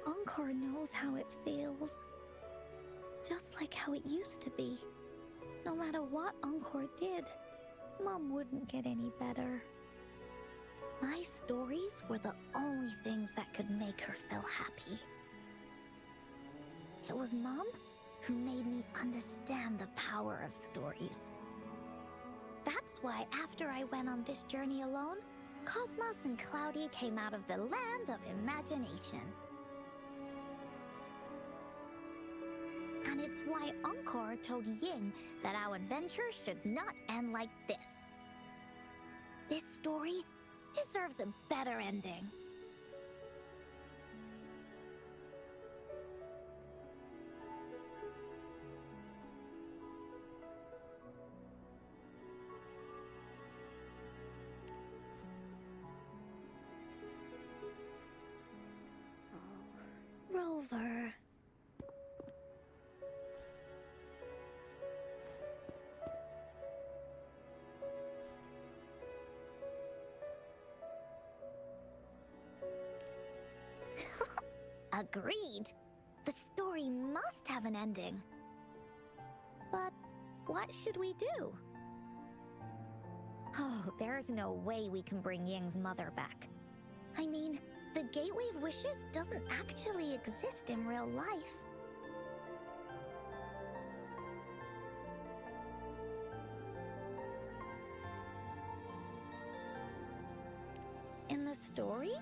Encore knows how it feels. Just like how it used to be. No matter what Encore did, Mom wouldn't get any better. My stories were the only things that could make her feel happy. It was Mom who made me understand the power of stories. That's why after I went on this journey alone, Cosmos and Cloudy came out of the land of imagination. And it's why Encore told Ying that our adventure should not end like this. This story deserves a better ending. Oh, Rover. Agreed. The story must have an ending. But what should we do? Oh, there's no way we can bring Ying's mother back. I mean, the Gateway of Wishes doesn't actually exist in real life. In the story?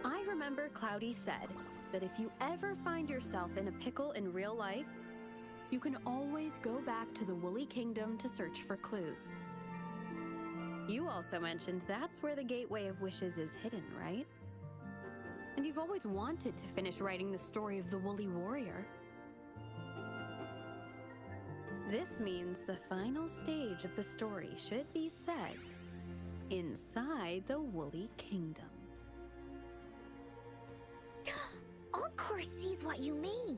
I remember Cloudy said that if you ever find yourself in a pickle in real life, you can always go back to the Woolly Kingdom to search for clues. You also mentioned that's where the Gateway of Wishes is hidden, right? And you've always wanted to finish writing the story of the Woolly Warrior. This means the final stage of the story should be set inside the Woolly Kingdom. Encore sees what you mean.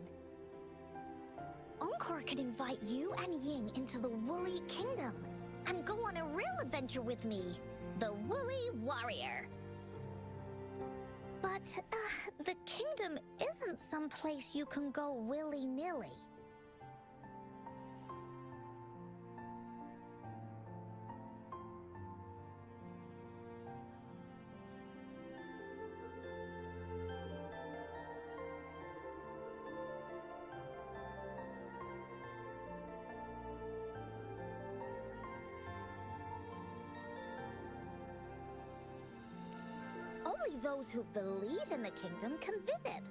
Encore could invite you and Ying into the Woolly Kingdom and go on a real adventure with me, the Woolly Warrior. But, the kingdom isn't some place you can go willy-nilly. Only those who believe in the kingdom can visit.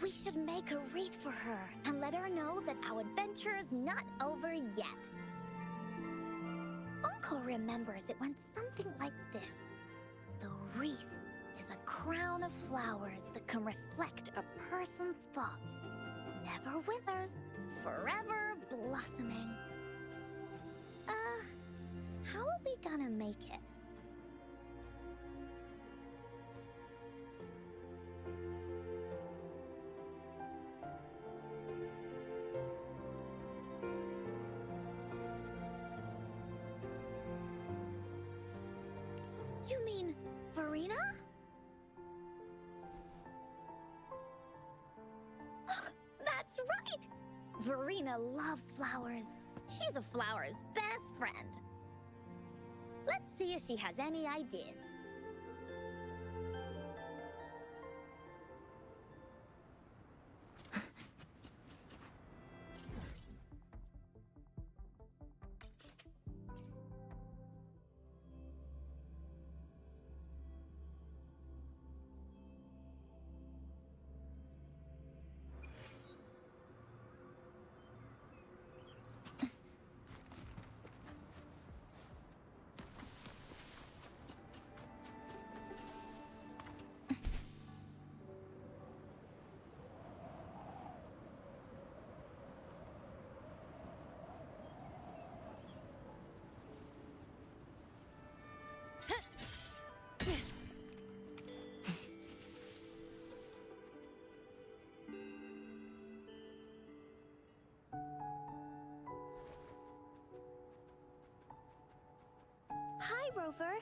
We should make a wreath for her and let her know that our adventure is not over yet. Encore remembers it went something like this. The wreath is a crown of flowers that can reflect a person's thoughts. Never withers, forever blossoming. How are we gonna make it? You mean Verena? That's right! Verena loves flowers. She's a flower's best friend. Let's see if she has any ideas. Hi, Rover.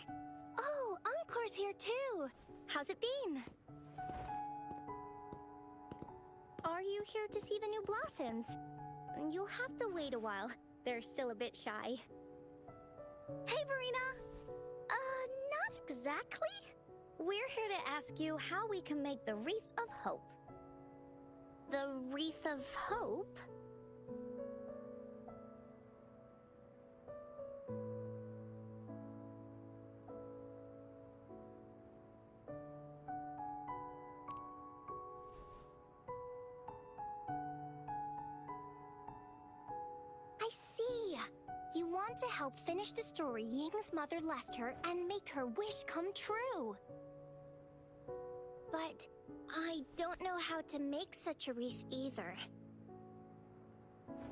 Oh, Encore's here too. How's it been? Are you here to see the new blossoms? You'll have to wait a while. They're still a bit shy. Hey, Verena. Not exactly. We're here to ask you how we can make the Wreath of Hope. The Wreath of Hope? I see. You want to help finish the story Ying's mother left her and make her wish come true. But I don't know how to make such a wreath either.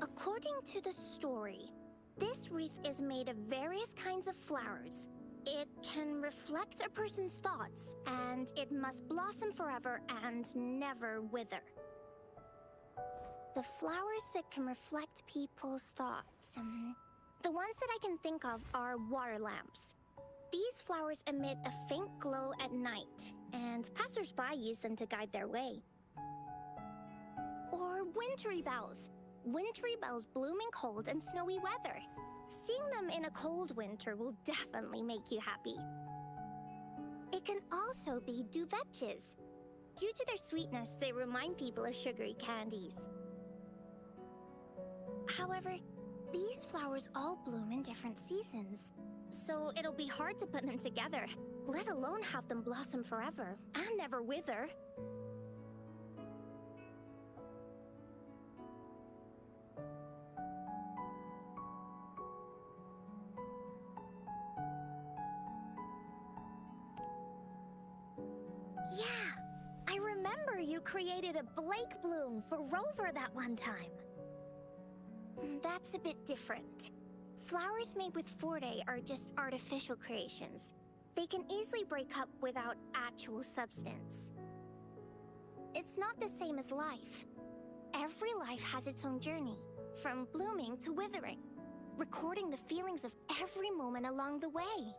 According to the story, this wreath is made of various kinds of flowers. It can reflect a person's thoughts, and it must blossom forever and never wither. The flowers that can reflect people's thoughts, the ones that I can think of are water lamps. These flowers emit a faint glow at night, and passers-by use them to guide their way. Or wintry bells. Wintry bells bloom in cold and snowy weather. Seeing them in a cold winter will definitely make you happy. It can also be duvetches. Due to their sweetness, they remind people of sugary candies. However, these flowers all bloom in different seasons, so it'll be hard to put them together, let alone have them blossom forever and never wither. created a Blake bloom for Rover that one time. That's a bit different. Flowers made with Forte are just artificial creations. They can easily break up without actual substance. It's not the same as life. Every life has its own journey, from blooming to withering, recording the feelings of every moment along the way.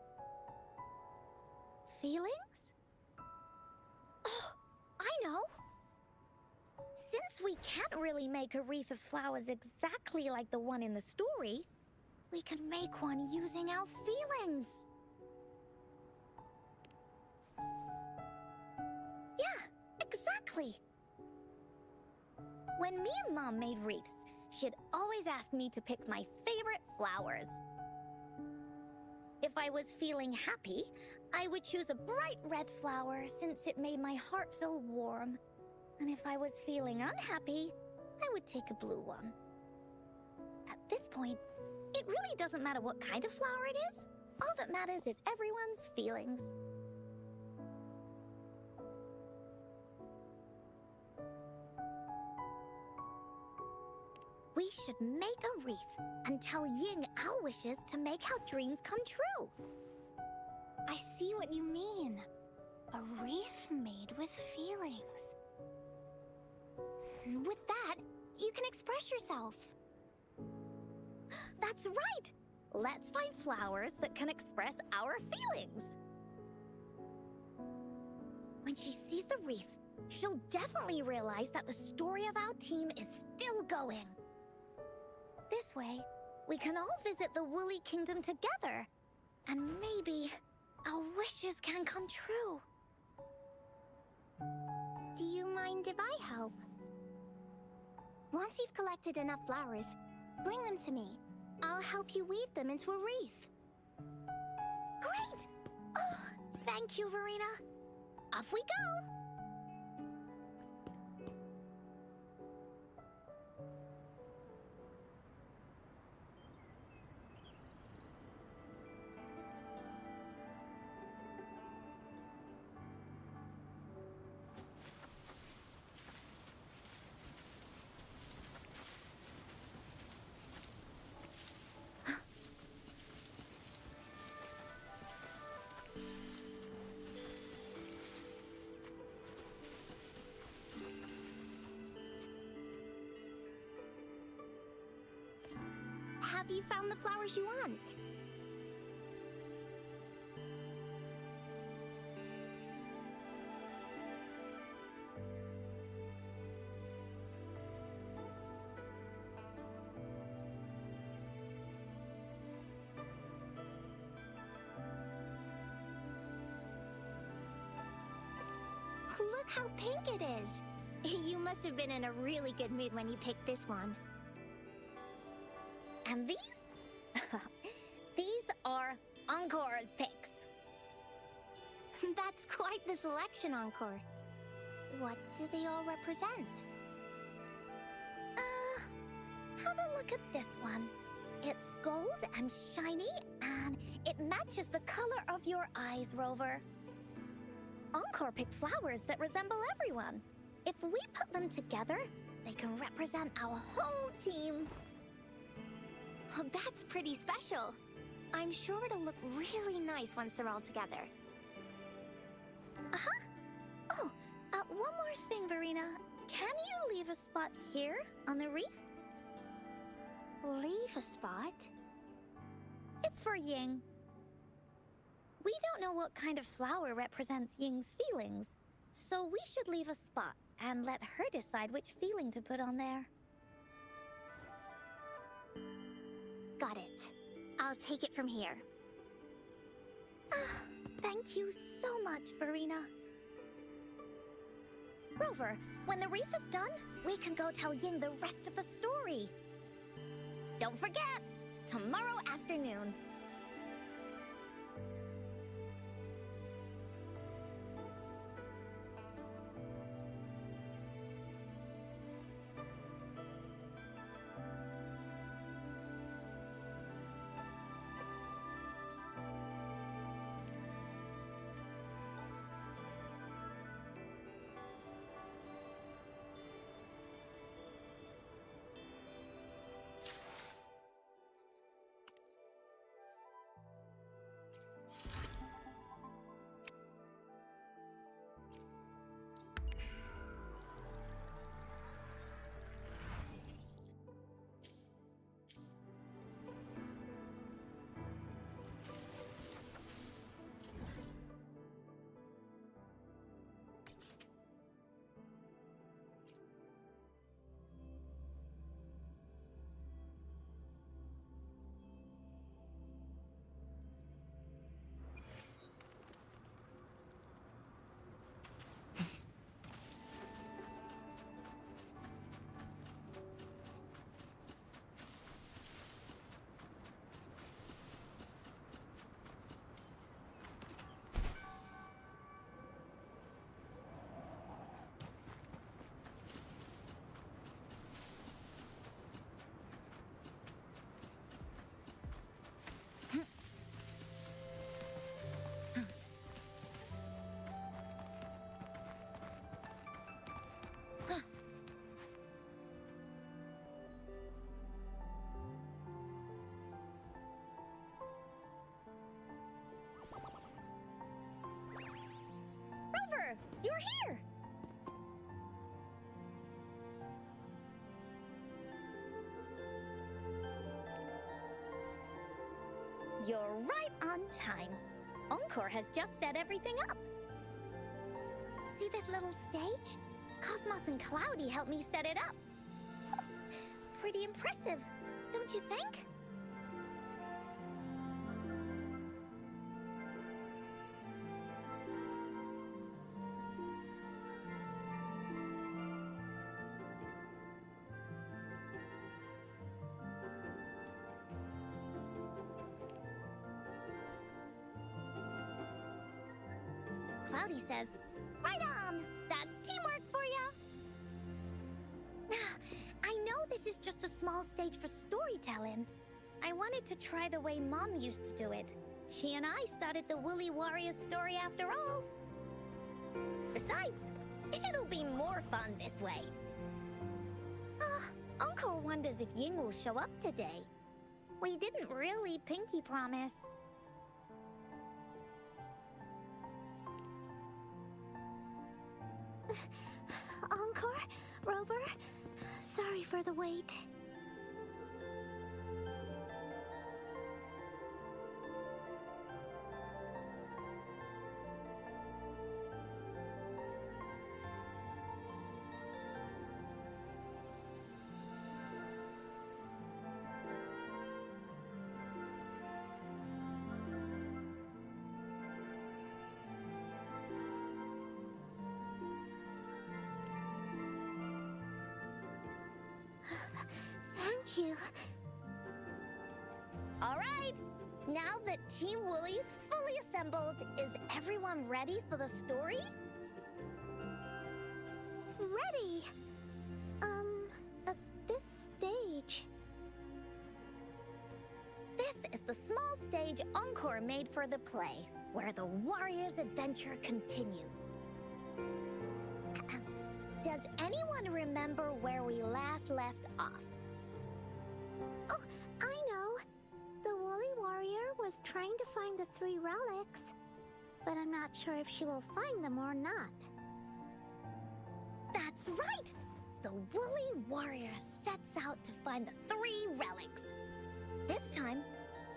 Feelings? Oh, I know! Since we can't really make a wreath of flowers exactly like the one in the story, we could make one using our feelings. Yeah, exactly. When me and Mom made wreaths, she'd always ask me to pick my favorite flowers. If I was feeling happy, I would choose a bright red flower since it made my heart feel warm. And if I was feeling unhappy, I would take a blue one. At this point, it really doesn't matter what kind of flower it is. All that matters is everyone's feelings. We should make a wreath and tell Ying our wishes to make our dreams come true. I see what you mean. A wreath made with feelings. With that, you can express yourself. That's right! Let's find flowers that can express our feelings. When she sees the wreath, she'll definitely realize that the story of our team is still going. This way, we can all visit the Woolly Kingdom together, and maybe our wishes can come true. Do you mind if I help? Once you've collected enough flowers, bring them to me. I'll help you weave them into a wreath. Great! Oh, thank you, Verena. Off we go! Have you found the flowers you want? Look how pink it is! You must have been in a really good mood when you picked this one. And these? These are Encore's picks. That's quite the selection, Encore. What do they all represent? Have a look at this one. It's gold and shiny, and it matches the color of your eyes, Rover. Encore picked flowers that resemble everyone. If we put them together, they can represent our whole team. Oh, that's pretty special. I'm sure it'll look really nice once they're all together. Oh, one more thing, Verena. Can you leave a spot here on the wreath? Leave a spot? It's for Ying. We don't know what kind of flower represents Ying's feelings, so we should leave a spot and let her decide which feeling to put on there. Got it. I'll take it from here. Thank you so much, Verena. Rover, when the wreath is done, we can go tell Ying the rest of the story. Don't forget, tomorrow afternoon. You're here! You're right on time. Encore has just set everything up. See this little stage? Cosmos and Cloudy helped me set it up. Pretty impressive, don't you think? Cloudy says, right on! That's teamwork for ya! I know this is just a small stage for storytelling. I wanted to try the way Mom used to do it. She and I started the Woolly Warrior story after all. Besides, it'll be more fun this way. Encore wonders if Ying will show up today. We didn't really pinky promise. Encore, Rover, sorry for the wait. Thank you. All right, now that Team Woolly's fully assembled, is everyone ready for the story? Ready. This stage. This is the small stage Encore made for the play, where the warrior's adventure continues. Does anyone remember where we last left off? Oh, I know. The Woolly Warrior was trying to find the 3 relics, but I'm not sure if she will find them or not. That's right! The Woolly Warrior sets out to find the 3 relics. This time,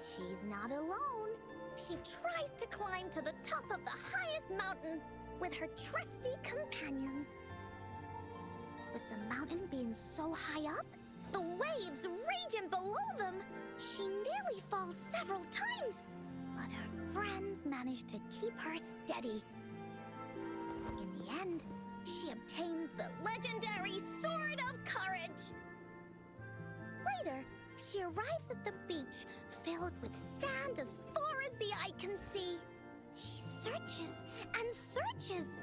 she's not alone. She tries to climb to the top of the highest mountain with her trusty companions. With the mountain being so high up, the waves raging below them, she nearly falls several times, but her friends manage to keep her steady. In the end, she obtains the legendary Sword of Courage. Later, she arrives at the beach filled with sand as far as the eye can see. She searches and searches,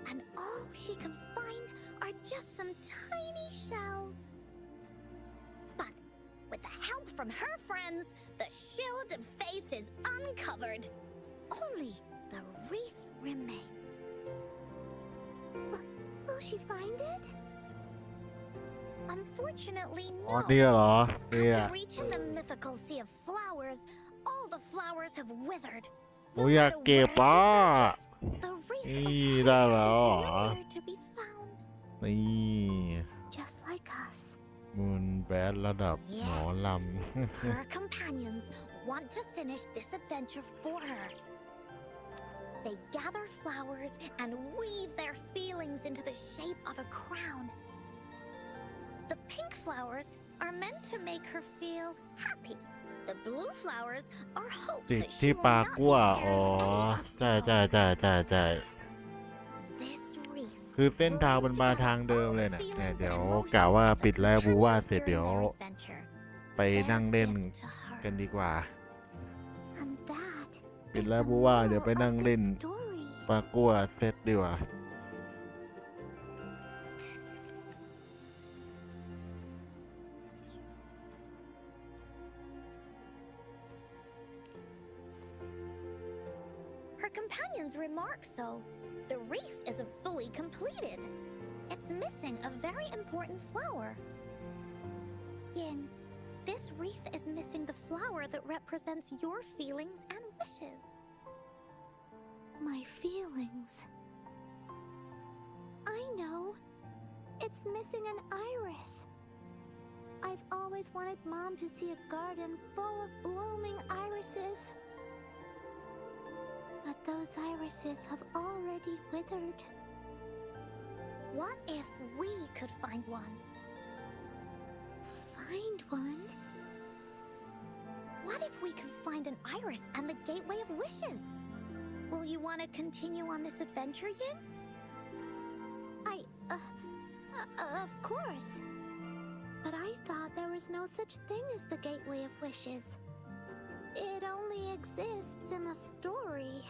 and all she can find are just some tiny shells. But with the help from her friends, the Shield of Faith is uncovered. Only the wreath remains. Will she find it? Unfortunately, อ๋อ no. เนี่ยเหรอเนี่ย After reaching the mythical sea of flowers, all the flowers have withered. โอ้ยอยากเก็บอ่ะ The wreath นี่ of ได้ heaven แล้ว is เหรอ nowhere to be found. นี่ Just like us. มูนแบดระดับหมอล Her companions want to finish this adventure for her. They gather flowers and weave their feelings into the shape of a crown. The pink flowers are meant to make her feel happy. The blue flowers are hopes ติด that she ที่ will ปาก not กั้ว be อ๋อ scared of ใช่ any ใช่ obstacles. ใช่ใช่ใช่ This wreath คือเส้นทางมันมาทางเดิมเลยนะเนี่ยเดี๋ยวกะว่าปิดแล้วบูว่าเสร็จเดี๋ยว ไปนั่งเล่นกันดีกว่า And that ปิด is แล้ว the บูว่าเดี๋ยว moral ไปนั่ง of เล่น the story. ปากั้วเสร็จดีกว่า Her companions remark so. The wreath isn't fully completed. It's missing a very important flower. Ying, this wreath is missing the flower that represents your feelings and wishes. My feelings. know. It's missing an iris. I've always wanted Mom to see a garden full of blooming irises. But those irises have already withered. What if we could find one? Find one? What if we could find an iris and the Gateway of Wishes? Will you want to continue on this adventure, Ying? Of course. But I thought there was no such thing as the Gateway of Wishes. It only exists in the story.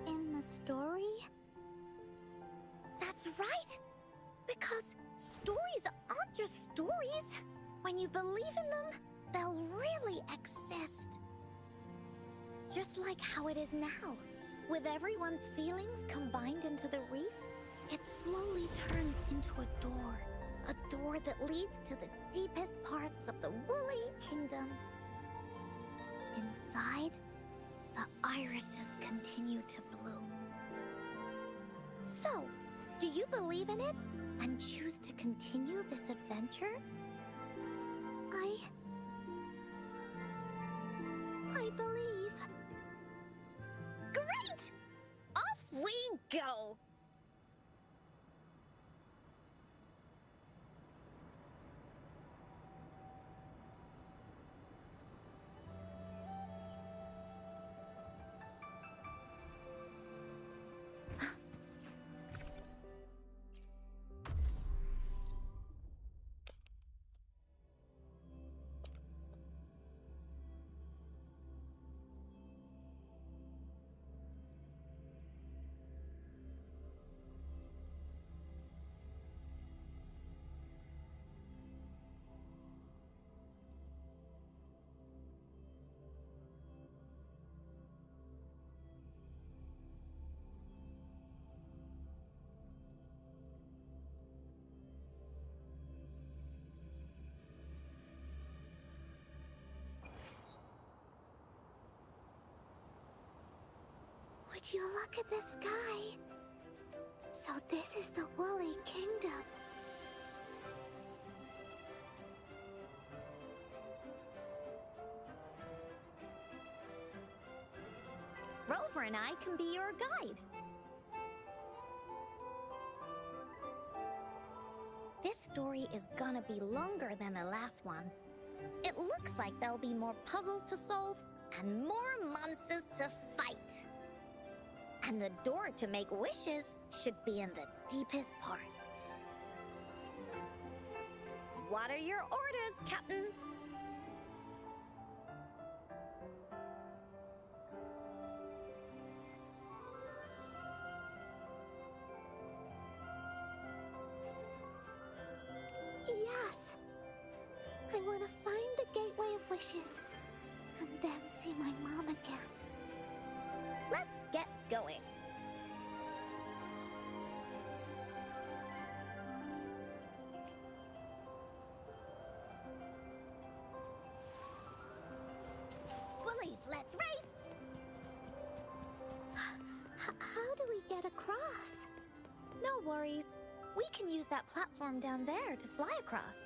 In the story? That's right! Because stories aren't just stories. When you believe in them, they'll really exist. Just like how it is now. With everyone's feelings combined into the reef, it slowly turns into a door. A door that leads to the deepest parts of the Woolly Kingdom. Inside, the irises continue to bloom. So, do you believe in it and choose to continue this adventure? I believe. Great! Off we go! Would you look at the sky? So this is the Woolly Kingdom. Rover and I can be your guide. This story is gonna be longer than the last one. It looks like there'll be more puzzles to solve and more monsters to fight. And the door to make wishes should be in the deepest part. What are your orders, Captain? Yes. I want to find the Gateway of Wishes and then see my mom again. Let's get going. Woolies, let's race! How do we get across? No worries. We can use that platform down there to fly across.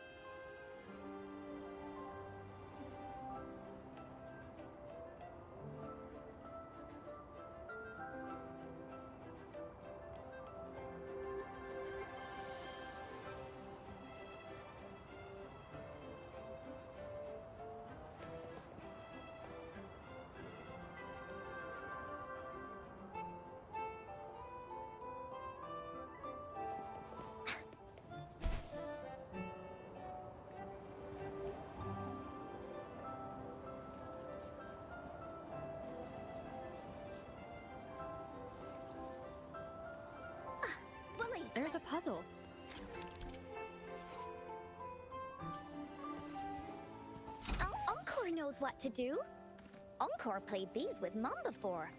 There's a puzzle. Encore knows what to do. Encore played these with Mom before.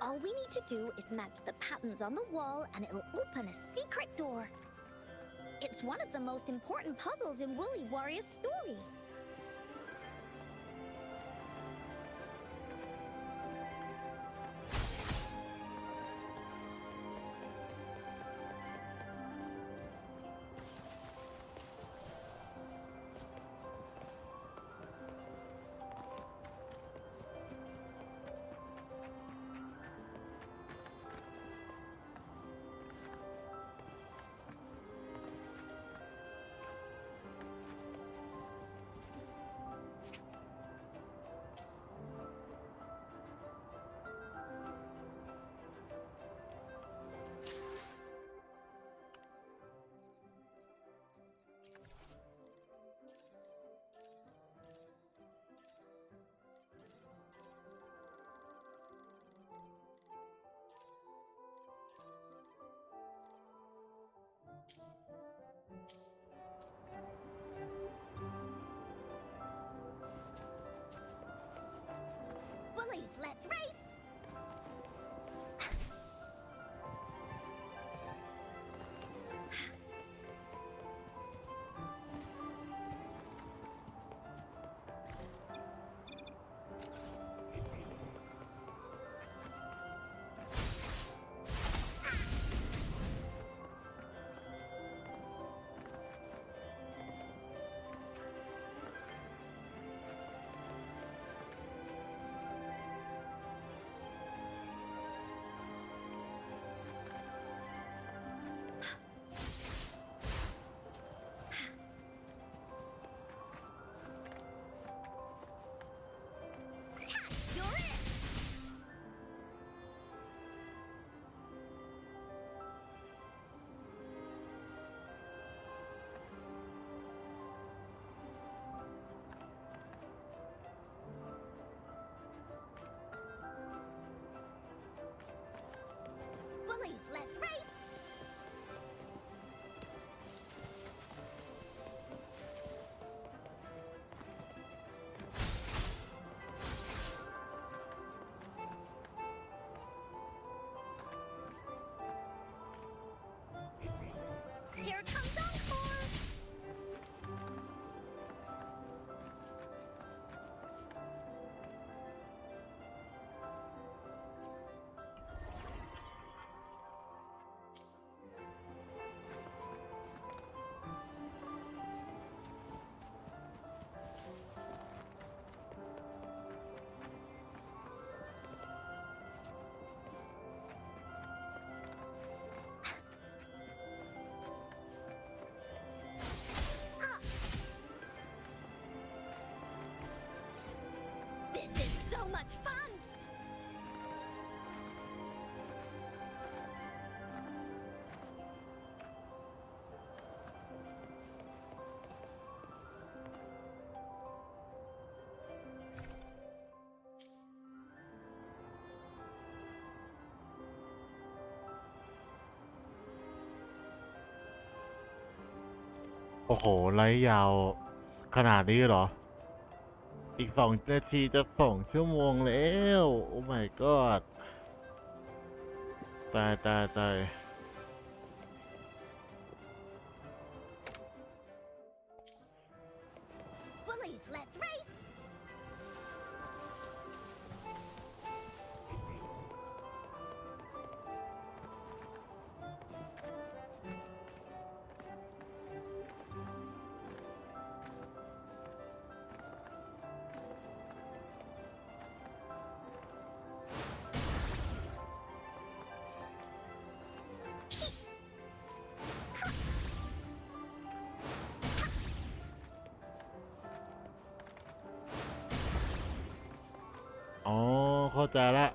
All we need to do is match the patterns on the wall and it'll open a secret door. It's one of the most important puzzles in Woolly Warrior's story. Woolies, let's race! You're it! Woolies, let's race! Here comes Encore! This is so much fun!โอ้โห ไลฟ์ยาวขนาดนี้เหรอ อีก2 นาทีจะ2 ชั่วโมงแล้ว โอ้ my god ตายตายตาย Woolies, let's race!อ๋อ เข้าใจละ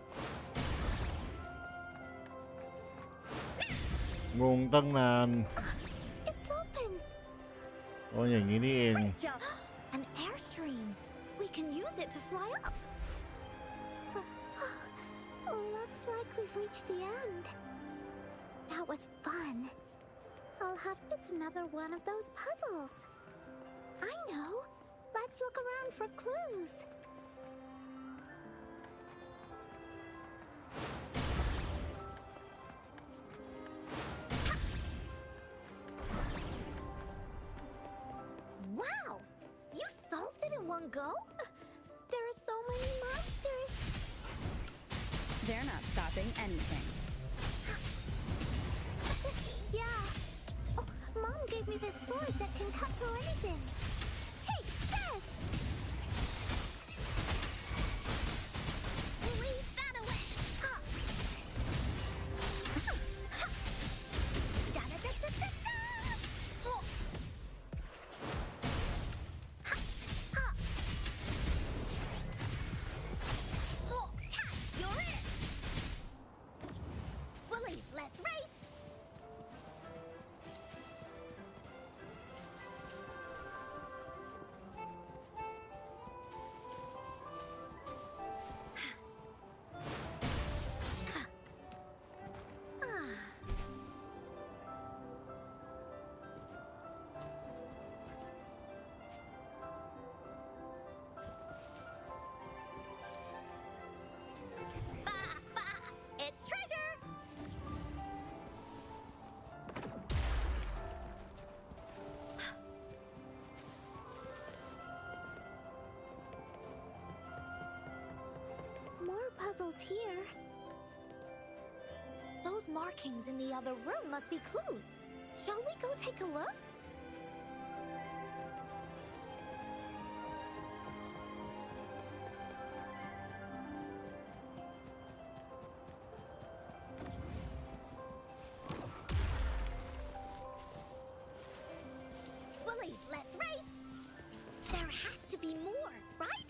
งงตั้งนาน It's open. อ๋อ อย่างนี้นี่เอง Great job! An airstream! We can use it to fly up! Looks like we've reached the end. That was fun. It's another one of those puzzles. I know. Let's look around for clues. Wow! You solved it in one go? There are so many monsters. They're not stopping anything. Yeah. Oh, Mom gave me this sword that can cut through anything. Take this! Leave that away! Da-da-da-da-da-da! Oh. Oh, you're it! Willie, let's race! Bah, bah, it's treasure! More puzzles here. Those markings in the other room must be clues. Shall we go take a look? Willie, let's race! There has to be more, right?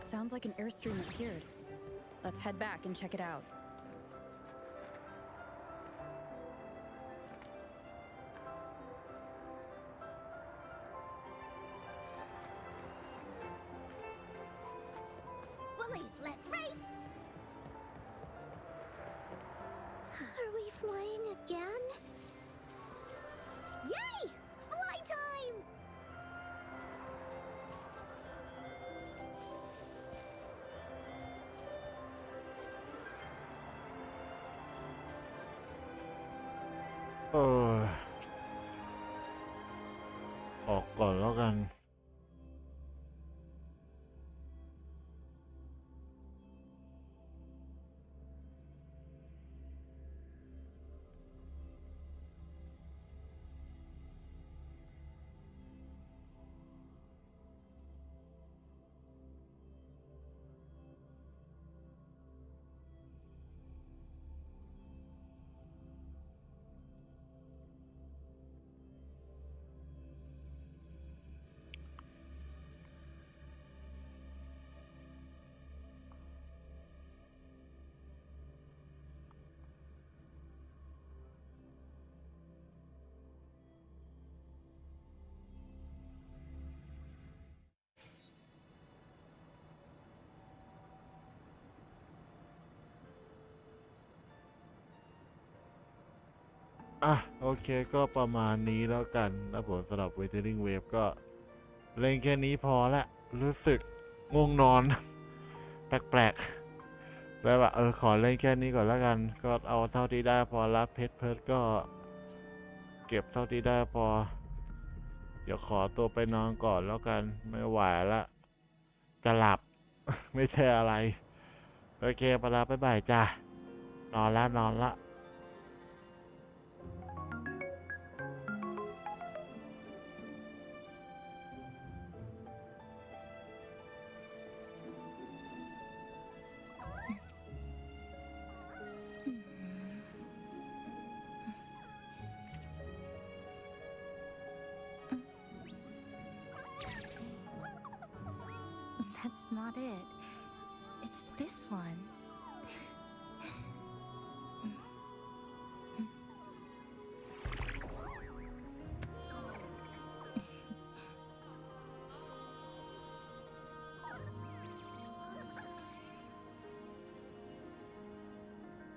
Sounds like an airstream appeared. Let's head back and check it out. Willie, let's race! Are we flying again? Yay! Fly time! Oh. ออกก่อนแล้วกัน โอเคก็ประมาณนี้แล้วกันนะผมสำหรับ Wuthering Waves ก็เล่นแค่นี้พอละรู้สึกง่วงนอน แปลกๆแล้วแบบขอเล่นแค่นี้ก่อนแล้วกัน ก็เอาเท่าที่ได้พอรับเพชรเพิร์ดก็เก็บเท่าที่ได้พอ เดี๋ยวขอตัวไปนอนก่อนแล้วกันไม่ไหวละจะหลับ ไม่ใช่อะไร โอเคไปละบ๊ายบายจ้านอนละ It's not it. It's this one.